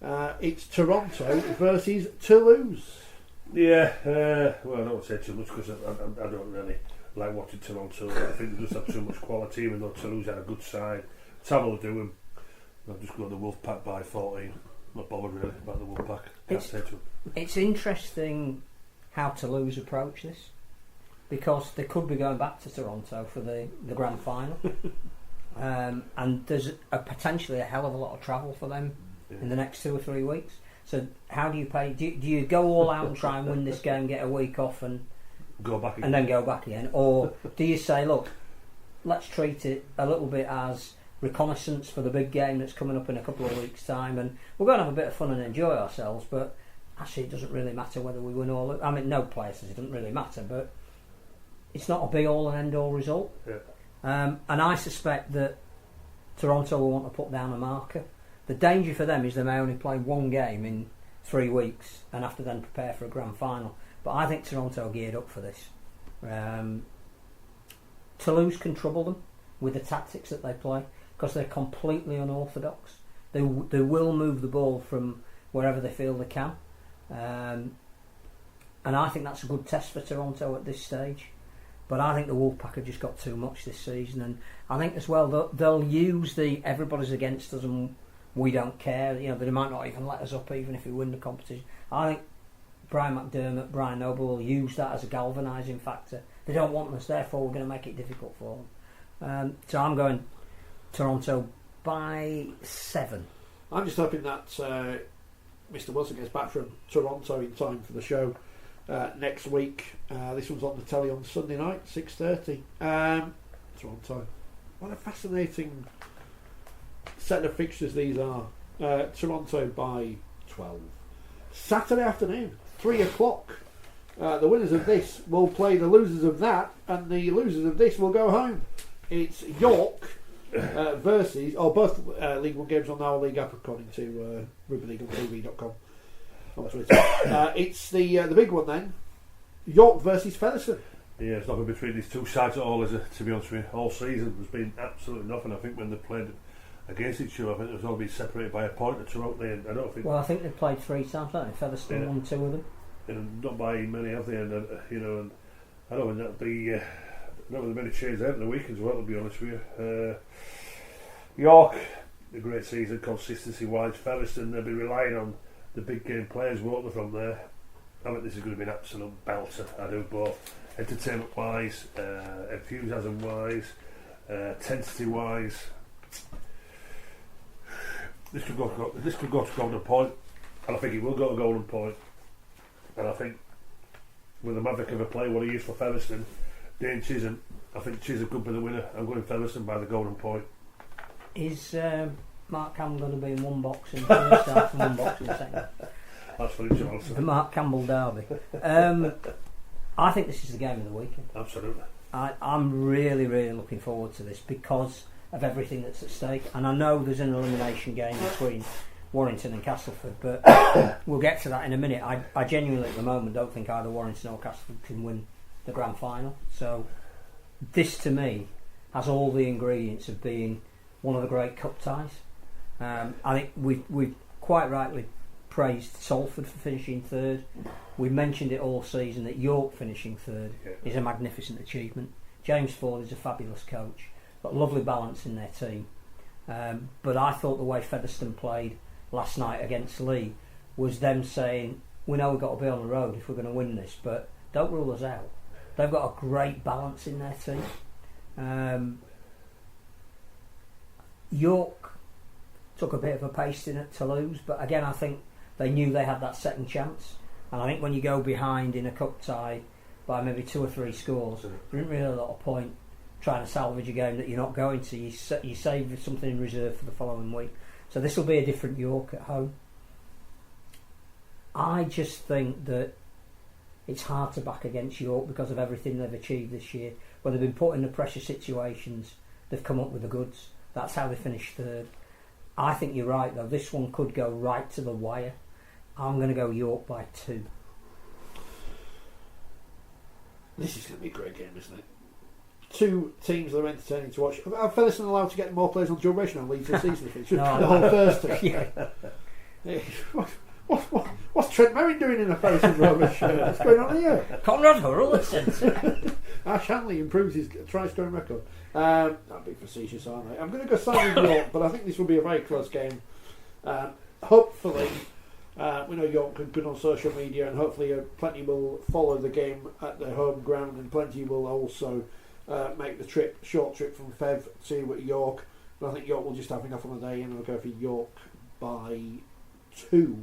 It's Toronto versus Toulouse. Yeah, well, I don't want to say too much because I don't really like watching Toronto. I think they just have too much quality, even though Toulouse had a good side. Savile will do them. I'll just go the Wolfpack by 14. Not bothered really about the Wolfpack. It's interesting how Toulouse approach this, because they could be going back to Toronto for the grand final, and there's potentially a hell of a lot of travel for them in the next 2 or 3 weeks. So how do you pay? Do you go all out and try and win this game, get a week off, and go back again, and then go back again, or do you say, look, let's treat it a little bit as reconnaissance for the big game that's coming up in a couple of weeks' time, and we're going to have a bit of fun and enjoy ourselves, but actually it doesn't really matter whether we win or lose. I mean, no places, it doesn't really matter, but it's not a be all and end all result. And I suspect that Toronto will want to put down a marker. The danger for them is they may only play one game in 3 weeks and have to then prepare for a grand final. But I think Toronto are geared up for this. Toulouse can trouble them with the tactics that they play, because they're completely unorthodox. They will move the ball from wherever they feel they can, and I think that's a good test for Toronto at this stage. But I think the Wolfpack have just got too much this season, and I think as well they'll use the everybody's against us and we don't care. You know, they might not even let us up even if we win the competition. I think Brian McDermott, Brian Noble will use that as a galvanising factor. They don't want us, therefore we're going to make it difficult for them. So I'm going Toronto by 7. I'm just hoping that Mr. Wilson gets back from Toronto in time for the show next week. This one's on the telly on Sunday night, 6:30. Toronto. What a fascinating set of fixtures these are. Toronto by 12. Saturday afternoon, 3 o'clock. The winners of this will play the losers of that, and the losers of this will go home. It's York versus, both League One games on our League app according to rugbyleagueontv.com on Twitter. It's the big one then, York versus Featherstone. Yeah, it's nothing between these two sides at all, is it? To be honest with you, all season there's been absolutely nothing. I think when they played against each other, I think it was all been separated by a point or two out there. And I don't think. Well, I think they've played 3 times, haven't they? Featherstone won 2 of them. And not by many, have they? And and I don't think that'll be. Not with many changes out in the week as well, to be honest with you. York, a great season consistency wise. Featherstone, they'll be relying on the big game players, won't they, from there? I think this is going to be an absolute belter. I do, both entertainment wise, enthusiasm wise, intensity wise. This could go to Golden Point, and I think it will go to Golden Point. And I think with the maverick of a play what he is for Featherstone, Dane Chisholm, I think Chisholm could be the winner. I'm going Featherstone by the Golden Point. Is Mark Campbell going to be in one box in the first half and one box in the second? That's what it's also. The Mark Campbell derby. I think this is the game of the weekend. Absolutely. I'm really, really looking forward to this because of everything that's at stake. And I know there's an elimination game between Warrington and Castleford, but we'll get to that in a minute. I genuinely at the moment don't think either Warrington or Castleford can win the grand final. So this to me has all the ingredients of being one of the great cup ties. I think we've quite rightly praised Salford for finishing third. We mentioned it all season that York finishing third is a magnificent achievement. James Ford is a fabulous coach, got lovely balance in their team. But I thought the way Featherstone played last night against Lee was them saying, we know we've got to be on the road if we're going to win this, but don't rule us out. They've got a great balance in their team. York took a bit of a pasting at Toulouse, but again I think they knew they had that second chance, and I think when you go behind in a cup tie by maybe 2 or 3 scores, there isn't really a lot of point trying to salvage a game that you're not going to. You save something in reserve for the following week. So this will be a different York at home. I just think that it's hard to back against York because of everything they've achieved this year. When they've been put in the pressure situations, they've come up with the goods. That's how they finished third. I think you're right though, this one could go right to the wire. I'm going to go York by 2. This is going to be a great game, isn't it? 2 teams that are entertaining to watch. Are Featherstone allowed to get more players on duration on Leeds this season? If it's the whole first team. Yeah. What's Trent Merrin doing in a Featherstone rubber shirt? What's going on here? Conrad Hurrell at centre. Ash Hanley improves his try-scoring record. That'd be facetious, aren't they? I'm going to go side with York, but I think this will be a very close game. Hopefully, we know York are good on social media, and hopefully plenty will follow the game at their home ground, and plenty will also make the short trip from Fev to York. But I think York will just have enough on the day, and I'll go for York by 2.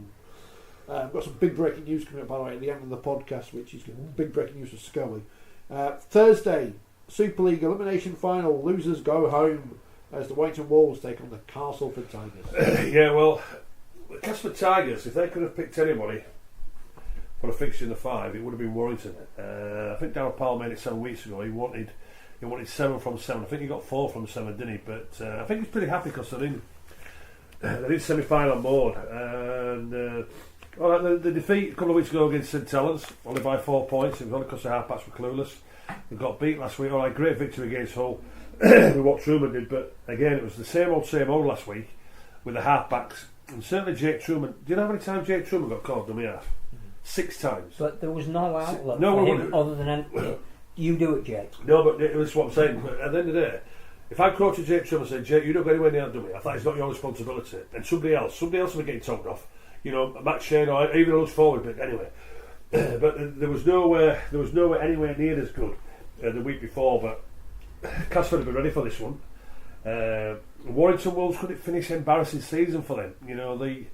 We've got some big breaking news coming up, by the way, at the end of the podcast, which is big breaking news for Schoey. Thursday, Super League elimination final. Losers go home as the Warrington Wolves take on the Castleford Tigers. Yeah, well, the Castleford Tigers, if they could have picked anybody for a fixture in the 5, it would have been Warrington. I think Darryl Powell made it 7 weeks ago. He wanted 7 from 7. I think he got 4 from 7, didn't he? But I think he's pretty happy because they're in semi-final mode. And the defeat a couple of weeks ago against St Helens, only by 4 points. It was only because the half-backs were clueless. We got beat last week. Alright, great victory against Hull with what Truman did, but again it was the same old last week with the half-backs. And certainly Jake Truman. Do you know how many times Jake Truman got called dummy half? 6 times. But there was no outlet for him other than you do it, Jake. No, but it was what I'm saying. But at the end of the day, if I approached Jake Truman and said, Jake, you don't go anywhere near that dummy, I thought it's not your responsibility. And somebody else will be getting told off. You know, Matt Shane or even those forward. But anyway, but there was nowhere anywhere near as good the week before. But Castleford had been ready for this one. Warrington Wolves couldn't finish an embarrassing season for them. You know, we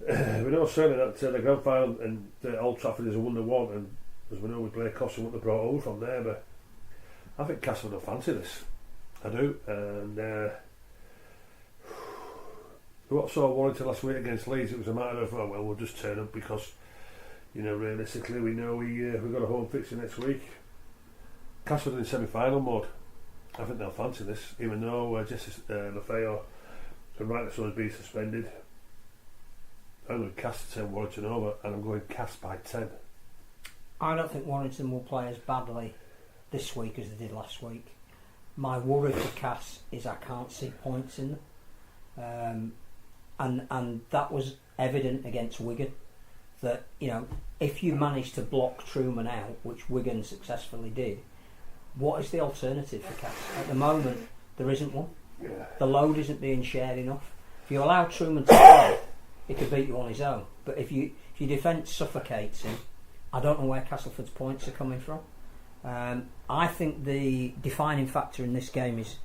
know certainly that the grand final and Old Trafford is a 1-1, and as we know with Blake Costa what they brought over from there. But I think Castleford don't fancy this. I do. And what saw Warrington last week against Leeds, it was a matter of we'll just turn up because, you know, realistically we know we've got a home fixture next week. Castleford in semi-final mode. I think they'll fancy this, even though Jesse Lefebvre and rightly so has been suspended. I'm going to cast to 10 Warrington over, and I'm going cast by 10. I don't think Warrington will play as badly this week as they did last week. My worry for Cass is I can't see points in them. And that was evident against Wigan, that, you know, if you manage to block Truman out, which Wigan successfully did, what is the alternative for Cass? At the moment, there isn't one. Yeah. The load isn't being shared enough. If you allow Truman to play, he could beat you on his own. But if your defence suffocates him, I don't know where Castleford's points are coming from. I think the defining factor in this game is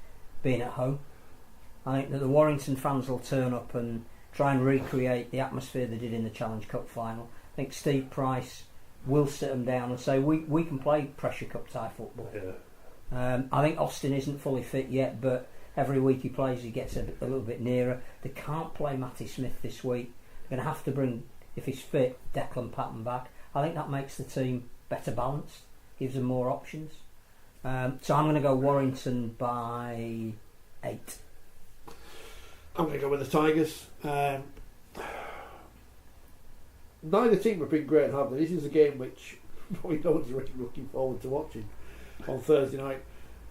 being at home. I think that the Warrington fans will turn up and try and recreate the atmosphere they did in the Challenge Cup final. I think Steve Price will sit them down and say we can play pressure cup tie football. Yeah. I think Austin isn't fully fit yet, but every week he plays, he gets a little bit nearer. They can't play Matty Smith this week. They're going to have to bring, if he's fit, Declan Patton back. I think that makes the team better balanced, gives them more options. So I'm going to go Warrington by 8. I'm going to go with the Tigers. Neither team have been great, have they? This is a game which probably no one's really looking forward to watching on Thursday night.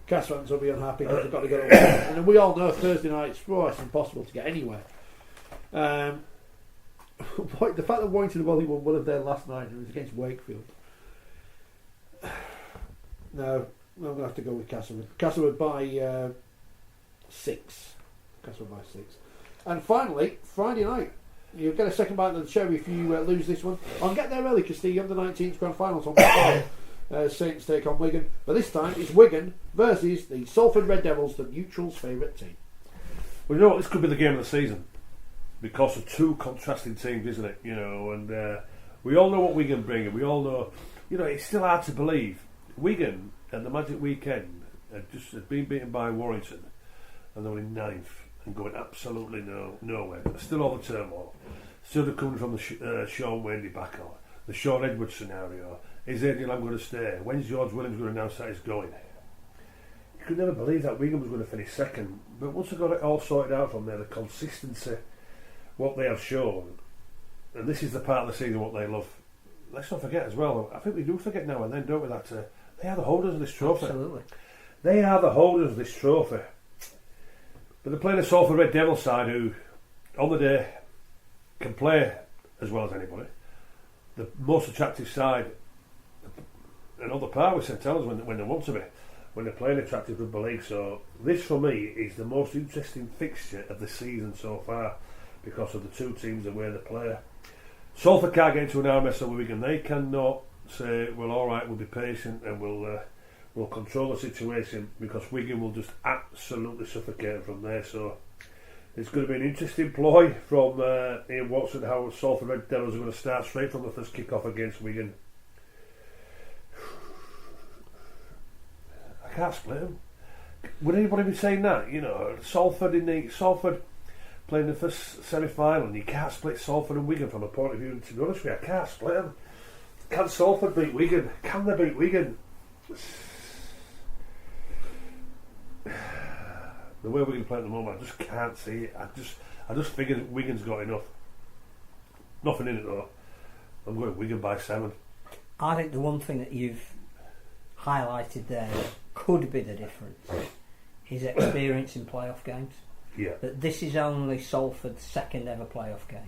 Cass fans will be unhappy because they've got to get up. And we all know Thursday nights, it's impossible to get anywhere. The fact that Warrington have only won one of their last 9 and it was against Wakefield. No, I'm going to have to go with Castlewood. Castlewood by 6. Castlewood by 6. And finally, Friday night. You'll get a second bite of the cherry if you lose this one. I'll get there early because the under-19s grand finals on Saints take on Wigan. But this time it's Wigan versus the Salford Red Devils, the neutrals' favourite team. Well, you know what? This could be the game of the season because of 2 contrasting teams, isn't it? You know, and we all know what Wigan bring, and we all know. You know, it's still hard to believe. Wigan at the Magic Weekend had been beaten by Warrington, and they were in 9th. And going absolutely nowhere. Still all the turmoil. Still coming from the Sean Wayne debacle. The Sean Edwards scenario. Is Adrian Lamb going to stay? When's George Williams going to announce that he's going? You could never believe that Wigan was going to finish second. But once they got it all sorted out from there, the consistency, what they have shown, and this is the part of the season what they love. Let's not forget as well, I think we do forget now and then, don't we, that they are the holders of this trophy. Absolutely. They are the holders of this trophy. But they're playing a Salford Red Devil side who, on the day, can play as well as anybody. The most attractive side, and on the par with St Helens when they want to be, when they're playing attractive Rugby League. So this, for me, is the most interesting fixture of the season so far because of the 2 teams and where they play. Salford can't get into an arm wrestle with Wigan. They cannot say, well, all right, we'll be patient and we'll control the situation because Wigan will just absolutely suffocate from there. So it's going to be an interesting ploy from Ian Watson how Salford Red Devils are going to start straight from the first kick-off against Wigan. I can't split them. Would anybody be saying that? You know, Salford playing the first semi-final and you can't split Salford and Wigan from a point of view. To be honest with you, I can't split them. Can Salford beat Wigan? Can they beat Wigan? The way Wigan play at the moment, I just can't see it. I just figure Wigan's got enough. Nothing in it though. I'm going Wigan by 7. I think the one thing that you've highlighted there that could be the difference is experience in playoff games. Yeah. That this is only Salford's 2nd ever playoff game.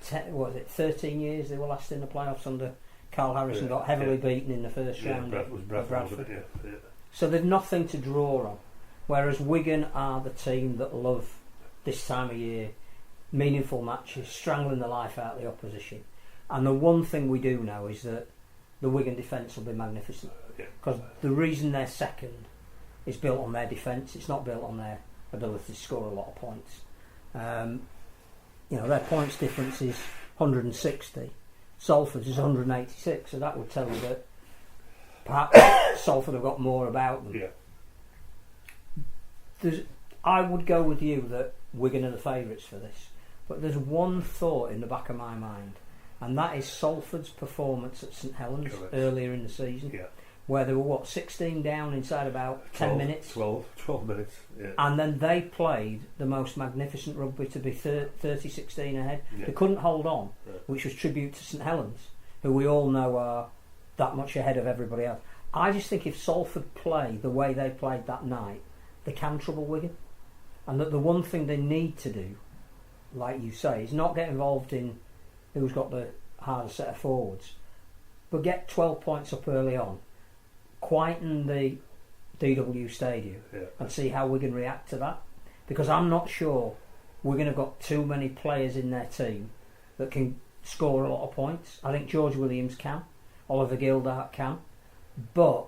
13 years they were last in the playoffs under Carl Harrison, got heavily beaten in the first round of Bradford. Yeah. So they've nothing to draw on. Whereas Wigan are the team that love this time of year, meaningful matches, strangling the life out of the opposition. And the one thing we do know is that the Wigan defence will be magnificent. Because the reason they're 2nd is built on their defence. It's not built on their ability to score a lot of points. Their points difference is 160. Salford's is 186, so that would tell you that perhaps Salford have got more about them. Yeah. I would go with you that Wigan are the favourites for this, but there's one thought in the back of my mind, and that is Salford's performance at St Helens earlier in the season, where they were 16 down inside about 10 minutes. 12 minutes. Yeah. And then they played the most magnificent rugby to be 30-16 ahead. Yeah. They couldn't hold on, which was tribute to St Helens, who we all know are that much ahead of everybody else. I just think if Salford play the way they played that night, they can trouble Wigan. And that the one thing they need to do, like you say, is not get involved in who's got the harder set of forwards, but get 12 points up early on, quieten the DW Stadium and see how Wigan react to that. Because I'm not sure Wigan have got too many players in their team that can score a lot of points. I think George Williams can, Oliver Gildart can, but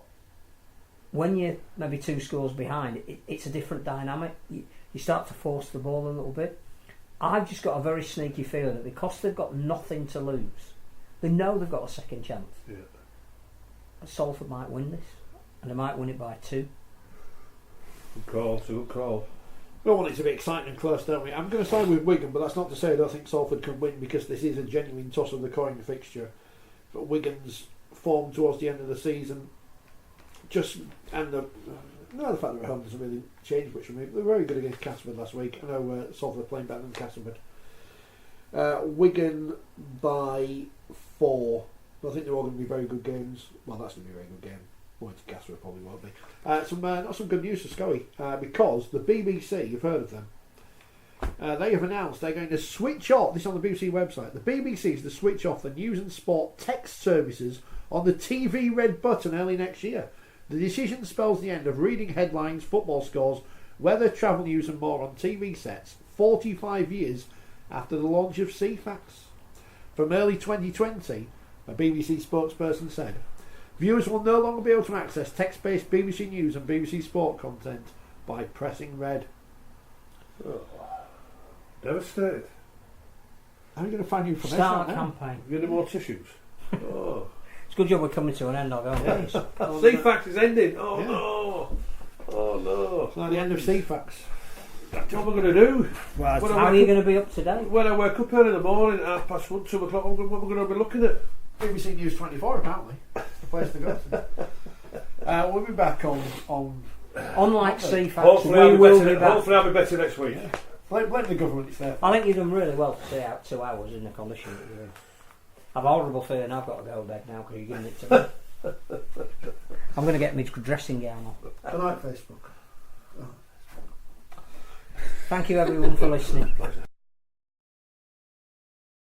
when you're maybe 2 scores behind, it's a different dynamic. You start to force the ball a little bit. I've just got a very sneaky feeling that because they've got nothing to lose, they know they've got a second chance. Salford might win this, and they might win it by 2. Good call, it's a good call. We all want it to be exciting and close, don't we? I'm going to side with Wigan, but that's not to say I don't think Salford can win, because this is a genuine toss of the coin fixture. But Wigan's form towards the end of the season, and the fact that we're at home doesn't really change much for me. They were very good against Castleford last week. I know Salford are playing better than Castleford. Wigan by 4. I think they're all going to be very good games. Well, that's going to be a very good game. Going to Castleford probably won't be. Not some good news for Schoey, because the BBC, you've heard of them, they have announced they're going to switch off, this is on the BBC website, the BBC is to switch off the news and sport text services on the TV red button early next year. The decision spells the end of reading headlines, football scores, weather, travel news and more on TV sets 45 years after the launch of CFAX. From early 2020, a BBC spokesperson said, viewers will no longer be able to access text-based BBC News and BBC Sport content by pressing red. Oh, devastated. How are you going to find new information? Start a campaign. Have you any more tissues? Oh. It's a good job we're coming to an end of it. Yes. CFAX is ending. Oh Yeah. no. Oh no. It's not the end of CFAX. That's what we're going to do. Well, How are you going to be up to date? When I wake up early in the morning at 1:30, 2 o'clock, what we're going to be looking at. BBC News 24 apparently. It's the place to go to. We'll be back on Unlike CFAX, Hopefully, we will be back. hopefully I'll be better next week. Yeah. Blame the government, it's there. I think you've done really well to stay out 2 hours in the condition that you're in. I've a horrible feeling I've got to go to bed now because you're giving it to me. I'm going to get my dressing gown on. Good night, Facebook. Thank you everyone for listening. Pleasure.